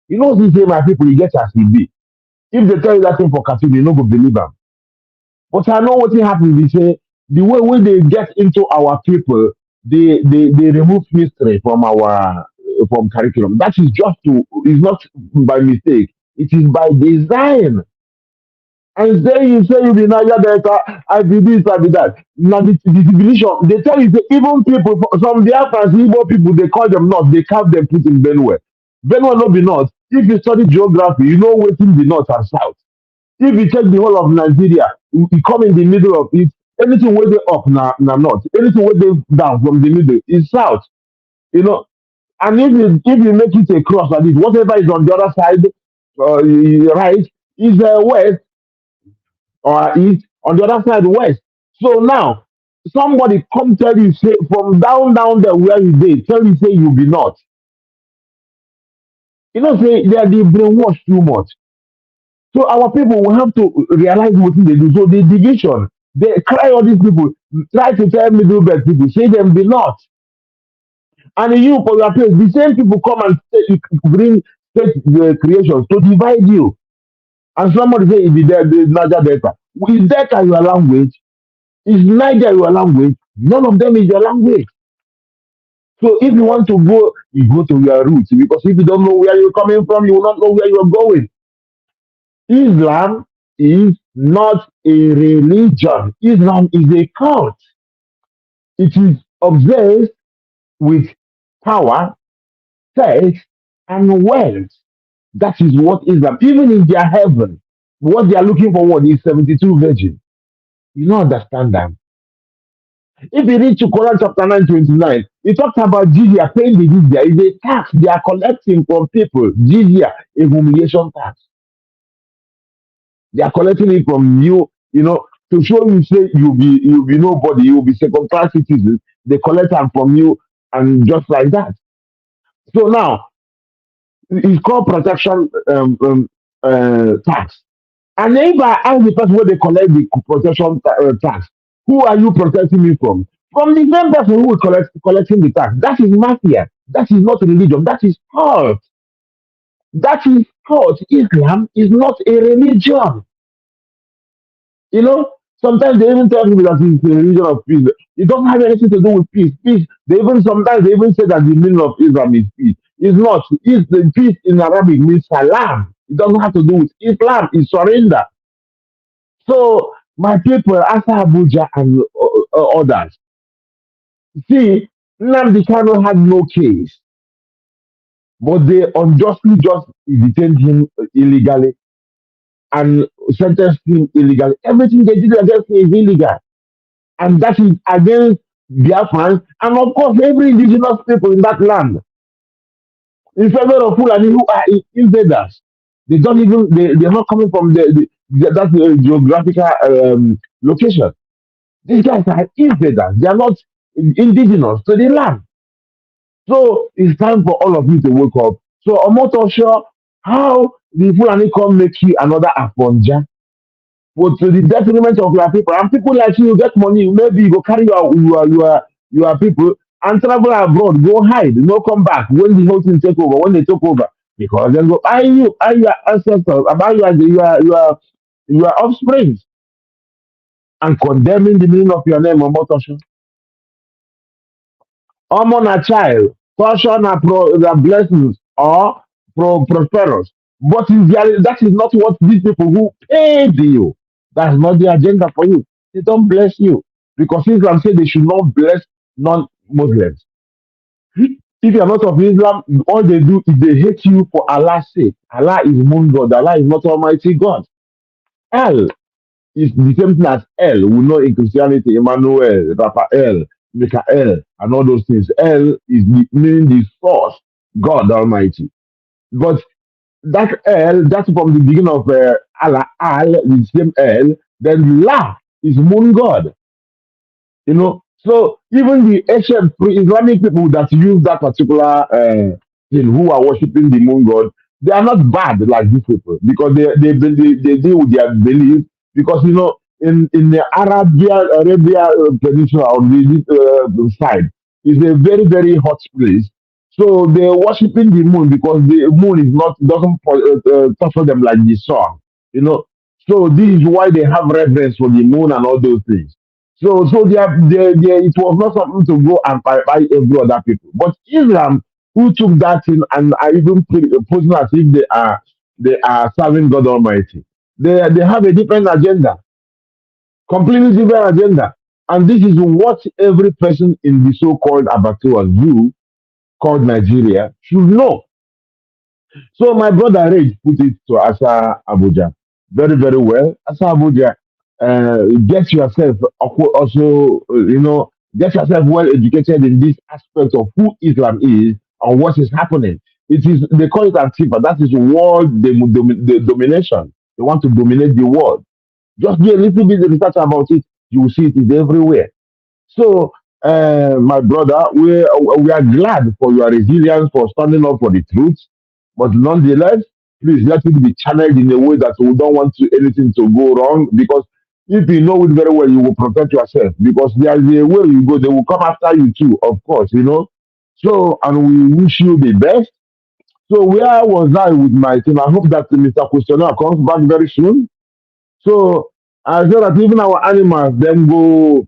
Speaker 11: You know, see say my people, you get as e be. If they tell you that thing for cartoon, you no go believe them. But I know what happens. They say the way when they get into our people, they remove history from our from curriculum. That is just to is not by mistake. It is by design. And then you say you be Niger Delta, I be this, I be that. Now the division, they tell you say even people some Biafrans, Igbo people, they call them north, they carve them put in Benue. Benue no be north. If you study geography, you know what's in the north and south. If you take the whole of Nigeria, you come in the middle of it. Anything where they up na north, anything where they down from the middle is south. You know, and if you make it a cross like this, whatever is on the other side, right, is west or east. On the other side, west. So now somebody come tell you say from down there where you dey, tell you say you be north. You know say they are the brainwash too much. So our people will have to realize what they do. So the division, they cry all these people, try to tell middle belt people, say them be not. And you for your place, the same people come and bring state creations to divide you. And somebody say if the Niger Delta. Is Delta your language? Is Niger your language? None of them is your language. So if you want to go, you go to your roots, because if you don't know where you're coming from, you will not know where you're going. Islam is not a religion. Islam is a cult. It is obsessed with power, sex, and wealth. That is what Islam, even in their heaven, what they are looking for what is 72 virgins. You don't understand that. If you read to Quran chapter 9:29, it talks about jizya, paying the jizya. It's a tax they are collecting from people. Jizya, a humiliation tax. They are collecting it from you, to show you say you'll be nobody, you'll be second class citizens. They collect them from you, and just like that. So now it's called protection tax. And if I ask the person where they collect the protection tax, who are you protecting me from? From the same person who is collecting the tax. That is mafia. That is not religion. That is cult. That is cult. Islam is not a religion. Sometimes they even tell me that it's a religion of peace. It doesn't have anything to do with peace. Peace. Sometimes they even say that the meaning of Islam is peace. It's not. The peace in Arabic means salam. It doesn't have to do with Islam. It's surrender. So my people, after Abuja and others, see, Nnamdi Kanu had no case, but they unjustly just detained him illegally and sentenced him illegally. Everything they did against him is illegal, and that is against Biafrans and of course every indigenous people in that land. In favor of Fulani who are invaders. They don't even they're not coming from that geographical location. These guys are invaders. They are not indigenous to the land. So it's time for all of you to wake up. So I'm not sure how the Fulani come make you another Afonja, but to the detriment of your people. And people like you get money, maybe you go carry your people and travel abroad, go hide, no come back when the whole thing take over, when they took over. Because then go, are your ancestors, about your offspring, and condemning the meaning of your name, Omotosho. Common a child, caution are the blessings or prosperous. But that is not what these people who paid you. That's not the agenda for you. They don't bless you. Because Islam said they should not bless non-Muslims. If you are not of Islam, all they do is they hate you for Allah's sake. Allah is moon God. Allah is not Almighty God. El is the same thing as El. We know in Christianity, Emmanuel, Raphael, Michael, and all those things. El is meaning the source, God Almighty. But that El, that's from the beginning of Allah, Al, the same El. Then La is moon God. So even the ancient pre-Islamic people that use that particular thing, who are worshiping the moon god, they are not bad like these people, because they deal with their belief. Because in the Arabia Peninsula on the side is a very very hot place. So they're worshiping the moon because the moon is not doesn't torture them like the sun. You know, so this is why they have reverence for the moon and all those things. So it was not something to go and buy every other people. But Islam, who took that in and are even posing as if they are serving God Almighty, they have a different agenda, completely different agenda. And this is what every person in the so-called abattoir zoo called Nigeria should know. So my brother Ray put it to Asa Abuja very, very well. Asa Abuja, get yourself also, get yourself well educated in this aspect of who Islam is and what is happening. It is, they call it Antifa. That is world domination. They want to dominate the world. Just do a little bit of research about it. You will see it is everywhere. So, my brother, we are glad for your resilience for standing up for the truth. But nonetheless, please let it be channeled in a way that we don't want anything to go wrong. Because if you know it very well, you will protect yourself. Because there is a way you go, they will come after you too, of course. So, and we wish you the best. So, where was I with my team? I hope that Mr. Questioner comes back very soon. So I say that even our animals then go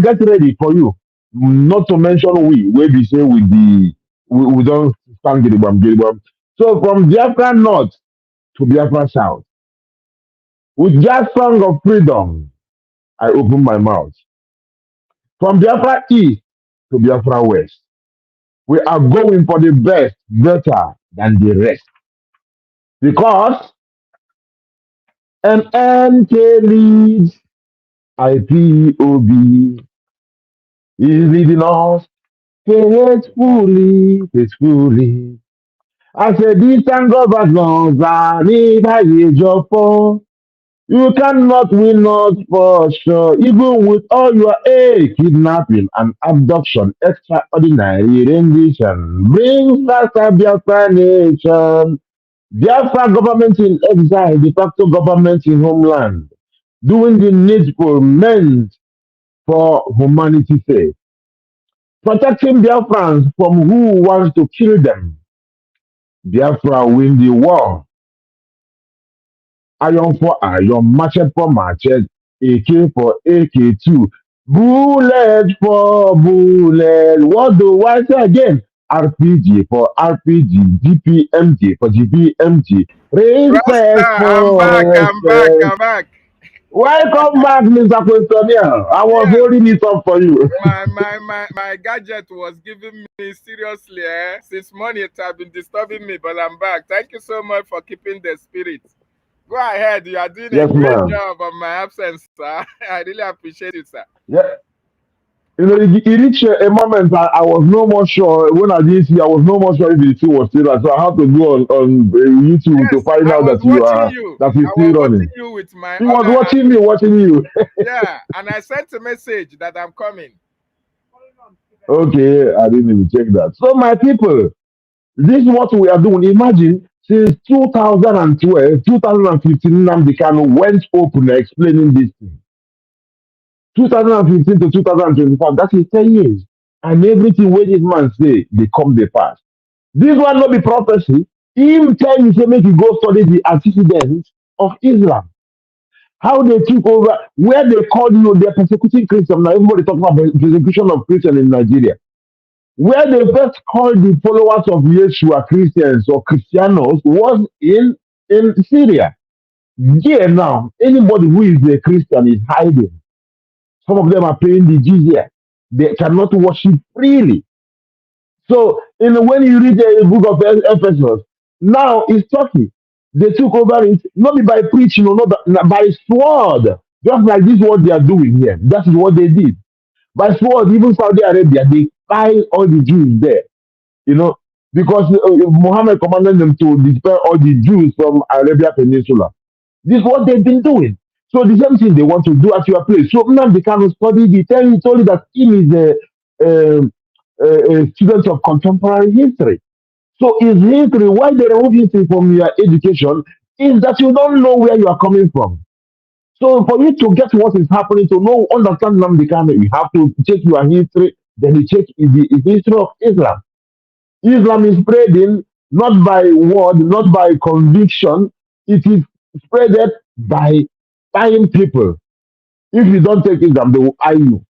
Speaker 11: get ready for you. not to mention we be say with the we don't stand Gidigam. So from Biafra North to Biafra South, with that song of freedom, I open my mouth. From Biafra East to Biafra West, we are going for the best, better than the rest. Because an NK leads IPOB is leading us faithfully. I said, this and governors are need a job for. You cannot win us for sure, even with all your kidnapping and abduction, extraordinary rendition. Bring back a Biafra nation. Biafra government in exile, de facto government in homeland, doing the needful meant for humanity's sake. Protecting Biafrans from who wants to kill them. Biafra win the war. Iron for iron, machete for machete, AK for AK2, bullet for bullet. What do I say again? RPG for RPG, GPMG for GPMG,
Speaker 2: Rasta,
Speaker 11: respect
Speaker 2: I'm
Speaker 11: for
Speaker 2: back, I'm back,
Speaker 11: respect.
Speaker 2: I'm back.
Speaker 11: Welcome back, Mr. Questionnaire. I was
Speaker 2: Yeah,
Speaker 11: holding it up for you.
Speaker 2: my gadget was giving me seriously, since morning it had been disturbing me, but I'm back. Thank you so much for keeping the spirit. Go ahead, you are doing a
Speaker 11: Yes,
Speaker 2: great
Speaker 11: ma'am.
Speaker 2: job on my absence, sir. I really appreciate it, sir.
Speaker 11: Yeah. You know, it reached a moment I was no more sure when I didn't see. I was no more sure if the thing was still right. So I had to go on YouTube to
Speaker 2: Yes,
Speaker 11: find
Speaker 2: I
Speaker 11: out
Speaker 2: was
Speaker 11: that
Speaker 2: watching you.
Speaker 11: it's
Speaker 2: I
Speaker 11: still
Speaker 2: was watching
Speaker 11: running.
Speaker 2: you with my
Speaker 11: He was
Speaker 2: other
Speaker 11: watching me,
Speaker 2: handle.
Speaker 11: watching you.
Speaker 2: Yeah, and I sent a message that I'm coming.
Speaker 11: Okay, I didn't even check that. So my people, this is what we are doing. Imagine since 2012, 2015, Nnamdi Kanu went open explaining this thing. 2015 to 2025, that is 10 years. And everything where this man say, they come the past. This one not be prophecy. Him tell you say make you go study the antecedents of Islam. How they took over, where they called you, they're persecuting Christians. Now everybody talking about the persecution of Christians in Nigeria. Where they first called the followers of Yeshua Christians or Christianos was in Syria. Here now, anybody who is a Christian is hiding. Some of them are paying the jizya. They cannot worship freely. So, when you read the book of Ephesus, now it's Turkey. They took over it not by preaching or not by sword. Just like this, what they are doing here. That is what they did. By sword, even Saudi Arabia, they find all the Jews there. You know, because Muhammad commanded them to dispel all the Jews from Arabia Peninsula. This is what they've been doing. So the same thing they want to do at your place. So now they can study the he told you that he is a student of contemporary history. So is history, why they remove history from your education, is that you don't know where you are coming from. So for you to get what is happening, to know, understand Nnamdi Kanu, you have to check your history, then you check the history of Islam. Islam is spreading not by word, not by conviction. It is spreaded by buying people. If you don't take Islam, they will eye you.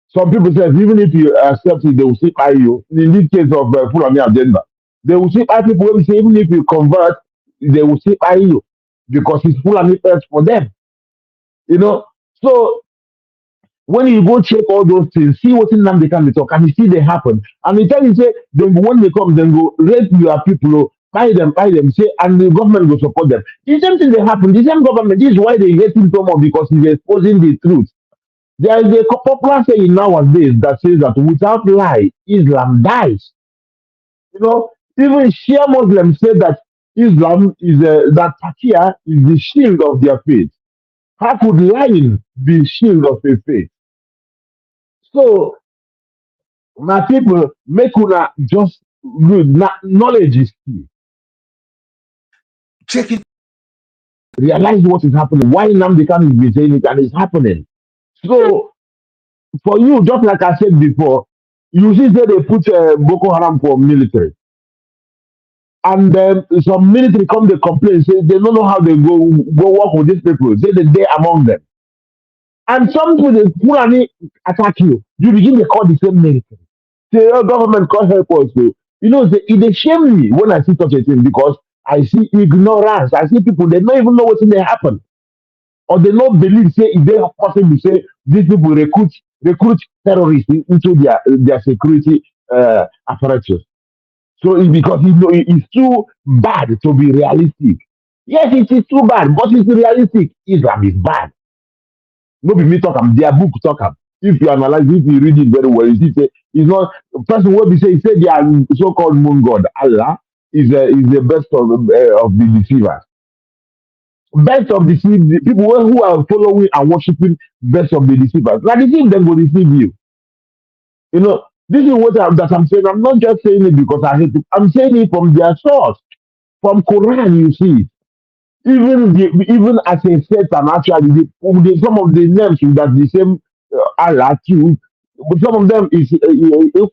Speaker 11: Some people say even if you accept it, they will still eye you. In this case of Fulani agenda, they will still eye people. When we say even if you convert, they will still eye you because it's Fulani first for them. You know. So when you go check all those things, see what in them they can talk, and you see they happen. And they tell you say, then when they come, then go rape your people, buy them, say, and the government will support them. The same thing they happen. The same government. This is why they hate him so much because he's exposing the truth. There is a popular saying nowadays that says that without lie, Islam dies. You know, even Shia Muslims say that Islam is that Takia is the shield of their faith. How could lying be shield of a faith? So my people, make una just good. Knowledge is key.
Speaker 8: Check it.
Speaker 11: Realize what is happening. Why Nnamdi Kanu is saying it and it's happening. So for you, just like I said before, you see say they put Boko Haram for military. And then some military come they complain, say they don't know how they go work with these people. Say that they among them. And some people, they Fulani attack you. You begin to call the same military. Say, oh, government can't help us. So, you know, they shame me when I see such a thing because I see ignorance. I see people, they don't even know what's in there happen. Or they don't believe, say, if they are possible, say, these people recruit terrorists into their security apparatus. So it's because it's too bad to be realistic. Yes, it is too bad, but it's realistic. Islam is bad. No be me talk am, their book talk am. If you analyze, if you read it very well, you see say it's not person what be say he say their so-called moon god Allah is the best of the deceivers. Best of the people who are following and worshiping best of the deceivers. Now deceive them will deceive you. You know, this is what that I'm saying. I'm not just saying it because I hate it. I'm saying it from their source. From Quran, you see it. Even as a Satan, actually, some of the names that the same Allah too, but some of them is equatable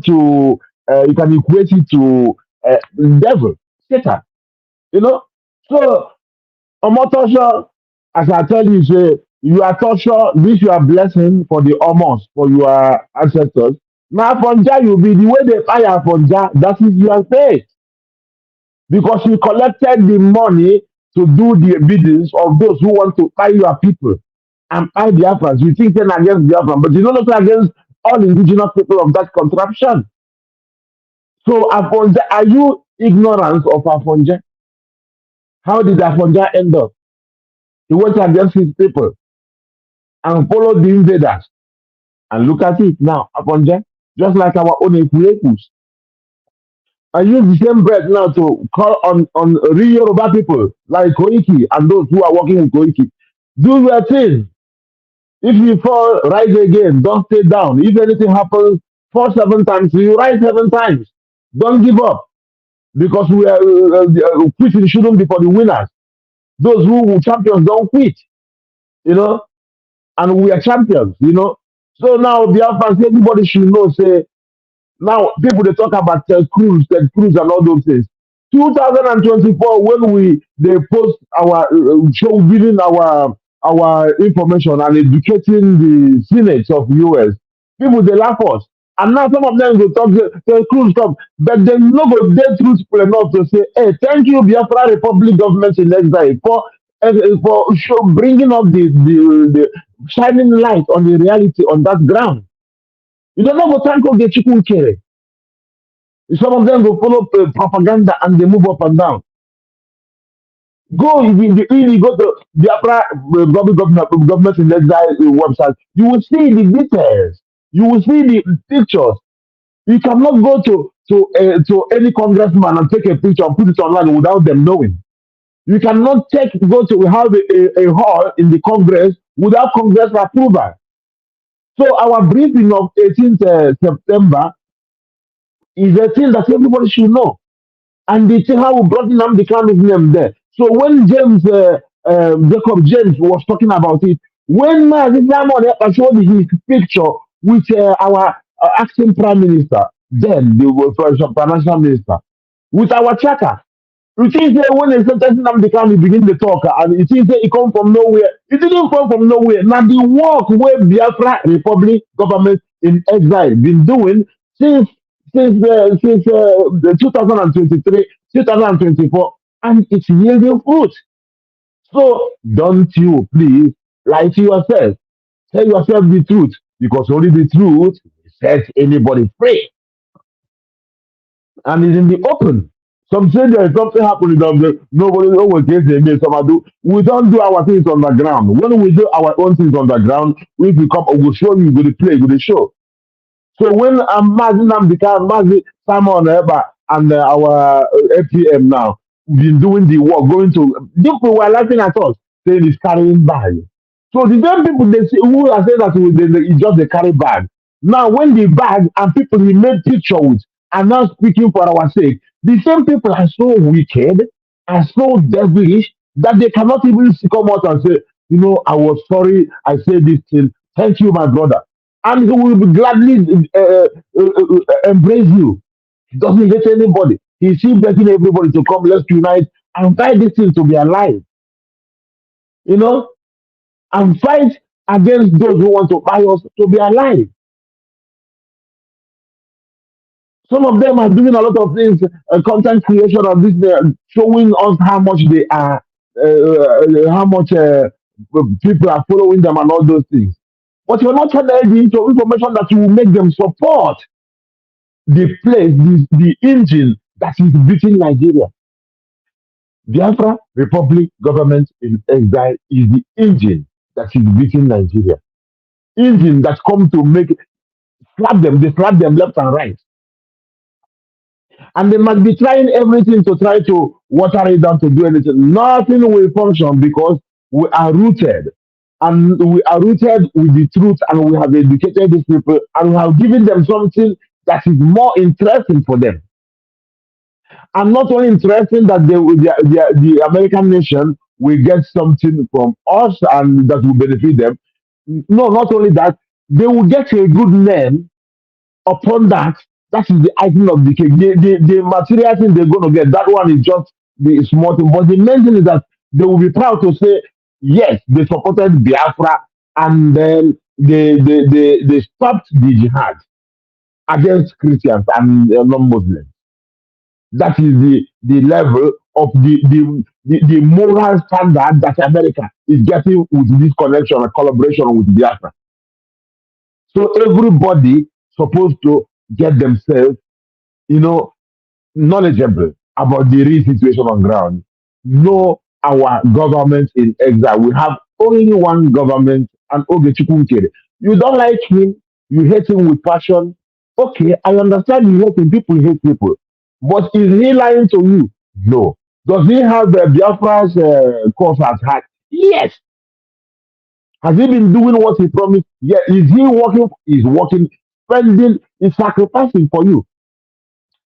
Speaker 11: to you can equate it to devil, Satan. You know, so Omotosho, as I tell you, say you are torture, this you are blessing for the almost for your ancestors. Now, Fonja, you be the way they fire Fonja, that is your faith. Because you collected the money to do the biddings of those who want to buy your people and buy Biafrans. You think they're against Biafran, but you don't know against all indigenous people of that contraption. So, Afonja, are you ignorant of Afonja? How did Afonja end up? He went against his people and followed the invaders. And look at it now, Afonja, just like our own Equatus. I use the same breath now to call on real Yoruba people like Koiki and those who are working with Koiki. Do your thing. If you fall, rise again. Don't stay down. If anything happens, fall 7 times, you rise 7 times. Don't give up because we are quitting shouldn't be for the winners. Those who champions don't quit, you know, and we are champions, you know. So now Biafrans, everybody should know, say, now, people they talk about Ted Cruz, and all those things. 2024, when they post our show, giving our information and educating the Senate of US, people they laugh us. And now some of them will talk Ted Cruz come, but they no go dead truthful enough to say, "Hey, thank you, Biafra Republic government in exile for bringing up the shining light on the reality on that ground." You don't know what time go get you care. Some of them will follow propaganda and they move up and down. Go if you go to Biafra government in exile website, you will see the details. You will see the pictures. You cannot go to any congressman and take a picture and put it online without them knowing. You cannot go to have a hall in the Congress without Congress approval. So our briefing of 18th September is a thing that everybody should know. And they tell how we brought in the Kano's name there. So when Jacob James was talking about it, when Mazi Simon showed his picture with our acting prime minister, then the financial minister, with our charter, you think that when they started Nnamdi Kanu begin to talk, and you think that it come from nowhere. It didn't come from nowhere. Now the work where Biafra Republic government in exile been doing since 2023, 2024, and it's yielding fruit. So don't you please lie to yourself. Tell yourself the truth, because only the truth sets anybody free, and it's in the open. Some say there is something happening down there. Nobody always gets the email. Some do. We don't do our things on the ground. When we do our own things on the ground, we become. We'll show you. We'll play. We'll show. So when Mazin become Mazi Simon Eba and our APM now been doing the work, going to people were laughing at us, saying it's carrying bag. So the same people they say, who are saying that it's just a carry bag. Now when the bag and people we made picture with are now speaking for our sake, the same people are so wicked, are so devilish that they cannot even come out and say, you know, I was sorry, I said this thing. Thank you, my brother. And he will gladly embrace you. He doesn't hate anybody. He's still begging everybody to come. Let's unite. and fight this thing to be alive, you know, and fight against those who want to buy us to be alive. Some of them are doing a lot of things, content creation of this, showing us how much they are, how much people are following them and all those things. But you're not telling the information that will make them support the place, the engine that is beating Nigeria. Biafra Republic government in exile is the engine that is beating Nigeria. Engine that come to make they slap them left and right. And they must be trying everything to try to water it down to do anything. Nothing will function because we are rooted. And we are rooted with the truth, and we have educated these people, and we have given them something that is more interesting for them. And not only interesting that the American nation will get something from us and that will benefit them. No, not only that, they will get a good name upon that. That is the icing of the cake. The material thing they're going to get, that one is just the small thing. But the main thing is that they will be proud to say, yes, they supported Biafra, and then they stopped the jihad against Christians and non-Muslims. That is the level of the moral standard that America is getting with this connection and collaboration with Biafra. So everybody supposed to get themselves, knowledgeable about the real situation on ground. Know our government in exile. We have only one government, and Ogechukwu Nkere. You don't like him, you hate him with passion. Okay, I understand you hate him. People hate people. But is he lying to you? No. Does he have the Biafra's cause at heart? Yes. Has he been doing what he promised? Yeah. Is he working? He's working, spending, he's sacrificing for you.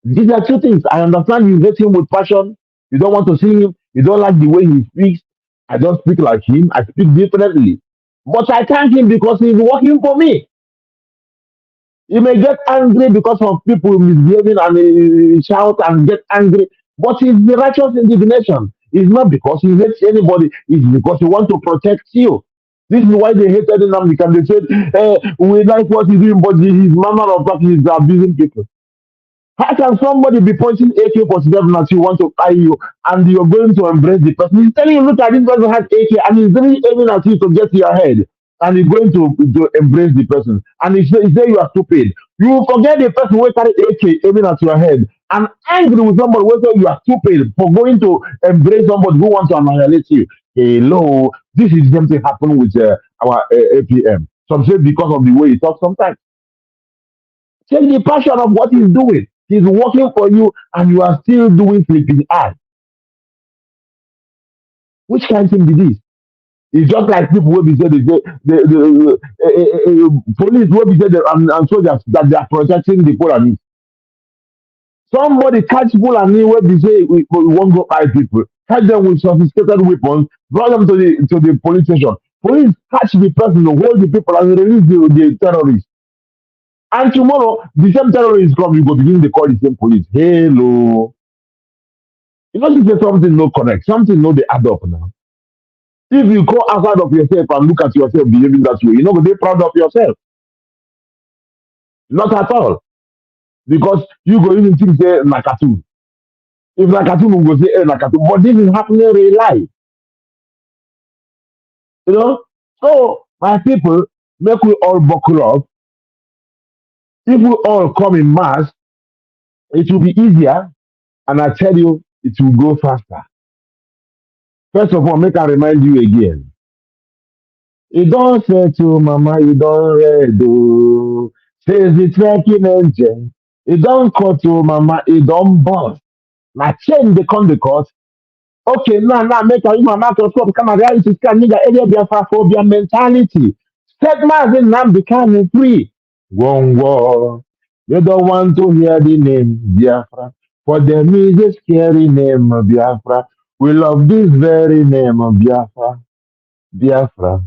Speaker 11: These are two things. I understand you hate him with passion. You don't want to see him. You don't like the way he speaks. I don't speak like him. I speak differently. But I thank him because he's working for me. He may get angry because of people misbehaving, and he shout and get angry. But it's the righteous indignation. It's not because he hates anybody. It's because he wants to protect you. This is why they hated him. And they said, we like what he's doing, but his manner of practice is abusing people. How can somebody be pointing AK-47 at you, want to tie you, and you're going to embrace the person? He's telling you, look at this person has AK, and he's really aiming at you to get to your head, and he's going to embrace the person. And he say you are stupid. You forget the person who carry AK aiming at your head, and angry with somebody who say you are stupid for going to embrace somebody who wants to annihilate you. Hello, this is something happen with our APM. Some say because of the way he talks sometimes. Take the passion of what he's doing. He's working for you, and you are still doing sleeping eye. Which kind of thing is this? It's just like people will be said the police will be said and soldiers that they are protecting the Fulani. Somebody catch Fulani where they say we won't go buy people. Catch them with sophisticated weapons, brought them to the police station. Police catch the person, hold the people, and release the terrorists. And tomorrow, the same terrorists come, you go begin to call the same police. Hello. You know, this is something no correct. Something no they add up now. If you go outside of yourself and look at yourself behaving that way, you're not going to be proud of yourself. Not at all. Because you go even think say Nakatu. If Nakatu will go say Nakatu, but this is happening in real life. You know? So my people, make we all buckle up. If we all come in mass, it will be easier, and I tell you, it will go faster. First of all, make I remind you again. You don't say to mama, you don't read, oh. Says the trekking engine. You don't call to mama, you don't bust. Now change the con the cost. Okay, now make a mama to stop come and reality scan nigga area Biafra mentality. Set Marvin now becoming free. One war. You don't want to hear the name Biafra. For them is a scary name Biafra. We love this very name Biafra. Biafra.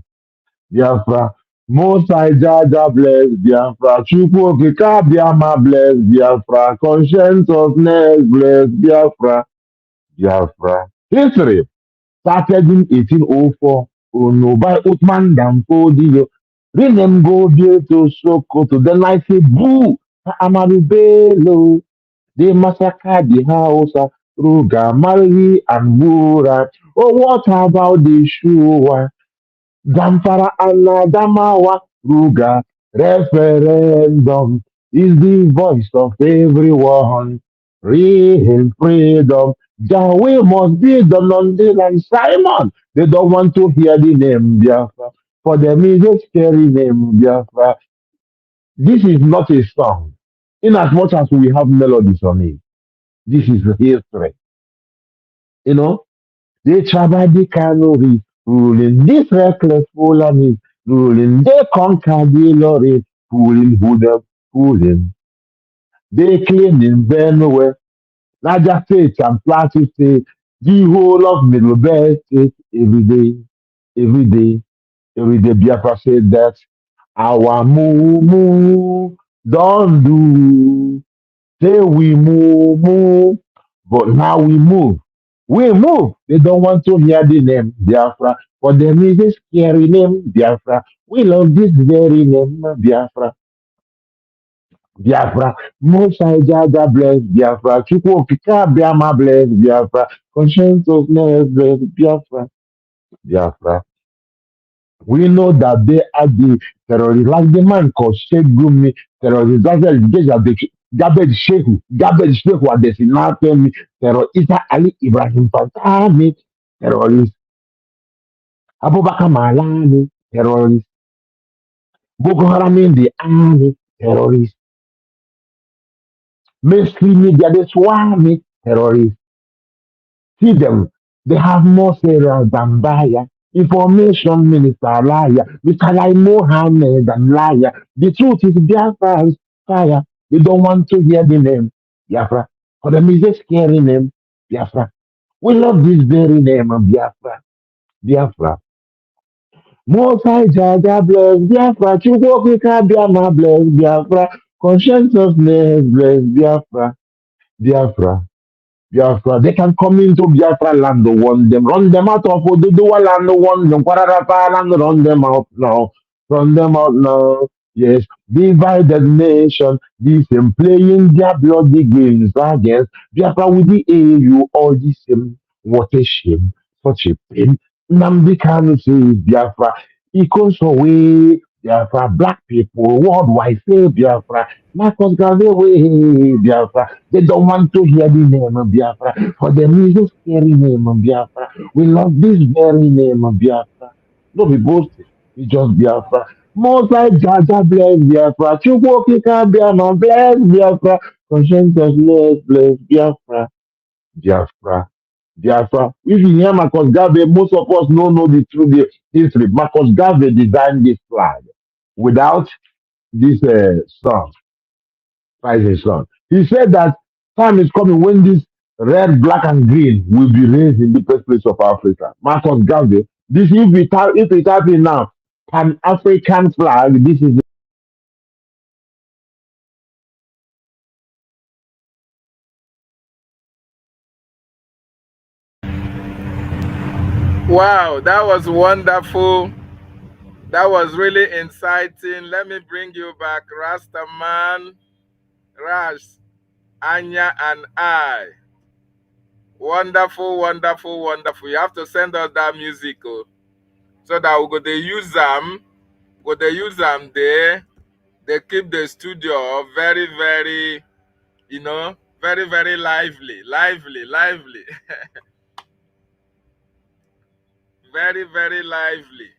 Speaker 11: Biafra. Most High Jaja bless Biafra. Chukwu Okika Biama bless Biafra. Conscientiousness bless Biafra. Biafra. History started in 1804 by Uthman Danfodio. Renamed Gobi to Sokoto. Then I say, boo, Amadu Bello. They massacred the Hausa, Ruga, Mali, and Bura. Oh, what about the Shua? Zamfara and Adamawa, Ruga, referendum is the voice of everyone. Real freedom. Yahweh must be the London and Simon. They don't want to hear the name Biafra. For them is a scary name Biafra. This is not a song. In as much as we have melodies on it, this is history. You know, they Chabadi Kanori ruling this reckless Fulani ruling. They conquer the lorry fooling who them fooling. They clean in Benue, Niger State and Plateau State, the whole of Middle Belt State every day, every day. Biafra said that our moo don't do. Say we move, but now we move. We move. They don't want to hear the name Biafra. For them is a scary name Biafra. We love this very name Biafra. Biafra. Most High Jaja bless Biafra. Chukwu Okika Biama bless Biafra. Conscientiousness bless Biafra. Biafra. We know that they are the terrorists, like the man called Sheikh Gumi, terrorists. That's why Gabed Sheikh was designated terrorist. Isa Ali Ibrahim Patami, terrorist. Abubakar Malami, terrorist. Boko Haram in the army, terrorist. Mainstream media, the Swami, terrorist. See them, they have more serious than Baya. Information minister liar. Mr. Lai Mohammed and liar. The truth is Biafra fire. They don't want to hear the name Biafra. For them is a scary name Biafra. We love this very name of Biafra. Biafra. Most High Jaja bless Biafra. Chukwokika Biama bless Biafra. Conscientiousness bless Biafra. Biafra. Biafra. They can come into Biafra land, want them, run them out of Oduduwa land, want them, Kwararapa land, run them out now, run them out now. Yes, divided nation, this same playing their bloody games against Biafra with the AU, all the same. What a shame, such a pain. Namdi Kanu says Biafra, equals away Biafra, black people worldwide say Biafra, Marcus Garvey way Biafra. They don't want to hear the name of Biafra. For them is a scary name of Biafra. We love this very name of Biafra. Don't be boasting. We just Biafra. Most like Jaja bless Biafra. Chukwokika Biafra bless Biafra. Conscientiousness bless Biafra. Biafra. Biafra. If you hear Marcus Garvey, most of us don't know the true history. Marcus Garvey designed this flag without this song. Rising sun. He said that time is coming when this red, black, and green will be raised in the birthplace of Africa. Marcus Garvey. This if it happen now, an African flag. This is
Speaker 2: Wow, that was wonderful. That was really inciting. Let me bring you back, Rastaman, Rash, Anya, and I. Wonderful, wonderful, wonderful. You have to send us that music so that we go to use them. Go to use them there. They keep the studio very, very, very, very lively, lively, lively. Very, very lively.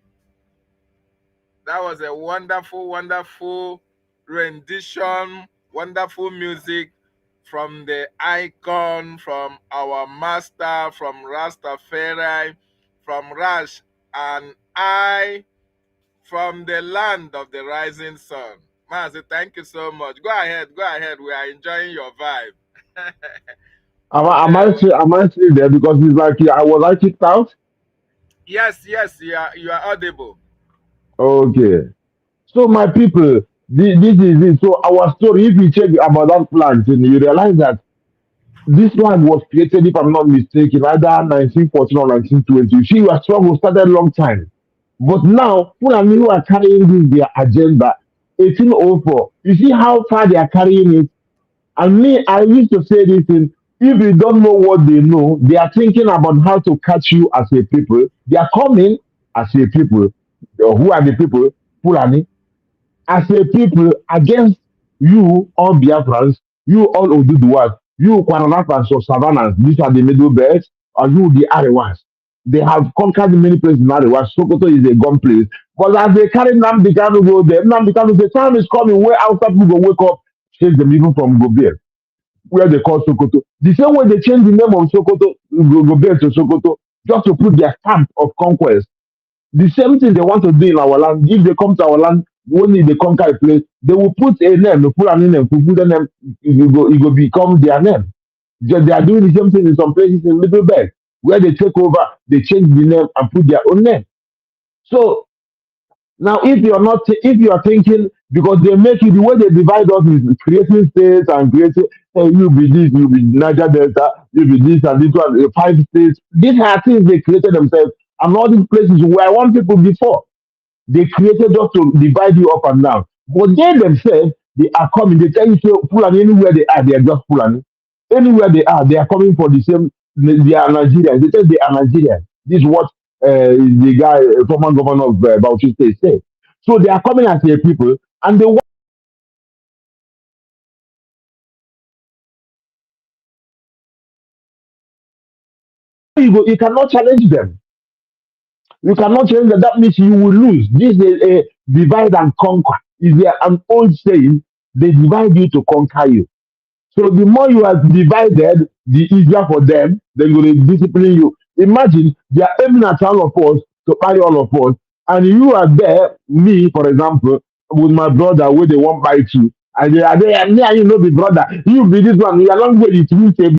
Speaker 2: That was a wonderful, wonderful rendition, wonderful music from the icon, from our master, from Rastafari, from Rash, and I, from the land of the rising sun. Master, thank you so much. Go ahead, go ahead. We are enjoying your vibe.
Speaker 11: am I still there because it's like I was I kicked out?
Speaker 2: Yes, yes, you are audible.
Speaker 11: Okay. So my people, this is it. So our story, if you check about that flag, you realize that This flag was created, if I'm not mistaken, either 1914 or 1920. You see, your struggle started a long time. But now, Fulani who are carrying this their agenda, 1804. You see how far they are carrying it. And me, I used to say this thing, if you don't know what they know, they are thinking about how to catch you as a people. They are coming as a people. Who are the people? Fulani. As a people against you, all Biafrans, you all Oduduwas, you Kwananafans or Savannahs, these are the middle belts, and you the Arewas. They have conquered many places in Arewa. Sokoto is a gun place. But as they carry Namdi Kanu go there, Namdi Kanu, the time is coming where outside people go wake up, change them even from Gobir, where they call Sokoto. The same way they change the name of Sokoto, Gobir to Sokoto, just to put their stamp of conquest. The same thing they want to do in our land. If they come to our land, only they conquer a place, they will put a name, they put an name, put the name, it will become their name. They are doing the same thing in some places in Middle Belt, where they take over, they change the name and put their own name. So now, if you're not, if you are thinking, because they make it the way they divide us is creating states and creating, hey, you be this, you be Niger Delta, you be this and this one, 5 states. These are things they created themselves, and all these places where I want people before. They created just to divide you up and down. But they themselves, they are coming. They tell you, so Fulani, anywhere they are, they are just Fulani. Anywhere they are coming for the same, they are Nigerians. They say they are Nigerians. This is what the guy, former governor of Bauchi State said. So they are coming as a people, and they want you go, you cannot challenge them. You cannot challenge them. That means you will lose. This is a divide and conquer. Is there an old saying? They divide you to conquer you. So the more you are divided, the easier for them. They're going to discipline you. Imagine they are aiming at all of us to buy all of us, and you are there. Me, for example, with my brother, where they won't buy you, and they are there. And me and you know the brother. You be this one. You are not going to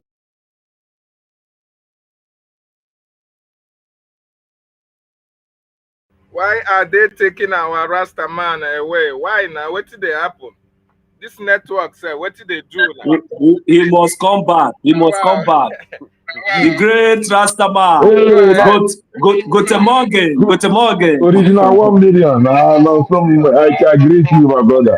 Speaker 2: Why are they taking our Rasta man away? Why now? What did they happen? This network, sir, what did they do now?
Speaker 12: He must come back. He must come
Speaker 2: Wow.
Speaker 12: back. The great Rastaman.
Speaker 11: Hey,
Speaker 2: Go
Speaker 12: Guten Morgen. Guten Morgen.
Speaker 11: original 1 million. No, I greet you, my brother.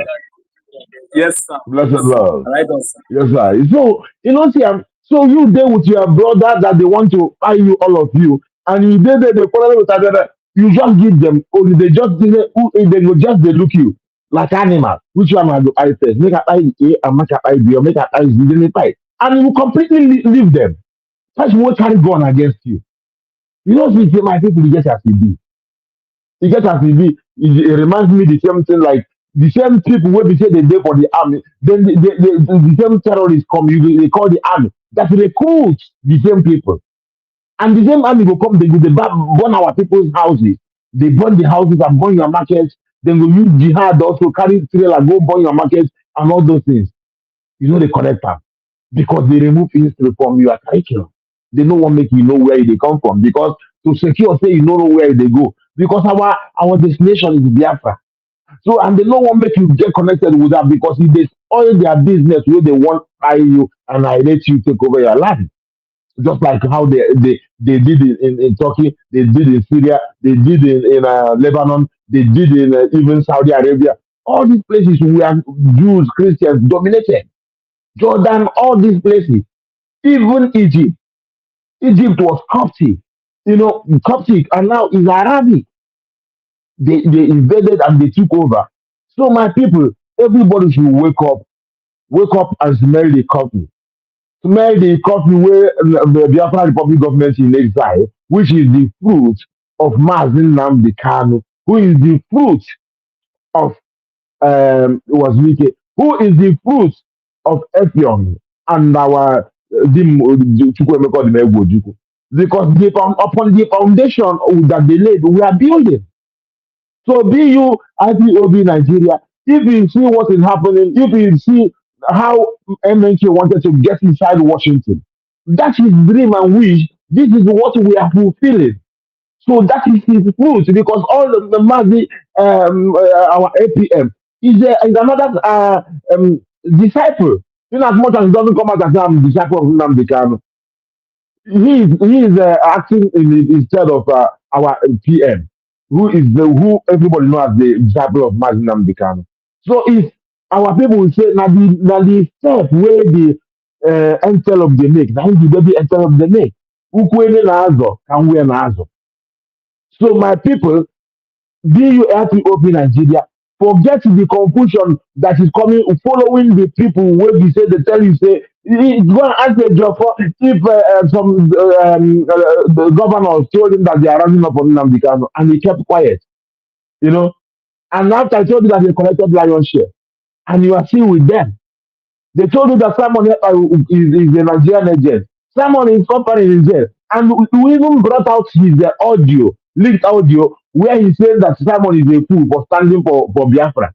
Speaker 12: Yes, sir.
Speaker 11: Blessed
Speaker 12: Yes, sir.
Speaker 11: love.
Speaker 12: Right on, sir.
Speaker 11: Yes, sir. So, see, so you there with your brother that they want to buy you, all of you, and you there, they follow with other, you just give them, or they just, they go just, they look you like animal. Which one I go buy first? Make a buy A and make a buy B, or make a buy Z, then they buy. And you completely leave them. Such will carry gun against you. You know, see, my people, you just have to be. You get as e be, it reminds me the same thing like the same people wey be say they dey for the army, then the same terrorists come, they call the army that recruit the same people. And the same army go come, they go dey burn our people's houses. They burn the houses and burn your markets. Then go use jihad also carry trailer go burn your markets and all those things. You know they correct am because they remove history from your curriculum. They no wan make you know where they come from because to secure say you no know where they go because our destination is Biafra. So and they no wan make you get connected with that because if they spoil their business wey they want buy you and I let you take over your land. Just like how they did in Turkey, they did in Syria, they did in Lebanon, they did in even Saudi Arabia. All these places where Jews, Christians dominated. Jordan, all these places, even Egypt. Egypt was Coptic, Coptic, and now is Arabic. They invaded and they took over. So my people, everybody should wake up and smell the coffee. Smell the coffee where the Biafra Republic government in exile, which is the fruit of Mazin Nnamdi Kanu, who is the fruit of was Wike, who is the fruit of Epion and our Chukwuemeka Odumegwu Ojukwu. Because upon the foundation that they laid, we are building. So be you IPOB Nigeria, if you see what is happening, if you see how MNK wanted to get inside Washington, that is dream and wish. This is what we are fulfilling. So that is his fruit because all the Mazi, our APM is another disciple. In as much as he doesn't come out as I'm disciple of Nnamdi Kanu, he is acting instead of our PM, who everybody knows as the disciple of Mazinam Kanu. So if our people will say now the step where the enter of the make, now the baby enter of the make, ukwene na azo, can we na azo. So my people, BULPOP Nigeria, forget the confusion that is coming following the people where we say they tell you say go and ask the job for if some the governors told him that they are running up on Nnamdi Kanu and he kept quiet, you know. And after I told you that they collected lion share and you are still with them, they told you that Simon is a Nigerian agent. Simon is company in jail. And we even brought out his audio, leaked audio, where he said that Simon is a fool for standing for Biafra.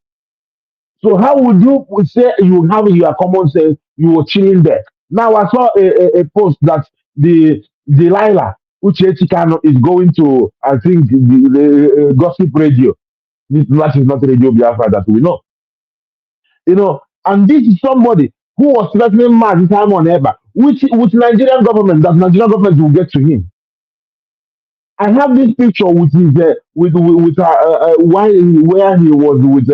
Speaker 11: So how would you say you have your common sense, you were chilling there? Now I saw a post that the Delilah Uchechi Kano is going to, I think, the gossip radio. That is not Radio Biafra that we know. You know, and this is somebody who was threatening Mazi Simon Eba, which Nigerian government, that Nigerian government will get to him. I have this picture with his where he was with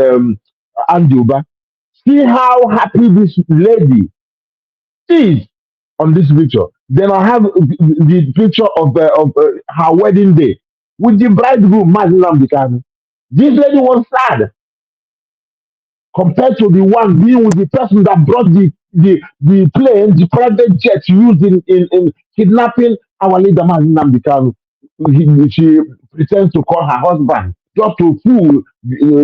Speaker 11: Anduba. See how happy this lady is on this picture. Then I have the picture of her wedding day with the bridegroom Mazinam Kanu. This lady was sad compared to the one being with the person that brought the plane, the private jet used in kidnapping our leader Mazinam Kanu. She pretends to call her husband just to fool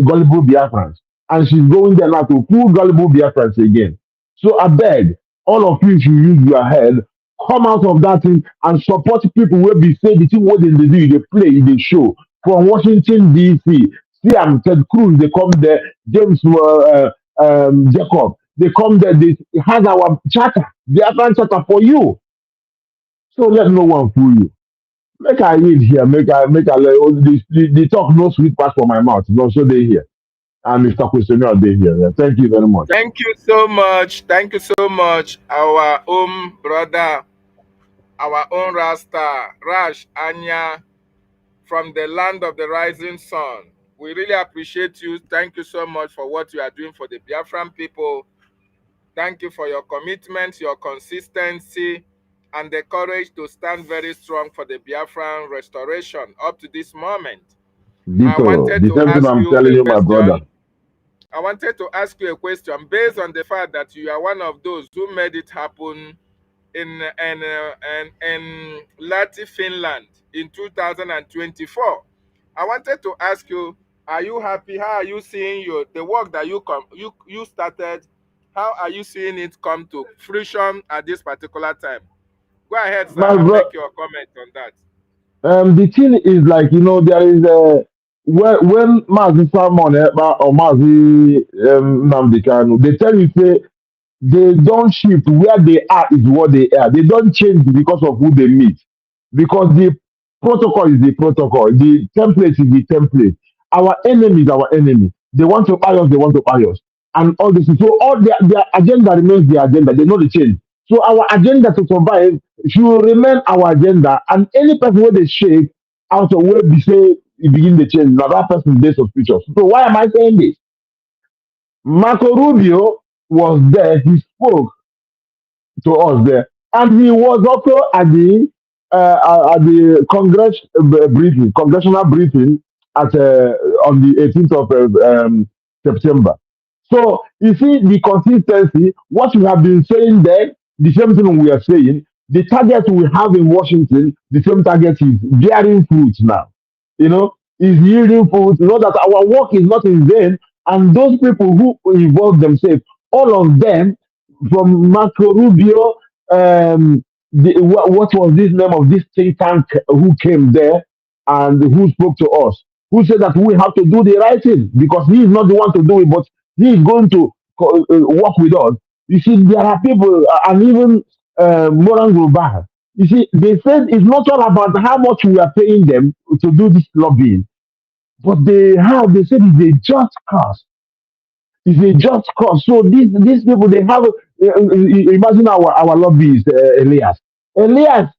Speaker 11: gullible Biafrans. And she's going there now to fool gullible Biafrans again. So I beg, all of you should use your head, come out of that thing and support people where be say the thing what they do, they play, they show. From Washington, D.C., see, I'm Ted Cruz, they come there, James Jacob, they come there, they have our charter, the Biafran charter for you. So let no one fool you. Make I read here, the talk no sweet pass for my mouth. No, so they here. And Mr. Questioner, they here. Yeah. Thank you very much.
Speaker 2: Thank you so much. Thank you so much, our own brother, our own Rasta, Rash Anya, from the land of the rising sun. We really appreciate you. Thank you so much for what you are doing for the Biafran people. Thank you for your commitment, your consistency, and the courage to stand very strong for the Biafran restoration up to this moment. I
Speaker 11: Dito,
Speaker 2: wanted
Speaker 11: the
Speaker 2: to
Speaker 11: same thing
Speaker 2: ask
Speaker 11: I'm
Speaker 2: you
Speaker 11: telling
Speaker 2: a
Speaker 11: you, my brother.
Speaker 2: question. I wanted to ask you a question based on the fact that you are one of those who made it happen in Lati, Finland in 2024. I wanted to ask you, are you happy? How are you seeing the work that you started? How are you seeing it come to fruition at this particular time? Go ahead, sir,
Speaker 11: My
Speaker 2: and
Speaker 11: bro,
Speaker 2: make your comment on that.
Speaker 11: the thing is like, there is when Mazi Salmon or Mazi Nnamdi Kanu, they tell you say they don't shift where they are is what they are. They don't change because of who they meet. Because the protocol is the protocol. The template is the template. Our enemy is our enemy. They want to buy us, they want to buy us. And all this. So all their agenda remains their agenda. They know the change. So our agenda to survive should remain our agenda. And any person where they shake out of where they say it begin the change, now that person is suspicious. So why am I saying this? Marco Rubio was there, he spoke to us there, and he was also at the congressional briefing at on the 18th of September. So you see the consistency, what we have been saying there, the same thing we are saying. The target we have in Washington, the same target is bearing fruit now. Is yielding fruit. Know that our work is not in vain, and those people who involve themselves, all of them, from Marco Rubio, what was this name of this think tank who came there and who spoke to us, who said that we have to do the right thing because he is not the one to do it, but he is going to work with us. You see, there are people, and even Moran Global. You see, they said it's not all about how much we are paying them to do this lobbying, but they said it's a just cause. It's a just cause. So these people, they have, imagine our lobbyists, Elias. Elias,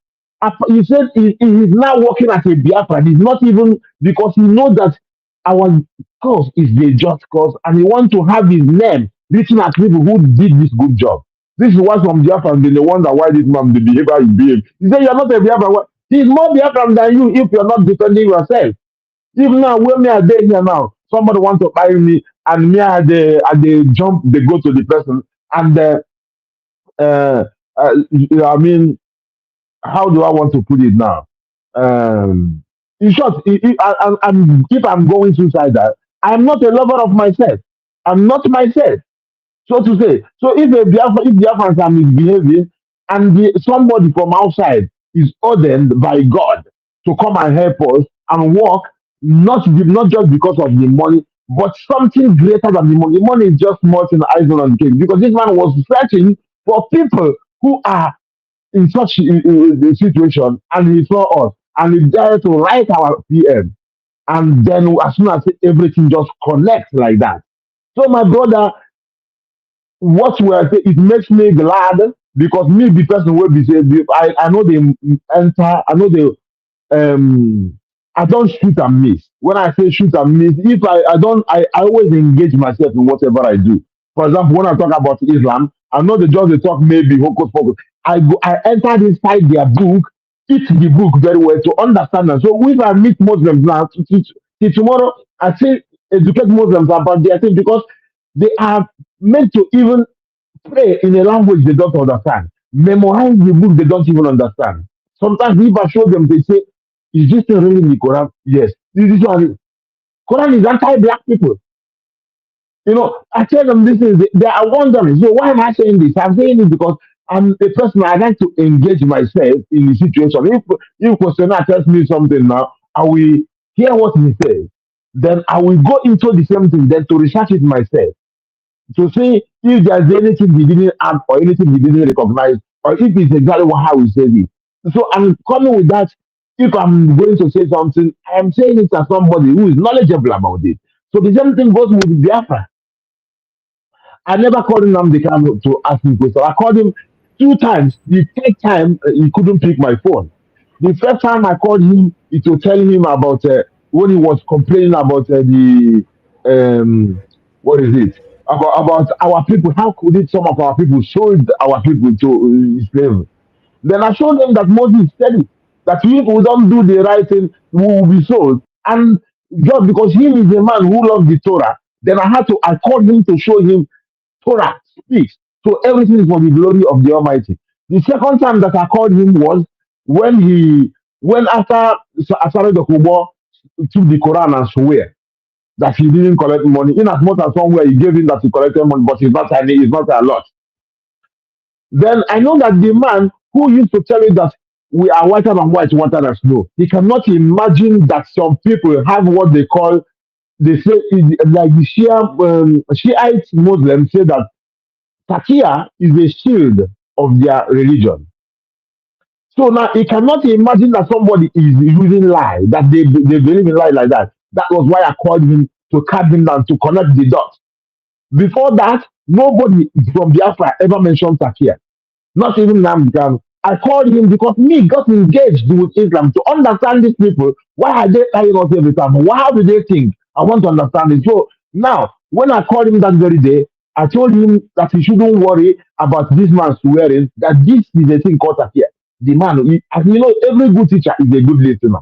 Speaker 11: he said he is now working as a Biafran. He's not even, because he knows that our cause is the just cause, and he wants to have his name written as people who did this good job. This is what from Biafran, they wonder why this man, the behavior he behaved. He said, you're not a Biafran. He's more Biafran than you if you're not defending yourself. Even now, when me are there here now, somebody want to buy me, and me at the jump, they go to the person, and I mean, how do I want to put it now? In short, if I'm going suicidal, I'm not a lover of myself. I'm not myself, so to say. So if Biafrans are misbehaving, and somebody from outside is ordained by God to come and help us and work, not just because of the money, but something greater than the money. The money is just more in the icing on the cake, because this man was searching for people who are in such a situation, and he saw us, and he dared to write our PM, and then as soon as everything just connects like that. So my brother, what we are saying, it makes me glad, because me, the person will be saying, I know they enter, I know they I don't shoot and miss. When I say shoot and miss, if I don't, I always engage myself in whatever I do. For example, when I talk about Islam, I know they just they talk maybe hocus pocus. I entered inside their book, teach the book very well to understand them. So if I meet Muslims now, till tomorrow, I say educate Muslims about their thing, because they are meant to even pray in a language they don't understand. Memorize the book they don't even understand. Sometimes if I show them, they say, is this thing really in the Quran? Yes. This one, Quran is anti-black people. I tell them this is, they are wondering. So why am I saying this? I'm saying it because I'm a person, I like to engage myself in the situation. If questioner tells me something now, I will hear what he says. Then I will go into the same thing, then to research it myself, to see if there's anything he didn't add or anything he didn't recognize, or if it's exactly how he says it. So I'm coming with that. If I'm going to say something, I am saying it as somebody who is knowledgeable about it. So the same thing goes with Biafra. I never called him Namdekan to ask him questions. I called him 2 times. The third time, he couldn't pick my phone. The first time I called him, it to tell him about when he was complaining about what is it? About our people. How could it some of our people sold our people to slavery? Then I showed them that Moses said it, that if we don't do the right thing, we will be sold. And just because he is a man who loves the Torah, then I called him to show him Torah speaks. So everything is for the glory of the Almighty. The second time that I called him was when after Asare the Kubo took the Quran and swear that he didn't collect money. In as much as somewhere he gave him that he collected money, but it's not a lot. Then I know that the man who used to tell you that we are whiter than white, whiter than snow, he cannot imagine that some people have what they call, they say, like the Shiite Muslims say that Takia is a shield of their religion. So now he cannot imagine that somebody is using lie, that they believe in lie like that. That was why I called him to cut him down, to connect the dots. Before that, nobody from Biafra ever mentioned Takia. Not even Namdekan. I called him because me got engaged with Islam to understand these people. Why are they lying us every time? How do they think? I want to understand it. So now, when I called him that very day, I told him that he shouldn't worry about this man swearing, that this is a thing called here. The man, as you know, every good teacher is a good listener.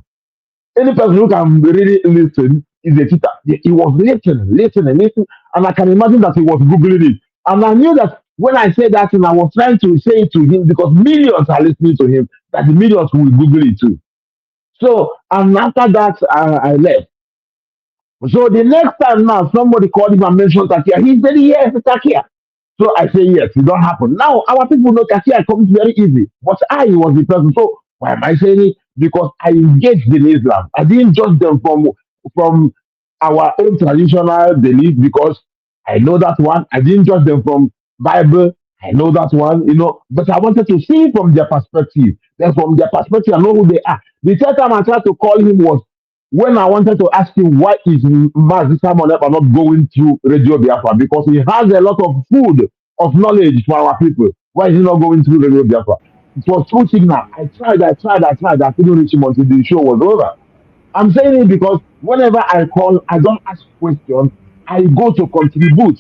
Speaker 11: Any person who can really listen is a teacher. He was listening, and I can imagine that he was Googling it. And I knew that when I said that thing, I was trying to say it to him because millions are listening to him, that the millions will Google it too. So, and after that, I left. So the next time now, somebody called him and mentioned Takia. He said, yes, Takia. So I say, yes, it don't happen. Now, our people know Takia comes very easy. But I was the person. So why am I saying it? Because I engaged in Islam. I didn't judge them from our own traditional belief, because I know that one. I didn't judge them from Bible. I know that one, but I wanted to see from their perspective. Then from their perspective, I know who they are. The third time I tried to call him was when I wanted to ask him why is Mazi Simon Ekpa not going through Radio Biafra, because he has a lot of food of knowledge for our people. Why is he not going through Radio Biafra? It was through Signal. I tried. I couldn't reach him until the show was over. I'm saying it because whenever I call, I don't ask questions. I go to contribute.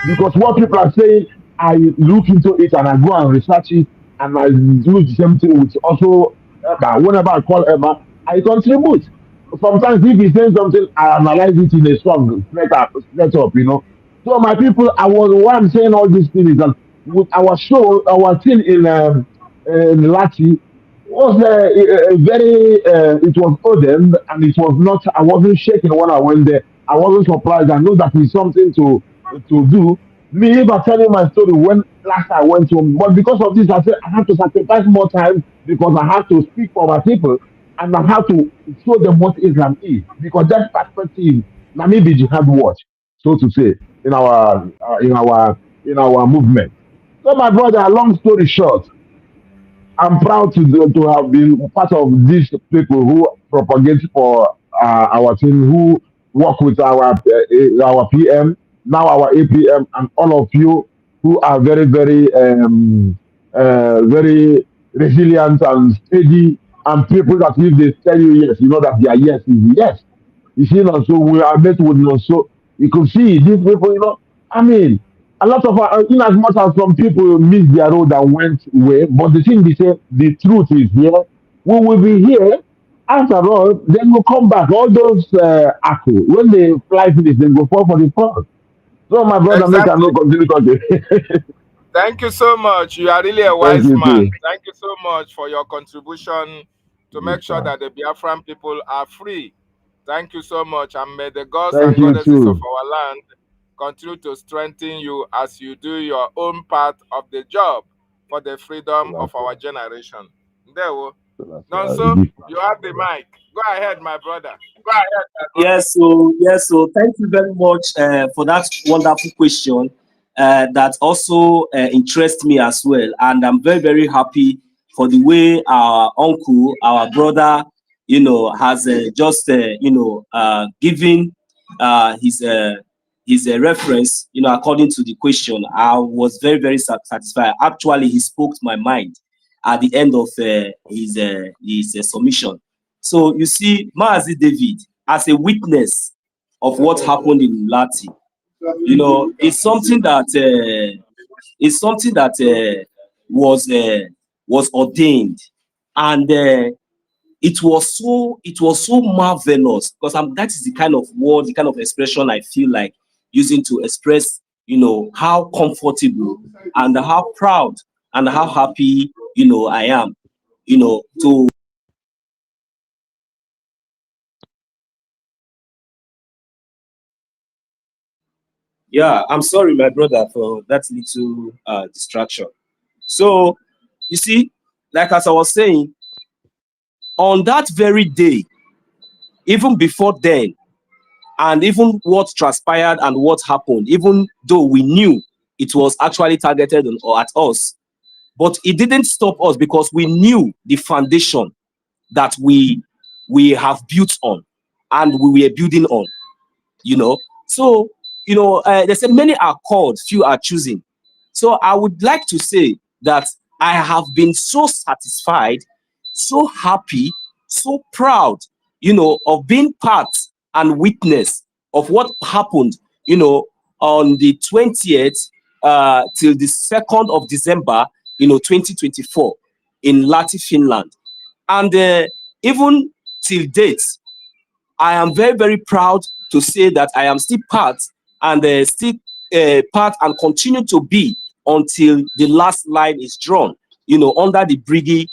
Speaker 11: Because what people are saying, I look into it and I go and research it and I do the same thing with also Emma. Whenever I call Emma, I contribute. Sometimes if he's saying something, I analyze it in a song, straight up, you know. So my people, why I'm saying all these things is that with our show, our thing in Lati was very, it was Odin and it was not, I wasn't shaking when I went there. I wasn't surprised. I know that it's something to do. Me, if I tell you my story when last I went home, but because of this, I said I have to sacrifice more time because I have to speak for my people and I have to show them what Islam is because that perspective, Namibia jihad watch, so to say, in our movement. So, my brother, long story short, I'm proud to have been part of these people who propagate for our team, who work with our PM, now our APM, and all of you who are very, very, very resilient and steady, and people that if they tell you yes, you know that their yes is yes. You see, now, so we are met with so you could see these people, you know. I mean, a lot of in as much as some people missed their road and went away, but the thing is, the truth is here. We will be here. After all, then we'll come back. All those Akku, when they fly finish, then go fall for the fall. So, my brother, make a
Speaker 2: Exactly.
Speaker 11: no continue talking.
Speaker 2: Thank you so much. You are really a
Speaker 11: Thank
Speaker 2: wise
Speaker 11: you
Speaker 2: man.
Speaker 11: too.
Speaker 2: Thank you so much for your contribution to
Speaker 11: Yes,
Speaker 2: make sure
Speaker 11: sir.
Speaker 2: that the Biafran people are free. Thank you so much. And may the gods
Speaker 11: Thank
Speaker 2: and
Speaker 11: you
Speaker 2: goddesses of
Speaker 11: too.
Speaker 2: our land continue to strengthen you as you do your own part of the job for the freedom
Speaker 11: So
Speaker 2: of
Speaker 11: that's
Speaker 2: our generation. There we Nonso,
Speaker 11: it.
Speaker 2: you have the mic. Go ahead, my brother.
Speaker 12: Yes, so thank you very much for that wonderful question. That also interests me as well, and I'm very, very happy for the way our uncle, our brother, has just given his reference, according to the question. I was very, very satisfied. Actually, he spoke to my mind at the end of his submission. So you see, Maazi David, as a witness of what happened in Lati, it's something that was ordained, and it was so marvelous because that is the kind of word, the kind of expression I feel like using to express how comfortable and how proud and how happy I am to. Yeah, I'm sorry, my brother, for that little distraction. So, you see, like as I was saying, on that very day, even before then, and even what transpired and what happened, even though we knew it was actually targeted or at us, but it didn't stop us because we knew the foundation that we have built on and we were building on. So they say many are called, few are choosing. So I would like to say that I have been so satisfied, so happy, so proud of being part and witness of what happened on the 20th till the 2nd of December 2024 in Lati, Finland. And even till date, I am very, very proud to say that I am still part and part and continue to be until the last line is drawn, under the Brinc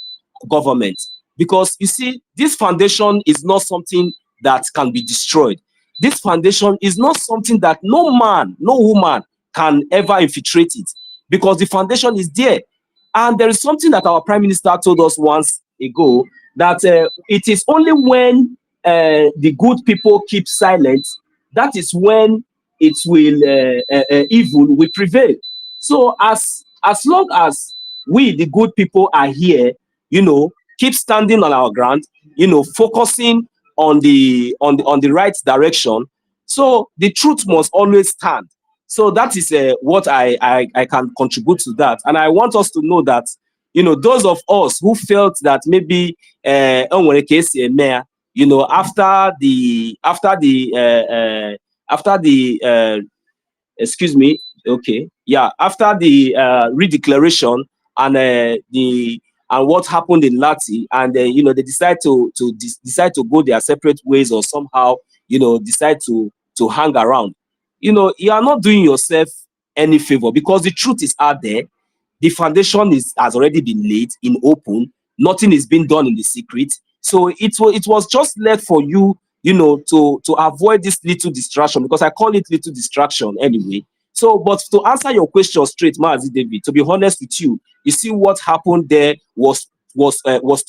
Speaker 12: government. Because you see, this foundation is not something that can be destroyed. This foundation is not something that no man, no woman can ever infiltrate it, because the foundation is there. And there is something that our Prime Minister told us once ago, that it is only when the good people keep silent, that is when it will evil will prevail. So as long as we, the good people, are here, keep standing on our ground, focusing on the right direction. So the truth must always stand. So that is what I can contribute to that. And I want us to know that, you know, those of us who felt that maybe you know, after the excuse me, okay, yeah, after the redeclaration and what happened in Lati, and you know, they decide to decide to go their separate ways, or somehow, you know, decide to hang around. You know, you are not doing yourself any favor, because the truth is out there. The foundation has already been laid in open. Nothing is being done in the secret. So it was just left for you, you know, to avoid this little distraction, because I call it little distraction anyway. So, but to answer your question straight, Mazi David, to be honest with you, you see what happened there was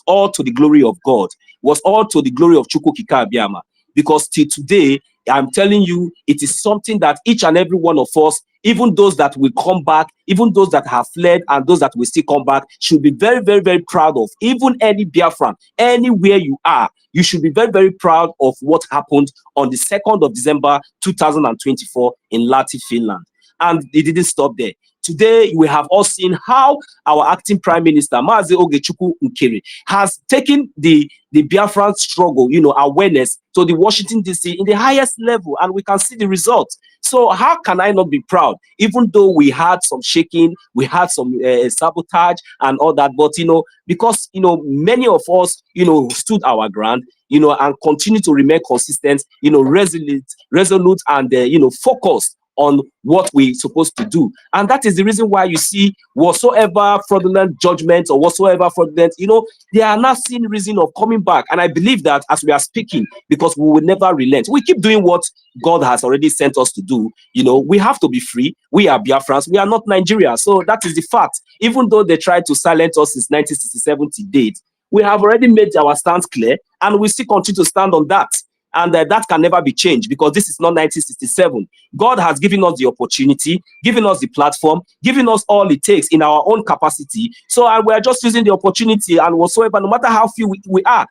Speaker 12: all to the glory of God, was all to the glory of Chukwu Kika Abiyama. Because till today, I'm telling you, it is something that each and every one of us, even those that will come back, even those that have fled and those that will still come back, should be very, very, very proud of. Even any Biafran, anywhere you are, you should be very, very proud of what happened on the 2nd of December 2024 in Lati, Finland. And it didn't stop there. Today, we have all seen how our acting Prime Minister, Mazi Ogechukwu Nkiri, has taken the Biafran struggle, you know, awareness to the Washington, D.C. in the highest level, and we can see the results. So how can I not be proud? Even though we had some shaking, we had some sabotage and all that, but, you know, because, you know, many of us, you know, stood our ground, you know, and continue to remain consistent, you know, resolute and, you know, focused on what we're supposed to do. And that is the reason why you see whatsoever fraudulent judgments or whatsoever fraudulent, you know, they are not seeing reason of coming back. And I believe that as we are speaking, because we will never relent, we keep doing what God has already sent us to do. You know, we have to be free. We are Biafrans. We are not Nigeria. So that is the fact. Even though they tried to silence us since 1967 to date, we have already made our stance clear, and we still continue to stand on that. And that can never be changed, because this is not 1967. God has given us the opportunity, given us the platform, given us all it takes in our own capacity. So we're just using the opportunity, and whatsoever, no matter how few we are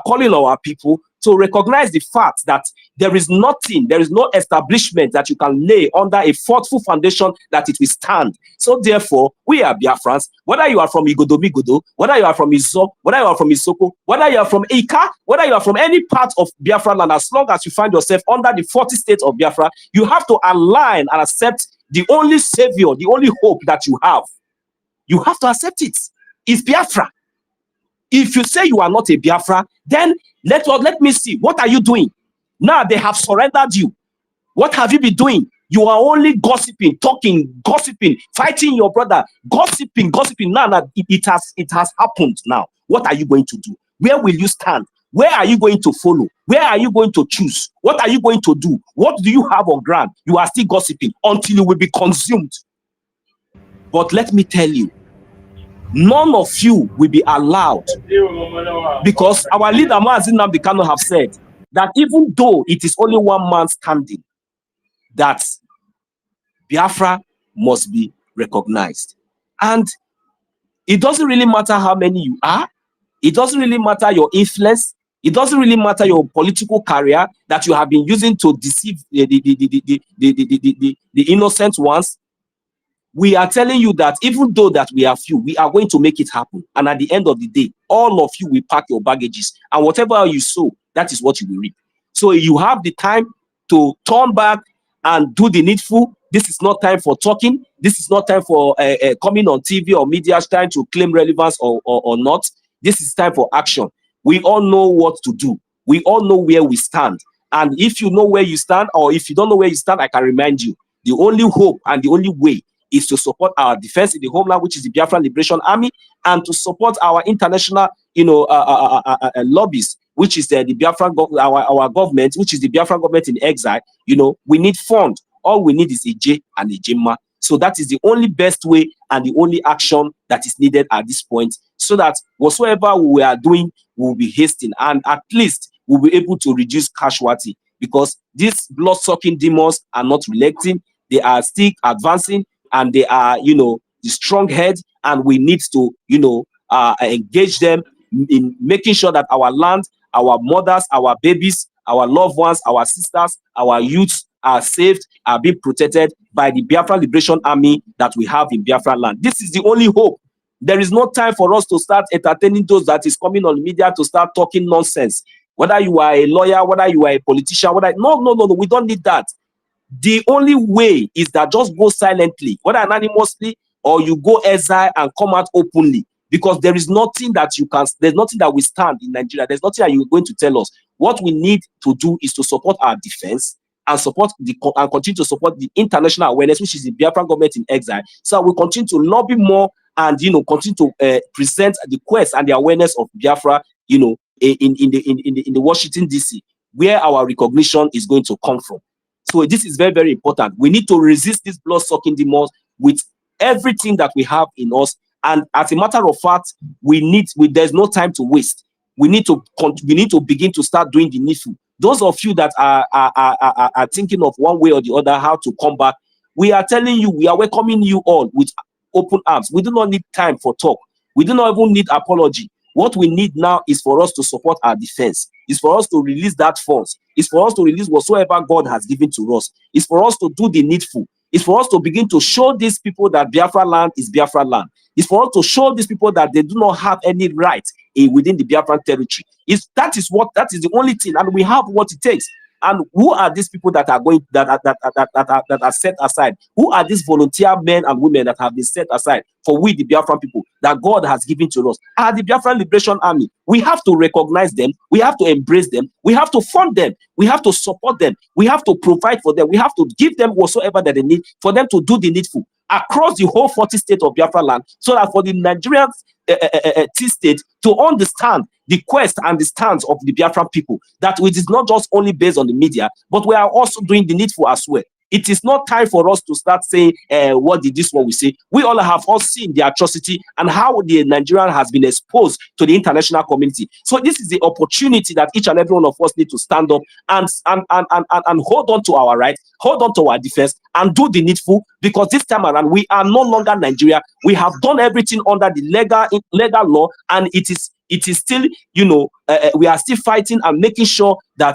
Speaker 12: calling our people to recognize the fact that there is nothing, there is no establishment that you can lay under a thoughtful foundation that it will stand. So therefore, we are Biafrans, whether you are from Igodomigodo, whether you are from Izo, whether you are from Isoko, whether you are from Ika, whether you are from any part of Biafra land, as long as you find yourself under the 40 states of Biafra, you have to align and accept the only savior, the only hope that you have. You have to accept it. It's Biafra. If you say you are not a Biafra, then let me see. What are you doing? Now they have surrendered you. What have you been doing? You are only gossiping, talking, gossiping, fighting your brother, gossiping. Now it has happened now. What are you going to do? Where will you stand? Where are you going to follow? Where are you going to choose? What are you going to do? What do you have on ground? You are still gossiping until you will be consumed. But let me tell you, none of you will be allowed, because our leader Mazi Nnamdi Kanu have said that even though it is only one man standing, that Biafra must be recognized. And it doesn't really matter how many you are. It doesn't really matter your influence. It doesn't really matter your political career that you have been using to deceive the innocent ones. We are telling you that even though that we are few, we are going to make it happen. And at the end of the day, all of you will pack your baggages, and whatever you sow, that is what you will reap. So you have the time to turn back and do the needful. This is not time for talking. This is not time for coming on TV or media trying to claim relevance or not. This is time for action. We all know what to do. We all know where we stand. And if you know where you stand, or if you don't know where you stand, I can remind you, the only hope and the only way is to support our defense in the homeland, which is the Biafran Liberation Army, and to support our international, you know, lobbies, which is the Biafran our government, which is the Biafran government in exile. You know, we need fund. All we need is a J and a Jima. So that is the only best way and the only action that is needed at this point, so that whatsoever we are doing will be hastening, and at least we'll be able to reduce casualty, because these blood-sucking demons are not relenting. They are still advancing, and they are, you know, the strong head, and we need to, you know, engage them in making sure that our land, our mothers, our babies, our loved ones, our sisters, our youths are saved, are being protected by the Biafra Liberation Army that we have in Biafra land. This is the only hope. There is no time for us to start entertaining those that is coming on media to start talking nonsense. Whether you are a lawyer, whether you are a politician, no, we don't need that. The only way is that just go silently, whether anonymously or you go exile and come out openly, because there is nothing that you can, there's nothing that we stand in Nigeria. There's nothing that you're going to tell us. What we need to do is to support our defense and support and continue to support the international awareness, which is the Biafran government in exile. So we continue to lobby more and continue to present the quest and the awareness of Biafra, in the Washington DC, where our recognition is going to come from. So this is very, very important. We need to resist these blood-sucking demons with everything that we have in us. And as a matter of fact, there's no time to waste. We need to begin to start doing the needful. Those of you that are thinking of one way or the other how to come back, we are telling you, we are welcoming you all with open arms. We do not need time for talk. We do not even need apology. What we need now is for us to support our defense. It's for us to release that force. It's for us to release whatsoever God has given to us. It's for us to do the needful. It's for us to begin to show these people that Biafra land is Biafra land. It's for us to show these people that they do not have any right within the Biafran territory. That is the only thing, and we have what it takes. And who are these people that are going that are set aside? Who are these volunteer men and women that have been set aside for we, the Biafran people, that God has given to us? Are the Biafran Liberation Army. We have to recognize them. We have to embrace them. We have to fund them. We have to support them. We have to provide for them. We have to give them whatsoever that they need for them to do the needful across the whole 40 states of Biafra land, so that for the Nigerian T-state to understand the quest and the stance of the Biafran people, that it is not just only based on the media, but we are also doing the needful as well. It is not time for us to start saying, what did this one we say? We all have all seen the atrocity and how the Nigerian has been exposed to the international community. So this is the opportunity that each and every one of us need to stand up and hold on to our rights, hold on to our defense, and do the needful, because this time around, we are no longer Nigeria. We have done everything under the legal law, and it is still, we are still fighting and making sure that,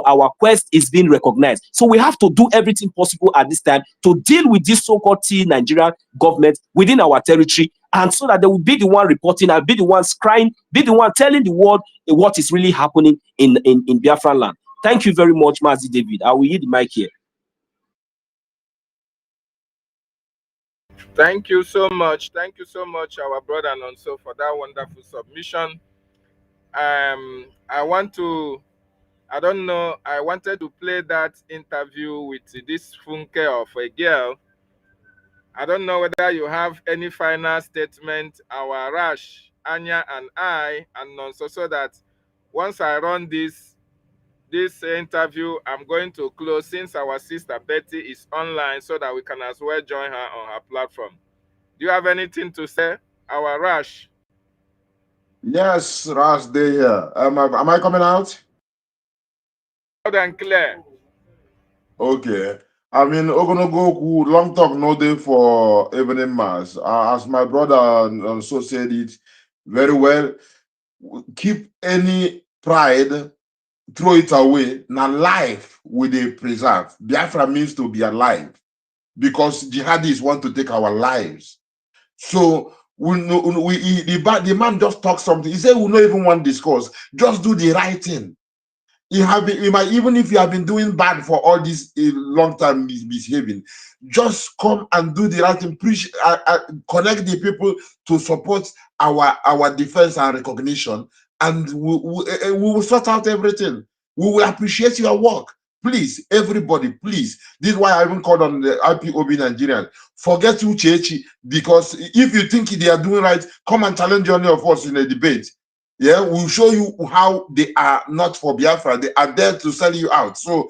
Speaker 12: our quest is being recognized. So we have to do everything possible at this time to deal with this so-called Nigerian government within our territory, and so that they will be the one reporting and be the ones crying, be the one telling the world what is really happening in Biafran land. Thank you very much, Mazi David. I will yield the mic here.
Speaker 2: Thank you so much. Thank you so much, our brother Nonso, for that wonderful submission. I wanted to play that interview with this funke of a girl. I don't know whether you have any final statement, our Rash, Anya, and I, and Nonso, so that once I run this interview, I'm going to close, since our sister Betty is online, so that we can as well join her on her platform. Do you have anything to say, our Rash?
Speaker 11: Yes, Rash, they here. Am I coming out?
Speaker 2: Loud and clear.
Speaker 11: Okay. I mean, Ogonogoku, long talk no day for evening mass. As my brother also said it very well, keep any pride, throw it away. Now life will they preserve. Biafra means to be alive, because jihadis want to take our lives. So the man just talk something. He said we don't even want discourse. Just do the right thing. Even if you have been doing bad for all this long time misbehaving, just come and do the right thing. Preach, connect the people to support our defense and recognition, and we will sort out everything. We will appreciate your work. Please, everybody, please. This is why I even called on the IPOB Nigerians. Forget Uchechi, because if you think they are doing right, come and challenge any of us in a debate. Yeah, we'll show you how they are not for Biafra. They are there to sell you out. So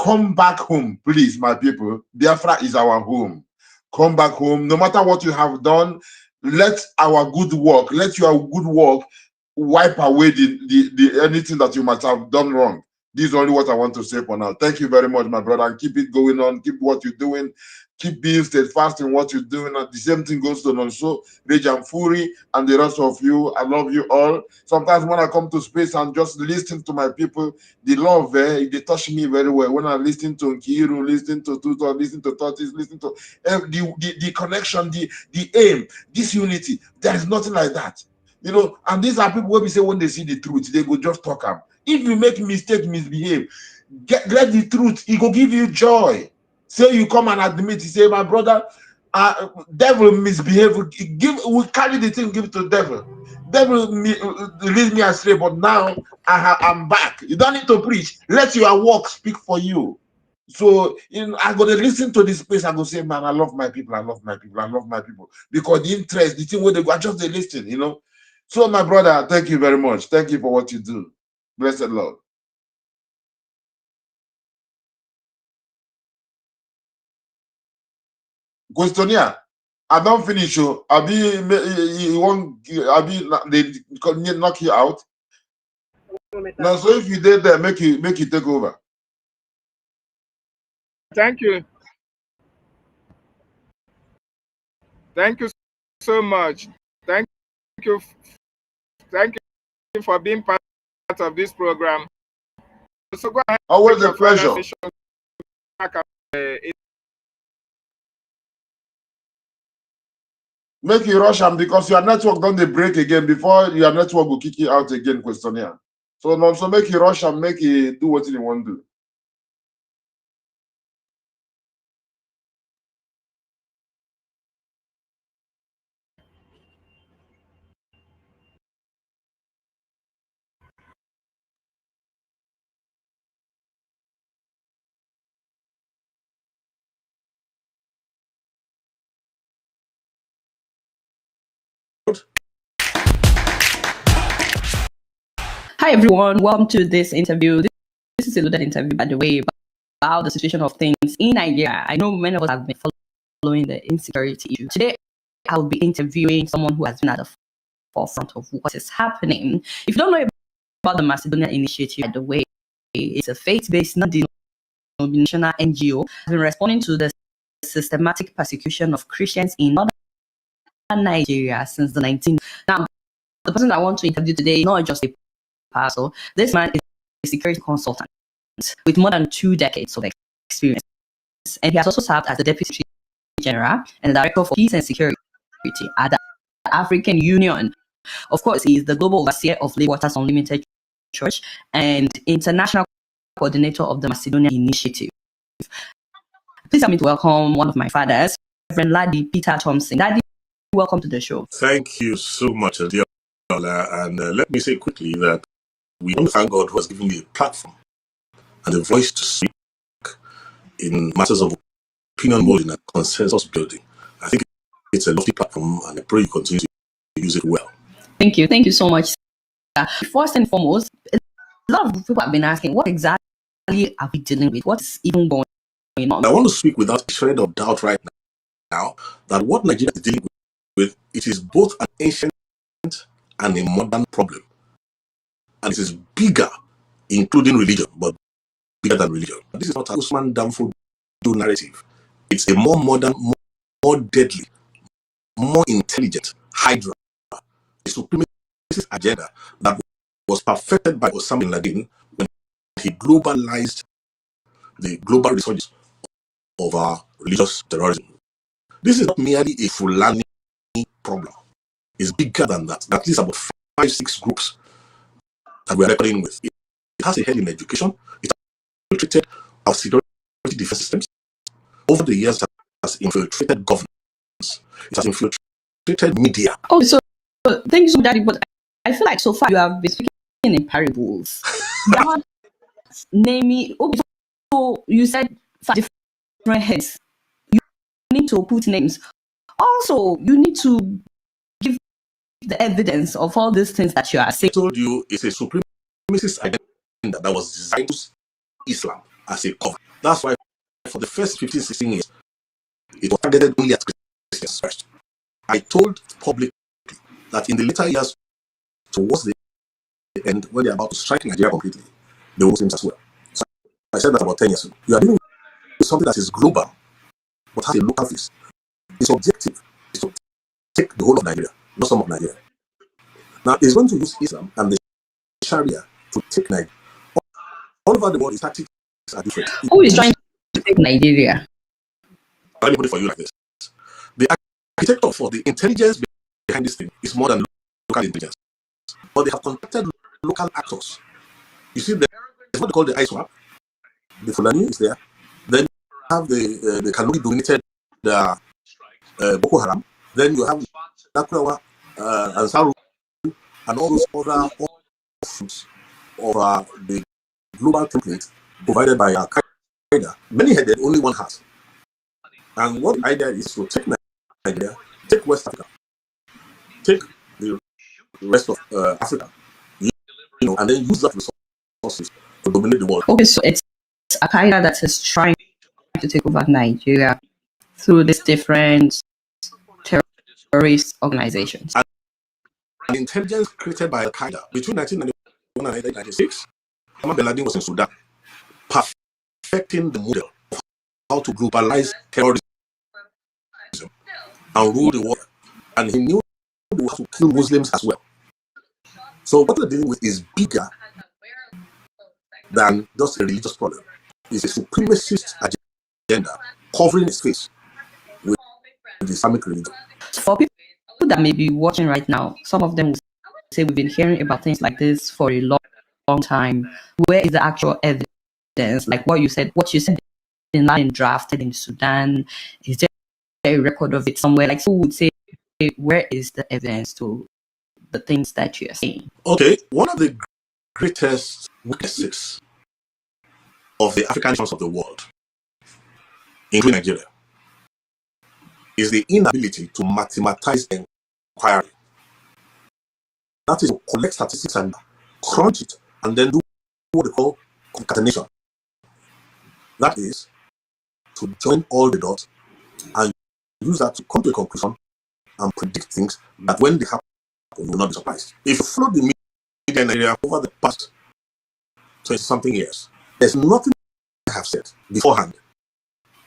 Speaker 11: come back home, please, my people. Biafra is our home. Come back home. No matter what you have done, let our good work, let your good work wipe away the anything that you might have done wrong. This is only what I want to say for now. Thank you very much, my brother. And keep it going on. Keep what you're doing.
Speaker 13: keep being steadfast in what you're doing. And the same thing goes to Nonso, Rage and Fury, and the rest of you. I love you all. Sometimes when I come to space and just listen to my people, the love, they touch me very well. When I listen to Nkiru, listen to Tutor, listen to Tortis, listen to the connection, the aim, this unity, there is nothing like that. You know, and these are people where we say when they see the truth, they go just talk up. If you make mistake, misbehave, get the truth, it will give you joy. Say you come and admit, you say, my brother, devil misbehave, we carry the thing, give it to devil. Devil lead me astray, but now I'm back. You don't need to preach. Let your work speak for you. So I'm gonna listen to this place. I'm gonna say, man, I love my people, I love my people, I love my people. Because the interest, the thing where they go, I just they listen, you know. So my brother, thank you very much. Thank you for what you do. Blessed Lord. Questionnaire. I don't finish you. You won't. They knock you out. Now, so if you did that, make you take over.
Speaker 2: Thank you. Thank you so much. Thank you for being part of this program. So go ahead.
Speaker 13: Always a pleasure. Make you rush them because your network don't they break again before your network will kick you out again, questionnaire. So no, so make you rush and make you do what you want to do.
Speaker 7: Hi everyone, welcome to this interview. This is a loaded interview, by the way, about the situation of things in Nigeria. I know many of us have been following the insecurity issue. Today, I will be interviewing someone who has been at the forefront of what is happening. If you don't know about the Macedonian Initiative, by the way, it's a faith-based, non-denominational NGO has been responding to the systematic persecution of Christians in northern Nigeria since the 19th. Now, the person I want to interview today is not just a pastor. This man is a security consultant with more than 2 decades of experience, and he has also served as the Deputy General and the Director for Peace and Security at the African Union. Of course, he is the Global Overseer of Lake Waters Unlimited Church and International Coordinator of the Macedonian Initiative. Please allow me to welcome one of my fathers, Reverend Ladi Peter Thompson. Daddy, welcome to the show.
Speaker 8: Thank you so much, dear Ola. And let me say quickly that we want to thank God who has given me a platform and a voice to speak in matters of opinion molding and consensus building. I think it's a lofty platform, and I pray you continue to use it well.
Speaker 7: Thank you. Thank you so much. First and foremost, a lot of people have been asking, what exactly are we dealing with? What's even going on?
Speaker 8: I want to speak without a shred of doubt right now that what Nigeria is dealing with, it is both an ancient and a modern problem. And it is bigger, including religion, but bigger than religion. This is not a Usman Danfo narrative. It's a more modern, more deadly, more intelligent Hydra, a supremacist agenda that was perfected by Osama bin Laden when he globalized the global resurgence of our religious terrorism. This is not merely a Fulani problem. It's bigger than that. At least about 5-6 groups that we are reckoning with. It has a head in education. It has infiltrated our security defense systems. Over the years, it has infiltrated governance. It has infiltrated media.
Speaker 7: Oh, so thank you so much, Daddy. But I feel like so far you have been speaking in parables. You are not naming. Okay, so you said 5 different heads. You need to put names. Also, you need to give the evidence of all these things that you are saying.
Speaker 8: I told you it's a supremacist agenda that was designed to use Islam as a cover. That's why for the first 15-16 years, it was targeted only at Christians first. I told public that in the later years, towards the end, when they're about to strike Nigeria completely, the Muslims as well. So I said that about 10 years ago. You are dealing with something that is global. but has a local face. Its objective is to take the whole of Nigeria, not some of Nigeria. Now, it's going to use Islam and the Sharia to take Nigeria. All over the world, its tactics are different.
Speaker 7: Who is trying to take Nigeria?
Speaker 8: Let me put it for you like this. The architecture for the intelligence behind this thing is more than local intelligence. But they have contacted local actors. You see, there's what they call the ISWAP. The Fulani is there. Then you have the Kanuri dominated Boko Haram. Then you have Nakurawa, Ansaru, and all those other offshoots of the global template provided by Al-Qaeda. Many headed, only one has. And what the idea is to take Nigeria, take West Africa, take the rest of Africa, and then use that resources to dominate the world.
Speaker 7: Okay, so it's Al-Qaeda that is trying to take over Nigeria through these different terrorist organizations.
Speaker 8: An intelligence created by Al-Qaeda between 1991 and 1996, Osama bin Laden was in Sudan, perfecting the model of how to globalize terrorism and rule the world. And he knew they would have to kill Muslims as well. So what we're dealing with is bigger than just a religious problem. It's a supremacist agenda covering its face with the Islamic religion.
Speaker 7: For people that may be watching right now, some of them will say we've been hearing about things like this for a long time. Where is the actual evidence? Like what you said in line drafted in Sudan, is there a record of it somewhere? Like who would say, where is the evidence to the things that you're saying?
Speaker 8: Okay, one of the greatest weaknesses of the African nations of the world, including Nigeria, is the inability to mathematize inquiry. That is to collect statistics and crunch it and then do what they call concatenation. That is to join all the dots and use that to come to a conclusion and predict things that when they happen, you will not be surprised. If you follow the media in Nigeria over the past 20-something years, there's nothing I have said beforehand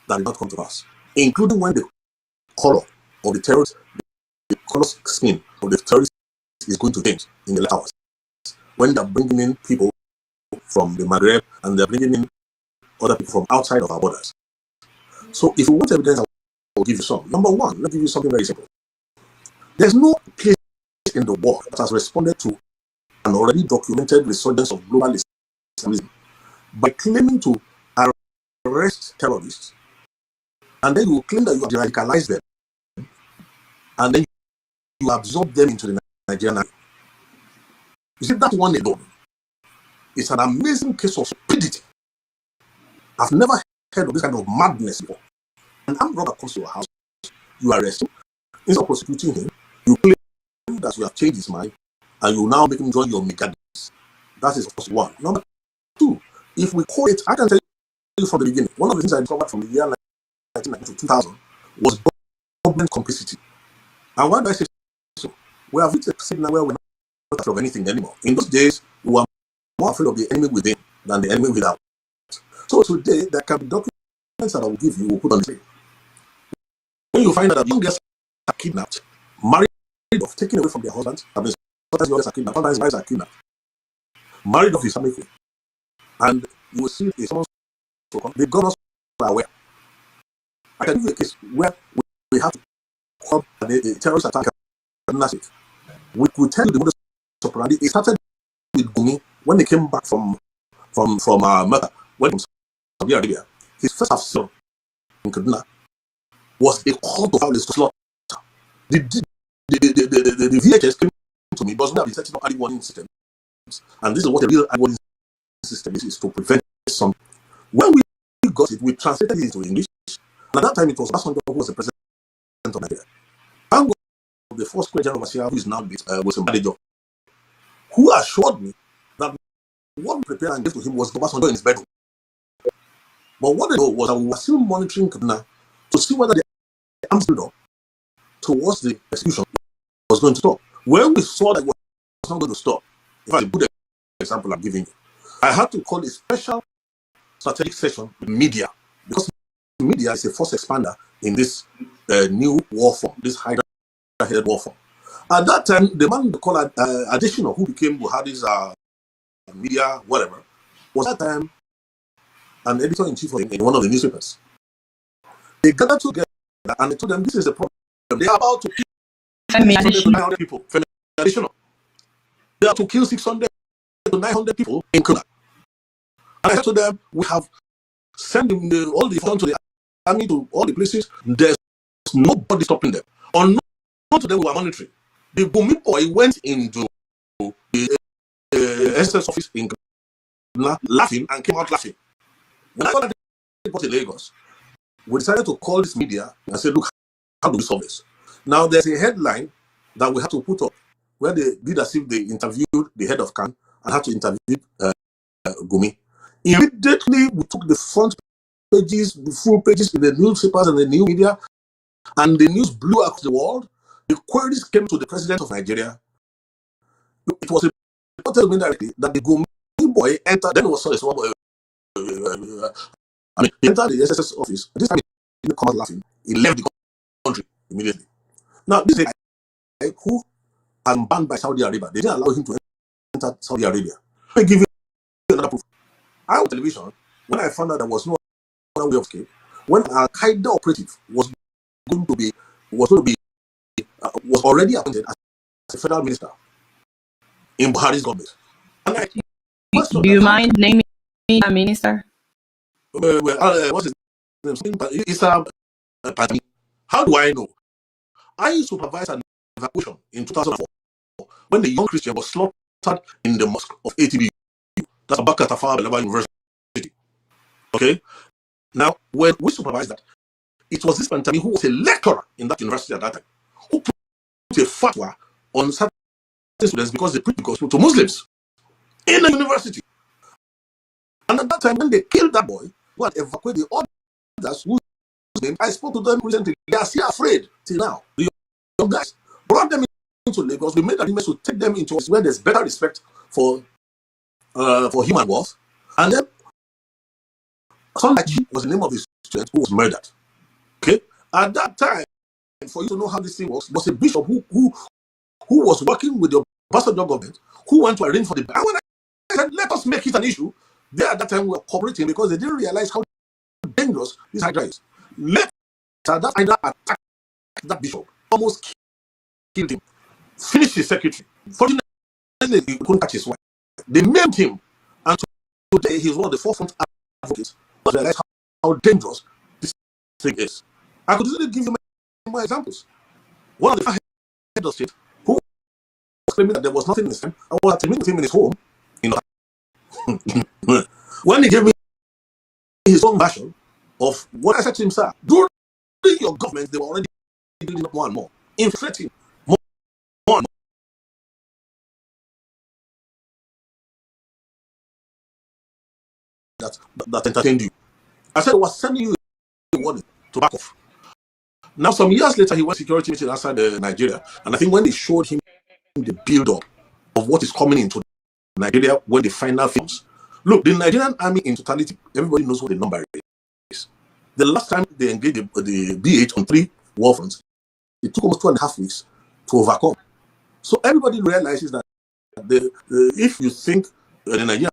Speaker 8: that did not come to pass, including when the color of the terrorist, the color scheme of the terrorist is going to change in the last hours. When they're bringing in people from the Maghreb and they're bringing in other people from outside of our borders. So if you want evidence, I will give you some. Number one, let me give you something very simple. There's no place in the world that has responded to an already documented resurgence of global Islamism by claiming to arrest terrorists, and then you claim that you have radicalized them, and then you absorb them into the Nigerian army. You see, that one alone is an amazing case of stupidity. I've never heard of this kind of madness before. An armed robber comes to your house, you arrest him, instead of prosecuting him, you claim that you have changed his mind, and you now make him join your megadeths. That is, of course, one. Number two, if we call it, I can tell you from the beginning, one of the things I discovered from the year 1990 to 2000 was government complicity. And why do I say so? We have reached a signal where we're not afraid of anything anymore. In those days, we were more afraid of the enemy within than the enemy without. So today, there can be documents that I will give you, will put on the screen. When you find out that young girls are kidnapped, married off, taken away from their husbands, sometimes young girls are kidnapped, sometimes wives are kidnapped, married off Islamically, and you will see someone the governors are aware. I can give you a case where we have to curb the terrorist attack. We could tell you the modus operandi. It started with Gumi when they came back from Mecca, when from Saudi Arabia. His first assault in Kaduna was a call to violence to slaughter. The VHS came to me, but we have been setting up early warning systems, and this is what a real early warning system is to prevent something. When we got it, we translated it into English. And at that time, it was Obasanjo who was the president of Nigeria. And the first General Overseer, who is now was a manager, who assured me that what we prepared and gave to him was Obasanjo in his bedroom. But what they know was that we were still monitoring Kaduna to see whether the arms build-up towards the execution was going to stop. When we saw that it was not going to stop, in fact, a good example I'm giving you, I had to call a special strategic session with media, because media is a force expander in this new war form, this hydra-headed war form. At that time, the man they call Additional, who became Buhari's media, whatever, was at that time an editor-in-chief in one of the newspapers. They gathered together and they told them, this is the problem. They are about to kill 600 to 900 people. Additional. They are to kill 600 to 900 people in Kuna. And I said to them, we have sent all the funds to the army, to all the places. There's nobody stopping them. Unknown to them, we were monitoring. The Gumi boy went into the SS office in Ghana laughing and came out laughing. When I got that report in Lagos, we decided to call this media and say, look, how do we solve this? Now, there's a headline that we have to put up where they did as if they interviewed the head of CAN and had to interview Gumi. Immediately, we took the front pages, the full pages in the newspapers and the new media, and the news blew across the world. The queries came to the president of Nigeria. It was reported to me directly that the Gumi boy entered, then it was a small boy. He entered the SSS office. This time he didn't come out laughing. He left the country immediately. Now, this is a guy who is banned by Saudi Arabia. They didn't allow him to enter Saudi Arabia. Let me give you another proof. I was on television when I found out there was no other way of escape. When an Al-Qaeda operative was already appointed as a federal minister in Buhari's government. And
Speaker 7: do you mind naming a minister?
Speaker 8: What's his name? Issa Pandemi. How do I know? I supervised an evacuation in 2004 when the young Christian was slaughtered in the mosque of ATBU. That's Abaka Tafawa Balewa University. Okay? Now, when we supervised that, it was this Pantami who was a lecturer in that university at that time who put a fatwa on certain students because they preach the gospel to Muslims in the university. And at that time, when they killed that boy, who had evacuated the others whose name, I spoke to them recently. They are still afraid till now. The young guys brought them into Lagos. We made agreements to take them into where there's better respect for human worth. And then Sondachi was the name of the student who was murdered. Okay? At that time, for you to know how this thing works, was a bishop who was working with the Obasanjo government, who went to arrange for the. And when I said, let us make it an issue, they at that time were cooperating because they didn't realize how dangerous this hydra is. Later, that hydra attacked that bishop, almost killed him, finished his secretary. Fortunately, he couldn't catch his wife. They maimed him, and today he's one of the forefront advocates to realize how dangerous this thing is. I could easily give you more examples. One of the head of state who was claiming that there was nothing in his hand, I was attending with him in his home. When he gave me his own version of what I said to him, sir, during your government, they were already building up more and more, inflating more and more. That entertained you. I said I was sending you a warning to back off. Now, some years later, he went security meeting outside Nigeria, and I think when they showed him the build-up of what is coming into Nigeria when the final films. Look, the Nigerian army in totality, everybody knows what the number is. The last time they engaged the BH on 3 war fronts, it took almost 2.5 weeks to overcome. So everybody realizes that if you think the Nigerian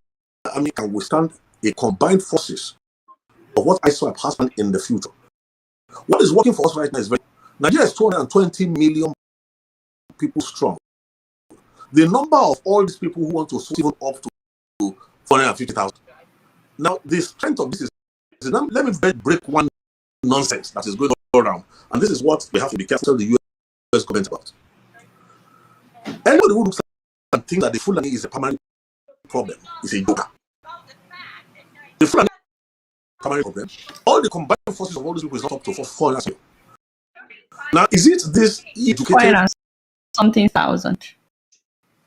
Speaker 8: army can withstand a combined forces of what ISWAP has planned in the future, what is working for us right now is Nigeria is 220 million people strong. The number of all these people who want to even up to 450,000. Now, the strength of this is let me break one nonsense that is going around, and this is what we have to be careful the US government about. Anybody who looks and thinks that the Fulani is a permanent problem is a joker. The Fulani permanent problem. All the combined forces of all these people is not up to 400,000. Now, is it this educated
Speaker 7: something thousand?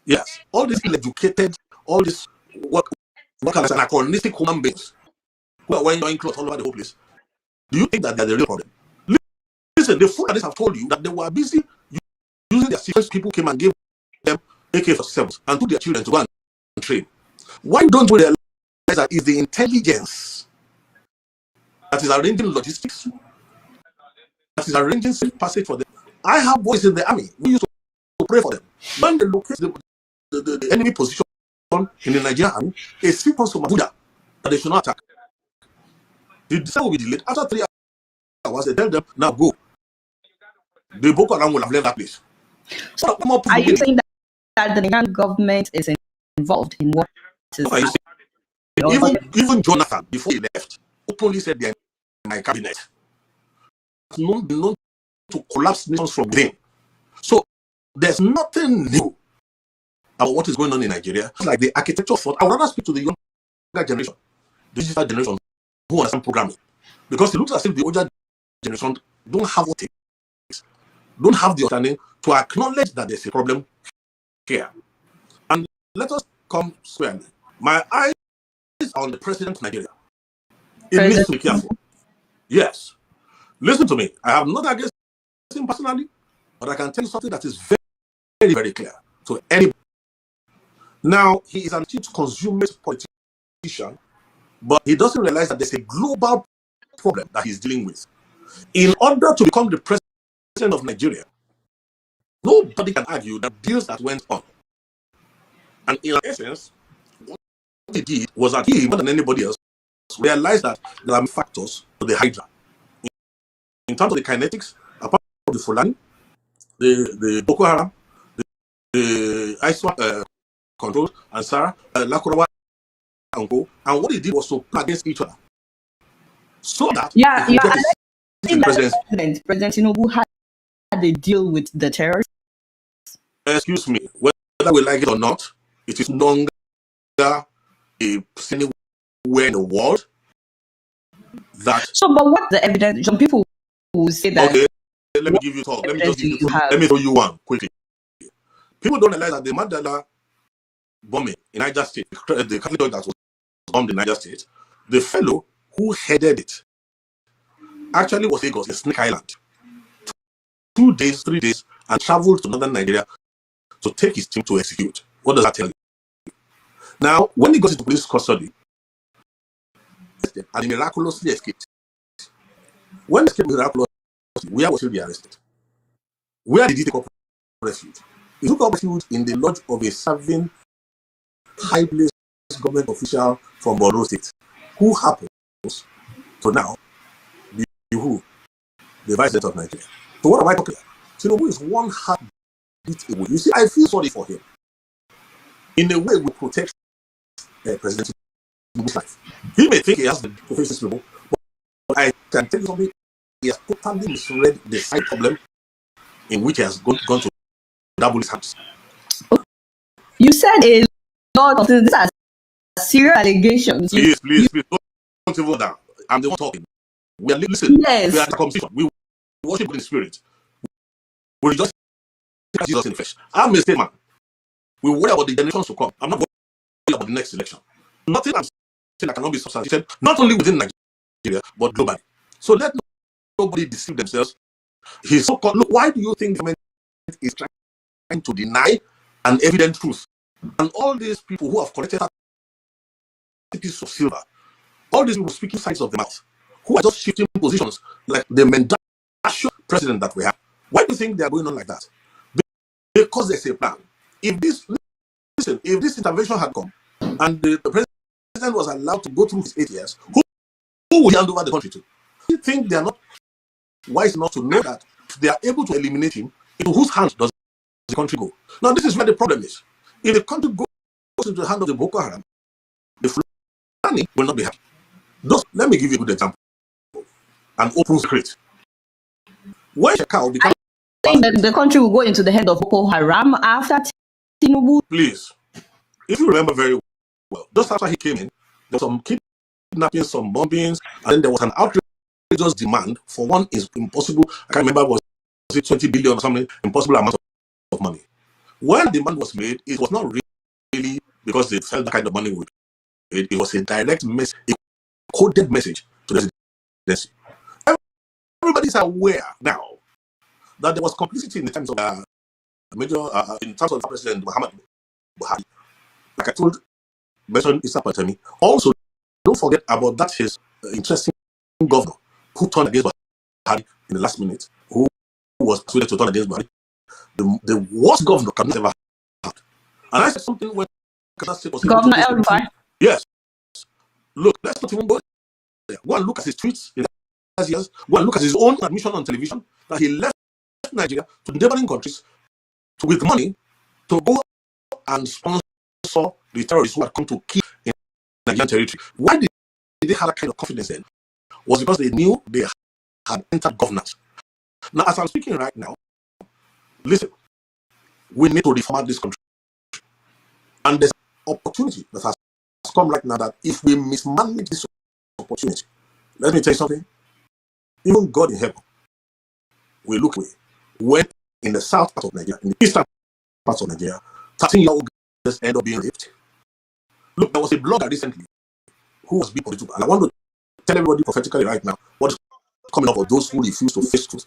Speaker 8: Yes, all these educated, all this what can I say, anachronistic human beings who are wearing clothes all over the whole place. Do you think that they're the real problem? Listen, the Fulanis have told you that they were busy using their secrets. People came and gave them AK-47s and took their children to go and train. Why don't we realize that it's the intelligence that is arranging logistics, is arranging safe passage for them. I have boys in the army. We used to pray for them. When they locate the enemy position in the Nigerian army, a sequence from Abuja that they should not attack. The decision will be delayed. After 3 hours, they tell them, now go. The Boko Haram will have left that place.
Speaker 7: So, are you saying that the Nigerian government is involved in what is happening?
Speaker 8: Even Jonathan, before he left, openly said they're in my cabinet. Known to collapse nations from within. So there's nothing new about what is going on in Nigeria. It's like the architecture for. I would rather speak to the younger generation, the digital generation, who understand programming, because it looks as if the older generation don't have what it takes, don't have the understanding to acknowledge that there's a problem here. And let us come squarely. My eyes are on the president of Nigeria. It needs to be careful. Yes. Listen to me. I have not against him personally, but I can tell you something that is very, very, very clear to anybody. Now, he is an acute consumerist politician, but he doesn't realize that there's a global problem that he's dealing with. In order to become the president of Nigeria, nobody can argue that deals that went on. And in essence, what he did was that he, more than anybody else, realized that there are factors to the Hydra. In terms of the kinetics, apart from the Fulani, the Boko Haram, the ISWAP control, and Sarah, Lakurawa, and Go, and what he did was to play against each other. So that
Speaker 7: President Tinubu had a deal with the terrorists.
Speaker 8: Excuse me, whether we like it or not, it is no longer a anywhere in the world that.
Speaker 7: So, but what the evidence? Some people will say that.
Speaker 8: Okay, let me give you talk. Let me throw you one quickly. People don't realize that the Mandela bombing in Niger State, the Catholic Church that was bombed in Niger State, the fellow who headed it actually was Lagos in Snake Island. 2 days, 3 days, and traveled to northern Nigeria to take his team to execute. What does that tell you? Now, when he got into police custody, and he miraculously escaped. When he escaped miraculously, where was he arrested? Where did he take up refuge? He took up refuge in the lodge of a serving high-placed government official from Borno State, who happens to now be who? The vice president of Nigeria. So what am I talking about? Tinubu is one heartbeat away. You see, I feel sorry for him. In a way, we protect President Tinubu's life. He may think he has the professional people, but I can tell you something. He has totally misread the side problem in which he has gone to double his hands.
Speaker 7: You said a lot of things. These are serious allegations.
Speaker 8: Please, don't even down. I'm the one talking. We are listening.
Speaker 7: Yes.
Speaker 8: We are the conversation. We worship in spirit. We just Jesus in flesh. I'm a statement. We worry about the generations to come. I'm not worried about the next election. Nothing I'm saying that cannot be substantiated, not only within Nigeria, but globally. So let nobody deceive themselves. He's so called. Look, why do you think the government is trying to deny an evident truth? And all these people who have collected pieces of silver, all these people speaking sides of the mouth, who are just shifting positions like the mendacious president that we have. Why do you think they are going on like that? Because there's a plan. If this intervention had come and the president was allowed to go through his 8 years, who would he hand over the country to? You think they are not wise enough to know that if they are able to eliminate him, into whose hands does the country go? Now, this is where the problem is. If the country goes into the hand of the Boko Haram, the Fulani will not be happy. Let me give you a good example. An open secret. When Shekau becomes
Speaker 7: the country will go into the hand of Boko Haram after Tinubu.
Speaker 8: Please, if you remember very well, just after he came in, there was some kidnapping, some bombings, and then there was an outrageous demand for one is impossible. I can't remember, was it 20 billion or something, impossible amount of money. When the demand was made, it was not really because they felt that kind of money would. It was a direct message, a coded message to the presidency. Everybody's aware now that there was complicity in terms of in terms of President Muhammad Buhari. Like I mentioned Issa Patemi. Also, don't forget about that his interesting governor who turned against Buhari in the last minute, who was persuaded to turn against Buhari, the worst governor Kaduna ever had. And I said something when Kaduna State was able to
Speaker 7: Governor
Speaker 8: host
Speaker 7: El Rufai.
Speaker 8: Yes. Look, let's not even go there. Go and look at his tweets in the last years. Go and look at his own admission on television that he left Nigeria to neighboring countries with money to go and sponsor the terrorists who had come to kill in Nigerian territory. Why did they have that kind of confidence then? Was because they knew they had entered governance. Now, as I'm speaking right now, listen, we need to reformat this country. And there's an opportunity that has come right now that if we mismanage this opportunity, let me tell you something, even God in heaven will look away when in the south part of Nigeria, in the eastern parts of Nigeria, 13-year-old girls end up being raped. Look, there was a blogger recently who was being political, and I want to tell everybody prophetically right now what is coming up for those who refuse to face truth,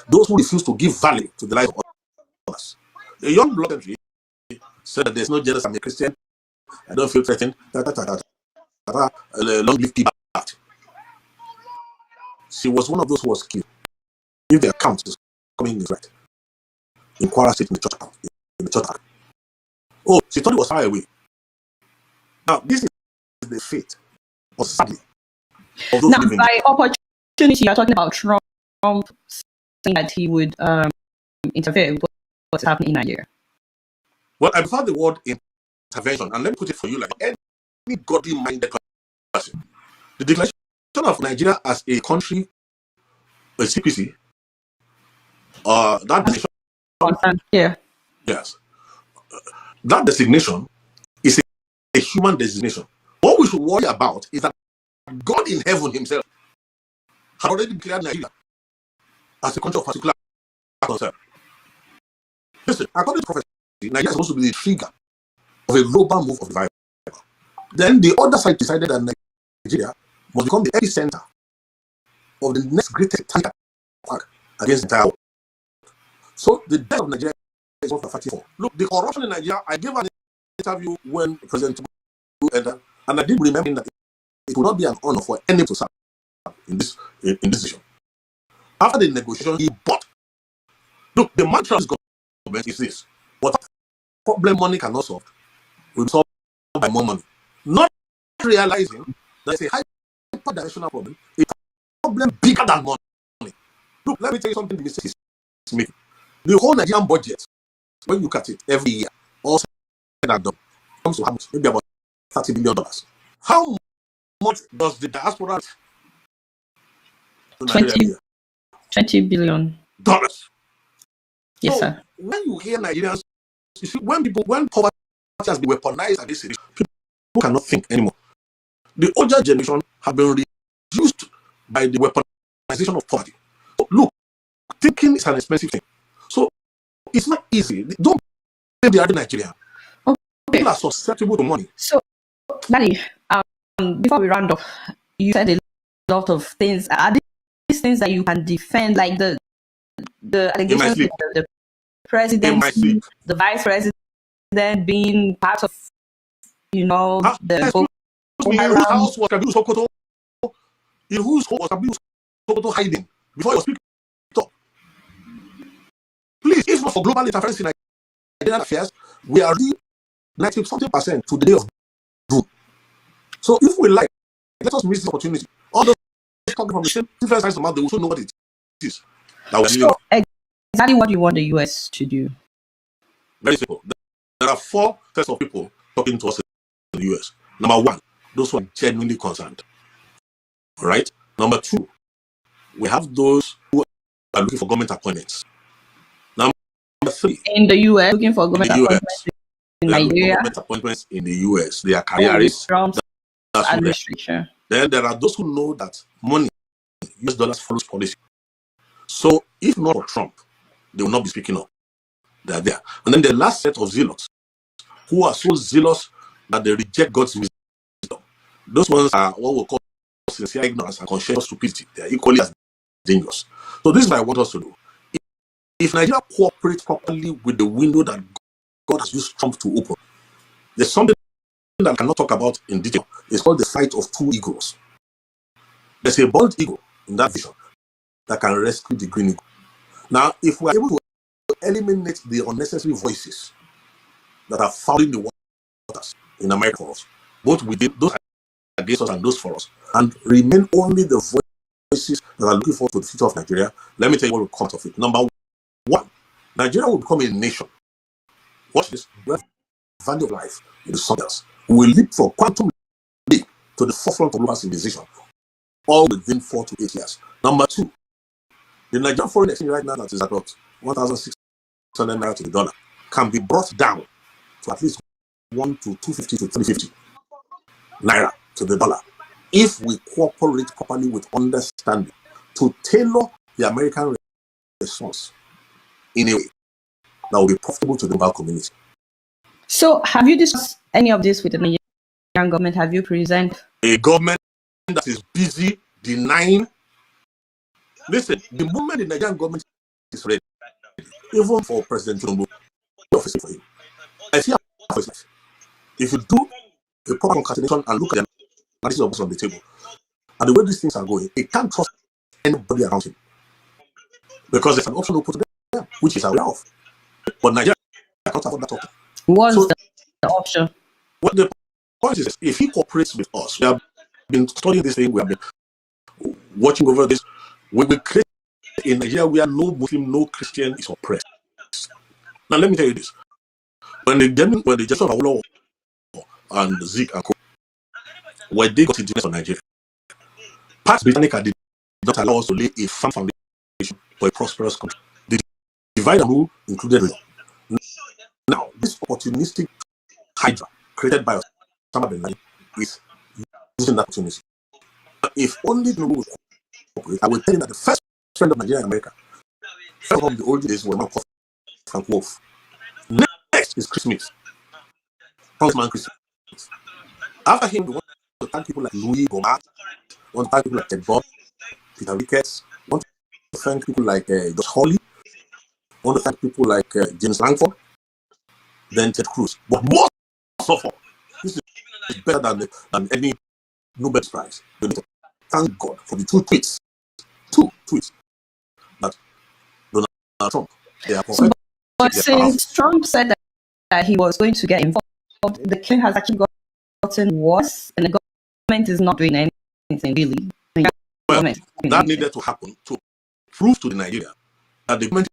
Speaker 8: those who refuse to give value to the life of others. A young blogger said that there's no jealous, I'm a Christian, I don't feel threatened, long live people. She was one of those who was killed. If the account is coming is right, in Kwara State, in the church. Oh, she thought it was far away. Now, this is the fate of sadly of those
Speaker 7: Now,
Speaker 8: living.
Speaker 7: by opportunity, you're talking about Trump saying that he would interfere with what's happening in Nigeria.
Speaker 8: Well, I prefer the word intervention, and let me put it for you like any godly-minded person. The declaration of Nigeria as a country, a CPC, that designation,
Speaker 7: yeah,
Speaker 8: yes, that designation is a human designation. What we should worry about is that God in heaven himself had already declared Nigeria as a country of particular concern. Listen, according to prophecy, Nigeria is supposed to be the trigger of a global move of the Bible. Then the other side decided that Nigeria must become the epicenter of the next greatest attack against the entire world. So the death of Nigeria is what we're fighting for. Look, the corruption in Nigeria, I gave an interview when President Tinubu entered, and I did remember that it would not be an honor for anyone to serve in this decision. After the negotiation, he bought. Look, the mantra of this government is this: what problem money cannot solve will be solved by more money. Not realizing that it's a hyper-dimensional problem, a problem bigger than money. Look, let me tell you something the mistake is making. The whole Nigerian budget, when you look at it every year, all said and done, comes to how much? Maybe about $30 billion. How much does the diaspora
Speaker 7: 20 billion
Speaker 8: dollars?
Speaker 7: Yes,
Speaker 8: so
Speaker 7: sir.
Speaker 8: When you hear Nigerians, you see, when poverty has been weaponized at this age, people cannot think anymore. The older generation have been reduced by the weaponization of poverty. So look, thinking is an expensive thing. So it's not easy. Don't blame the other Nigeria.
Speaker 7: Okay.
Speaker 8: People are susceptible to money.
Speaker 7: So, Daddy, before we round up, you said a lot of things. Are these things that you can defend, like the allegations of the president, the vice president being part of, the
Speaker 8: in whose house was Kabiru Sokoto? In whose home was Kabiru Sokoto hiding before he was picked up? Please, if not for global interference in Nigerian affairs, we are really 90-something% to the day of doom. So if we like, let us miss this opportunity. All those coming from the same different sides of the mouth, they will know what it is.
Speaker 7: So exactly what you want the US to do?
Speaker 8: Very simple. There are 4 sets of people talking to us in the US. Number 1, those who are genuinely concerned. All right. Number 2, we have those who are looking for government appointments. Number 3,
Speaker 7: in the US, looking for government appointments in Nigeria.
Speaker 8: Government appointments in the US. They are careerists.
Speaker 7: Trump's administration.
Speaker 8: Then there are those who know that money, US dollars, follows policy. So if not for Trump, they will not be speaking up. They are there. And then the last set of zealots, who are so zealous that they reject God's wisdom. Those ones are what we call sincere ignorance and conscientious stupidity. They are equally as dangerous. So this is what I want us to do. If Nigeria cooperates properly with the window that God has used Trump to open, there's something that I cannot talk about in detail. It's called the fight of 2 eagles. There's a bald eagle in that vision, that can rescue the green eagle. Now, if we are able to eliminate the unnecessary voices that are fouling the waters in America for us, both within those against us and those for us, and remain only the voices that are looking forward to the future of Nigeria, let me tell you what will come out of it. Number one, Nigeria will become a nation. Watch this. Where value of life is something else. We will leap from quantum leap to the forefront of global civilization, all within 4 to 8 years. Number two, the Nigerian foreign exchange right now that is about 1,600 naira to the dollar can be brought down to at least 1 to 250 to 350 naira to the dollar if we cooperate properly with understanding to tailor the American response in a way that will be profitable to the global community.
Speaker 7: So, have you discussed any of this with the Nigerian government? Have you presented
Speaker 8: a government that is busy denying? Listen, the moment the Nigerian government is ready, even for President Tinubu, office for him. I see how it's like. If you do a proper concatenation and look at the analysis of what's on the table and the way these things are going, it can't trust anybody around him because there's an option open to them, which is aware of. But Nigeria can't afford that option.
Speaker 7: what's so, the option?
Speaker 8: What the point is, if he cooperates with us, we have been studying this thing, we have been watching over this, we will create in Nigeria where no Muslim, no Christian is oppressed. Now let me tell you this: when the General of Awolowo and Zik and Co, when they got into Nigeria, Pax Britannica did not allow us to lay a firm foundation for a prosperous country. The divide and rule included religion. Now, this opportunistic hydra created by Osama bin Laden is using that opportunity. If only the will cooperate, I will tell you that the first friend of Nigeria and America, from the old days, were not called Frank Wolf. Next is Christmas. Congressman Christmas. After him, we want to thank people like Louis Gomat, we want to thank people like Ted Bob, Peter Ricketts, we want to thank people like Josh Hawley, we want to thank people like James Langford, then Ted Cruz. But most of all, this is better than any Nobel Prize. We need to thank God for the two tweets that Donald Trump.
Speaker 7: But since Trump said that he was going to get involved, the claim has actually gotten worse, and the government is not doing anything really.
Speaker 8: Well, that needed to happen to prove to the Nigeria that the government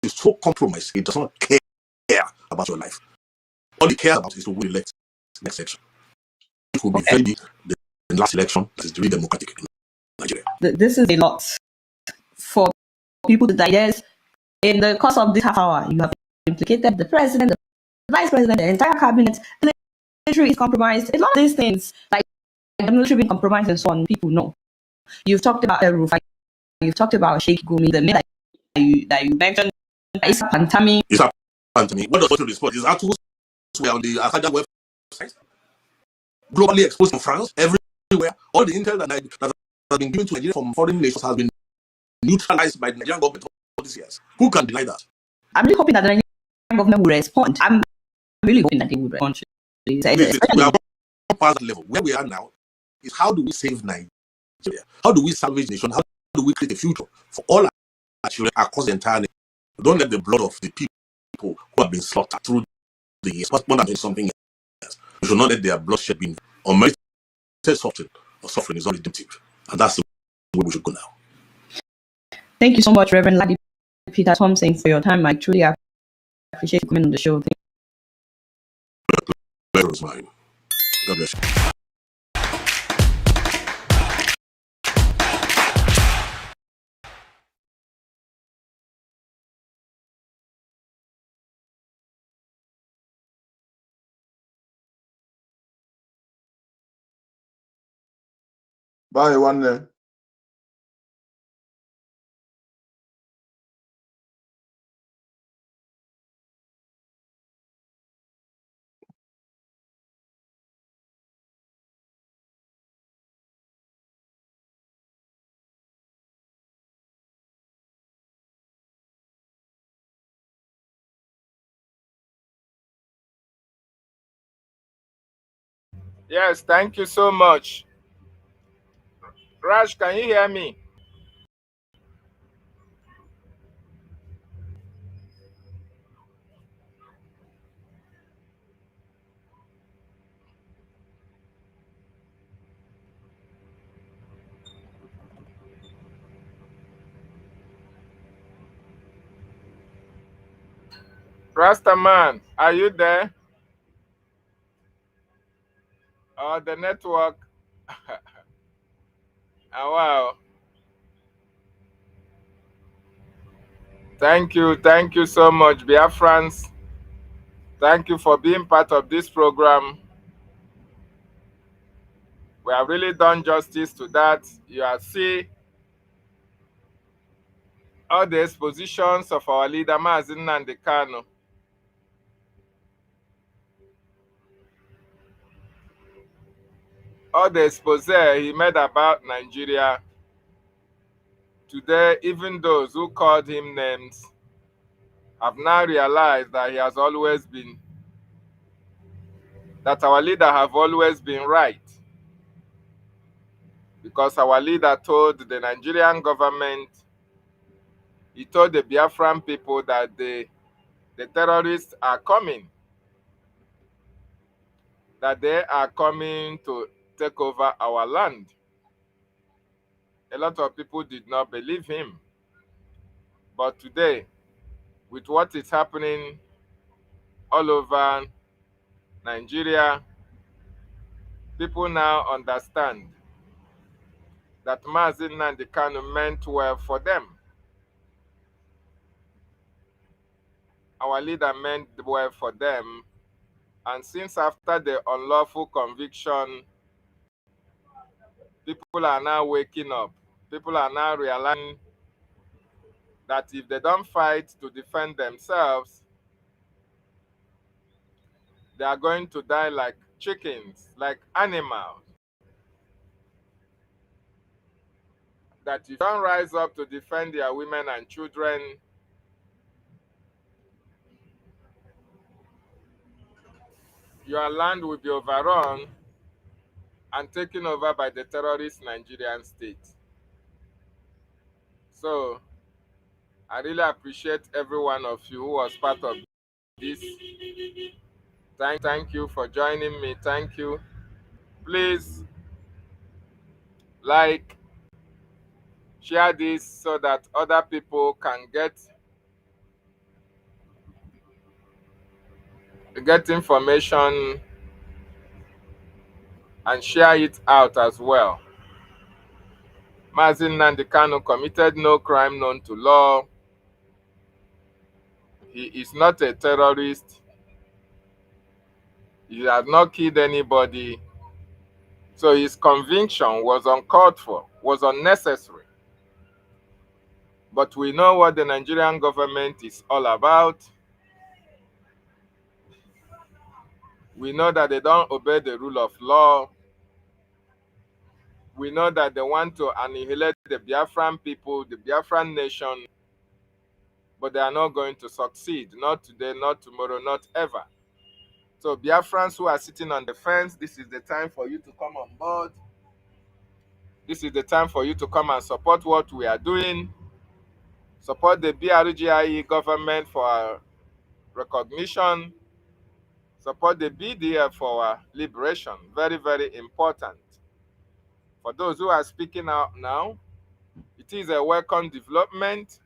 Speaker 8: is so compromised, it does not care about your life. All it cares about is to win the next election. It will be very big, the last election that is really democratic in Nigeria.
Speaker 7: This is a lot for people to digest. In the course of this half hour, you have implicated the president, the vice president, the entire cabinet. The military is compromised. A lot of these things, like the military being compromised and so on, people know. You've talked about El Rufai, you've talked about Sheikh Gumi, the men that you mentioned, Isa Pantami.
Speaker 8: Isa Pantami. What does the report? Is that tools were on the Al-Qaeda website, globally exposed in France, everywhere. All the intel that has been given to Nigeria from foreign nations has been neutralized by the Nigerian government all these years. Who can deny that?
Speaker 7: I'm really hoping that the Nigerian government will respond. I'm really hoping that they will respond.
Speaker 8: We are past that level. Where we are now is how do we save Nigeria? How do we salvage the nation? How do we create a future for all our children across the entire nation? Don't let the blood of the people who have been slaughtered through the years, more than something else. We should not let their bloodshed be unmerited suffering is not redemptive. And that's the way we should go now.
Speaker 7: Thank you so much, Reverend Ladi Peter Thompson, for your time. I truly appreciate you coming on the show. Thank
Speaker 8: you. Pleasure was mine. God bless you.
Speaker 13: Bye, one day.
Speaker 2: Yes, thank you so much. Raj, can you hear me? Rastaman, are you there? Oh, the network. Oh, wow. Thank you so much, BIAFRANS. Thank you for being part of this program. We have really done justice to that. You are see all the expositions of our leader, Mazi Nnamdi Kanu. All the expose he made about Nigeria. Today, even those who called him names have now realized that he has always been, that our leader have always been right. Because our leader told the Nigerian government, he told the Biafran people that the terrorists are coming, that they are coming to take over our land. A lot of people did not believe him. But today, with what is happening all over Nigeria, people now understand that Mazi Nnamdi Kanu meant well for them. Our leader meant well for them. And since after the unlawful conviction, people are now waking up. People are now realizing that if they don't fight to defend themselves, they are going to die like chickens, like animals. That if you don't rise up to defend their women and children, your land will be overrun and taken over by the terrorist Nigerian state. So I really appreciate every one of you who was part of this. Thank you for joining me. Thank you. Please like, share this so that other people can get information and share it out as well. Mazi Nnamdi Kanu committed no crime known to law. He is not a terrorist. He has not killed anybody. So his conviction was uncalled for, was unnecessary. But we know what the Nigerian government is all about. We know that they don't obey the rule of law. We know that they want to annihilate the Biafran people, the Biafran nation, but they are not going to succeed. Not today, not tomorrow, not ever. So Biafrans who are sitting on the fence, this is the time for you to come on board. This is the time for you to come and support what we are doing. Support the BRGIE government for our recognition. Support the BDF for our liberation. Very, very important. For those who are speaking out now, it is a welcome development.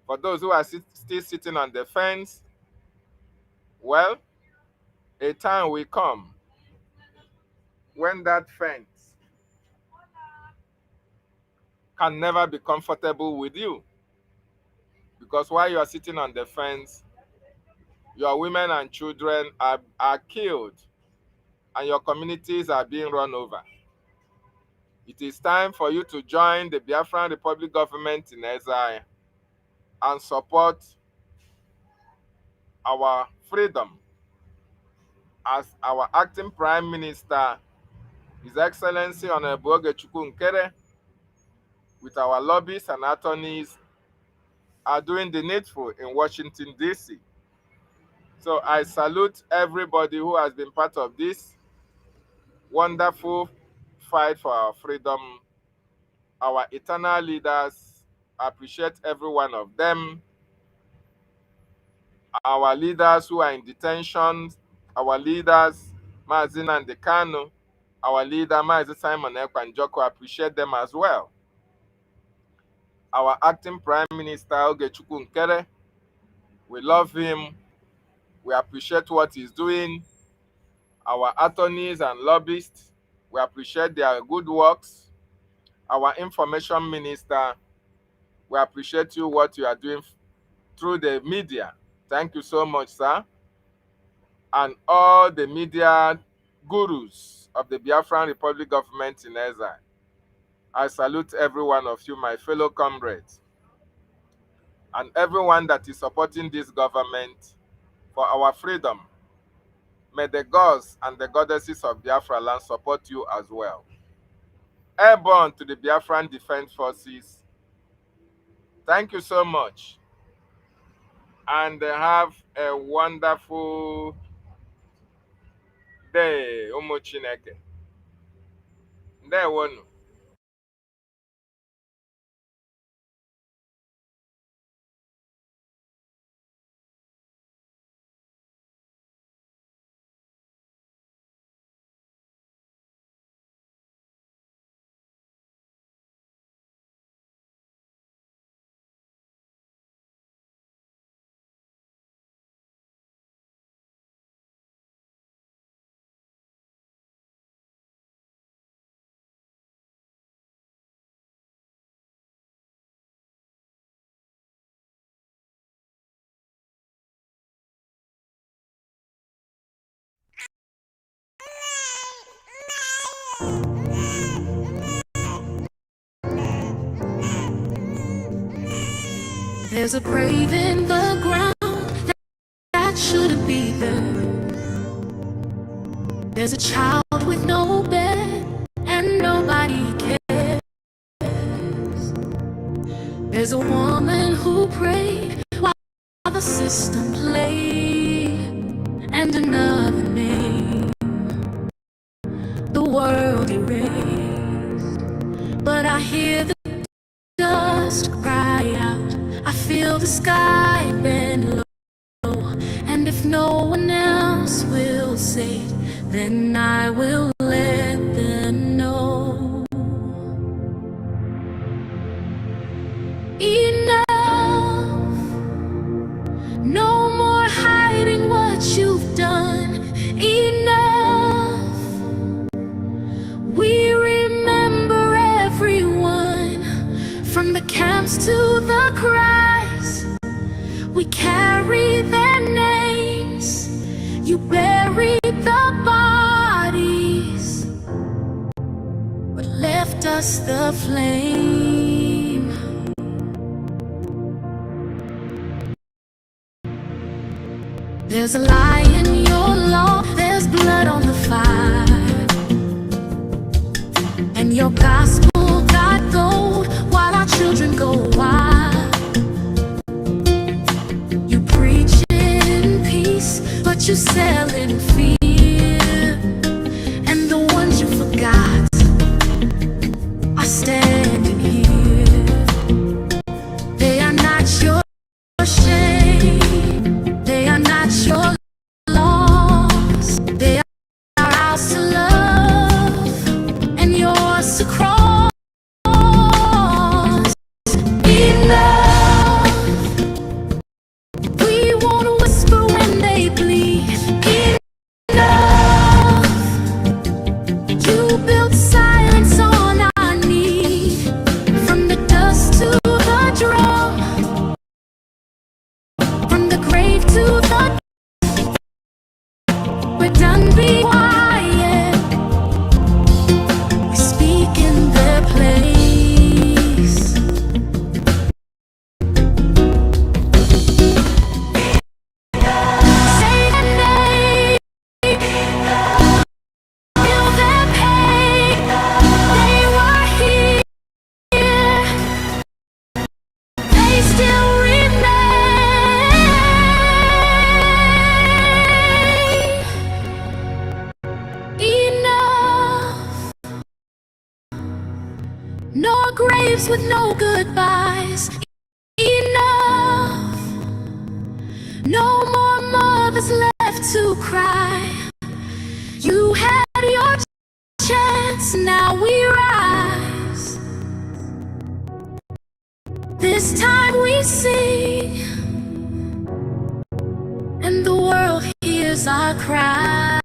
Speaker 2: For those who are still sitting on the fence, well, a time will come when that fence can never be comfortable with you. Because while you are sitting on the fence, your women and children are killed and your communities are being run over. It is time for you to join the Biafran Republic government in exile and support our freedom as our acting Prime Minister, His Excellency Honorable Ogechukwu Nkere, with our lobbyists and attorneys, are doing the needful in Washington, D.C. So I salute everybody who has been part of this wonderful fight for our freedom. Our eternal leaders, I appreciate every one of them. Our leaders who are in detention, our leaders, Mazi Nnamdi Kanu, our leader, Mazi Simon Ekwanjoko, I appreciate them as well. Our acting Prime Minister, Ogechukwu Nkere, we love him. We appreciate what he's doing. Our attorneys and lobbyists, we appreciate their good works. Our information minister, we appreciate you, what you are doing through the media. Thank you so much, sir. And all the media gurus of the Biafran Republic government in exile. I salute every one of you, my fellow comrades, and everyone that is supporting this government for our freedom. May the gods and the goddesses of Biafra land support you as well. Airborne to the Biafran Defense Forces, thank you so much. And have a wonderful day, Ụmụ Chineke. Ndewonu.
Speaker 14: There's a grave in the ground that shouldn't be there. There's a child with no bed and nobody cares. There's a woman who prayed while the system played, and another name the world erased. But I hear the dust cry out, I feel the sky bend low, and if no one else will say it, then I will let them know. Enough, no more hiding what you've done. Enough, we remember everyone, from the camps to the cries. We carry their names. You buried the bodies, but left us the flame. There's a lie in your law, there's blood on the fire, and your gospel got gold while our children go wild. You preach in peace, but you sell in fear, and the ones you forgot are standing here. They are not your shame, they are not your loss. They are ours to love and yours to cross. Enough, we won't whisper when they bleed. Enough, you built silence on our need. From the dust to the drum, from the grave to the, we're done being quiet. We speak in their place. Say their name, feel their pain. They were here, they still remain. Enough, no graves with no goodbyes. Enough, no more mothers left to cry. You had your chance, now we rise. This time we sing, and the world as I cry.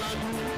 Speaker 5: Lagu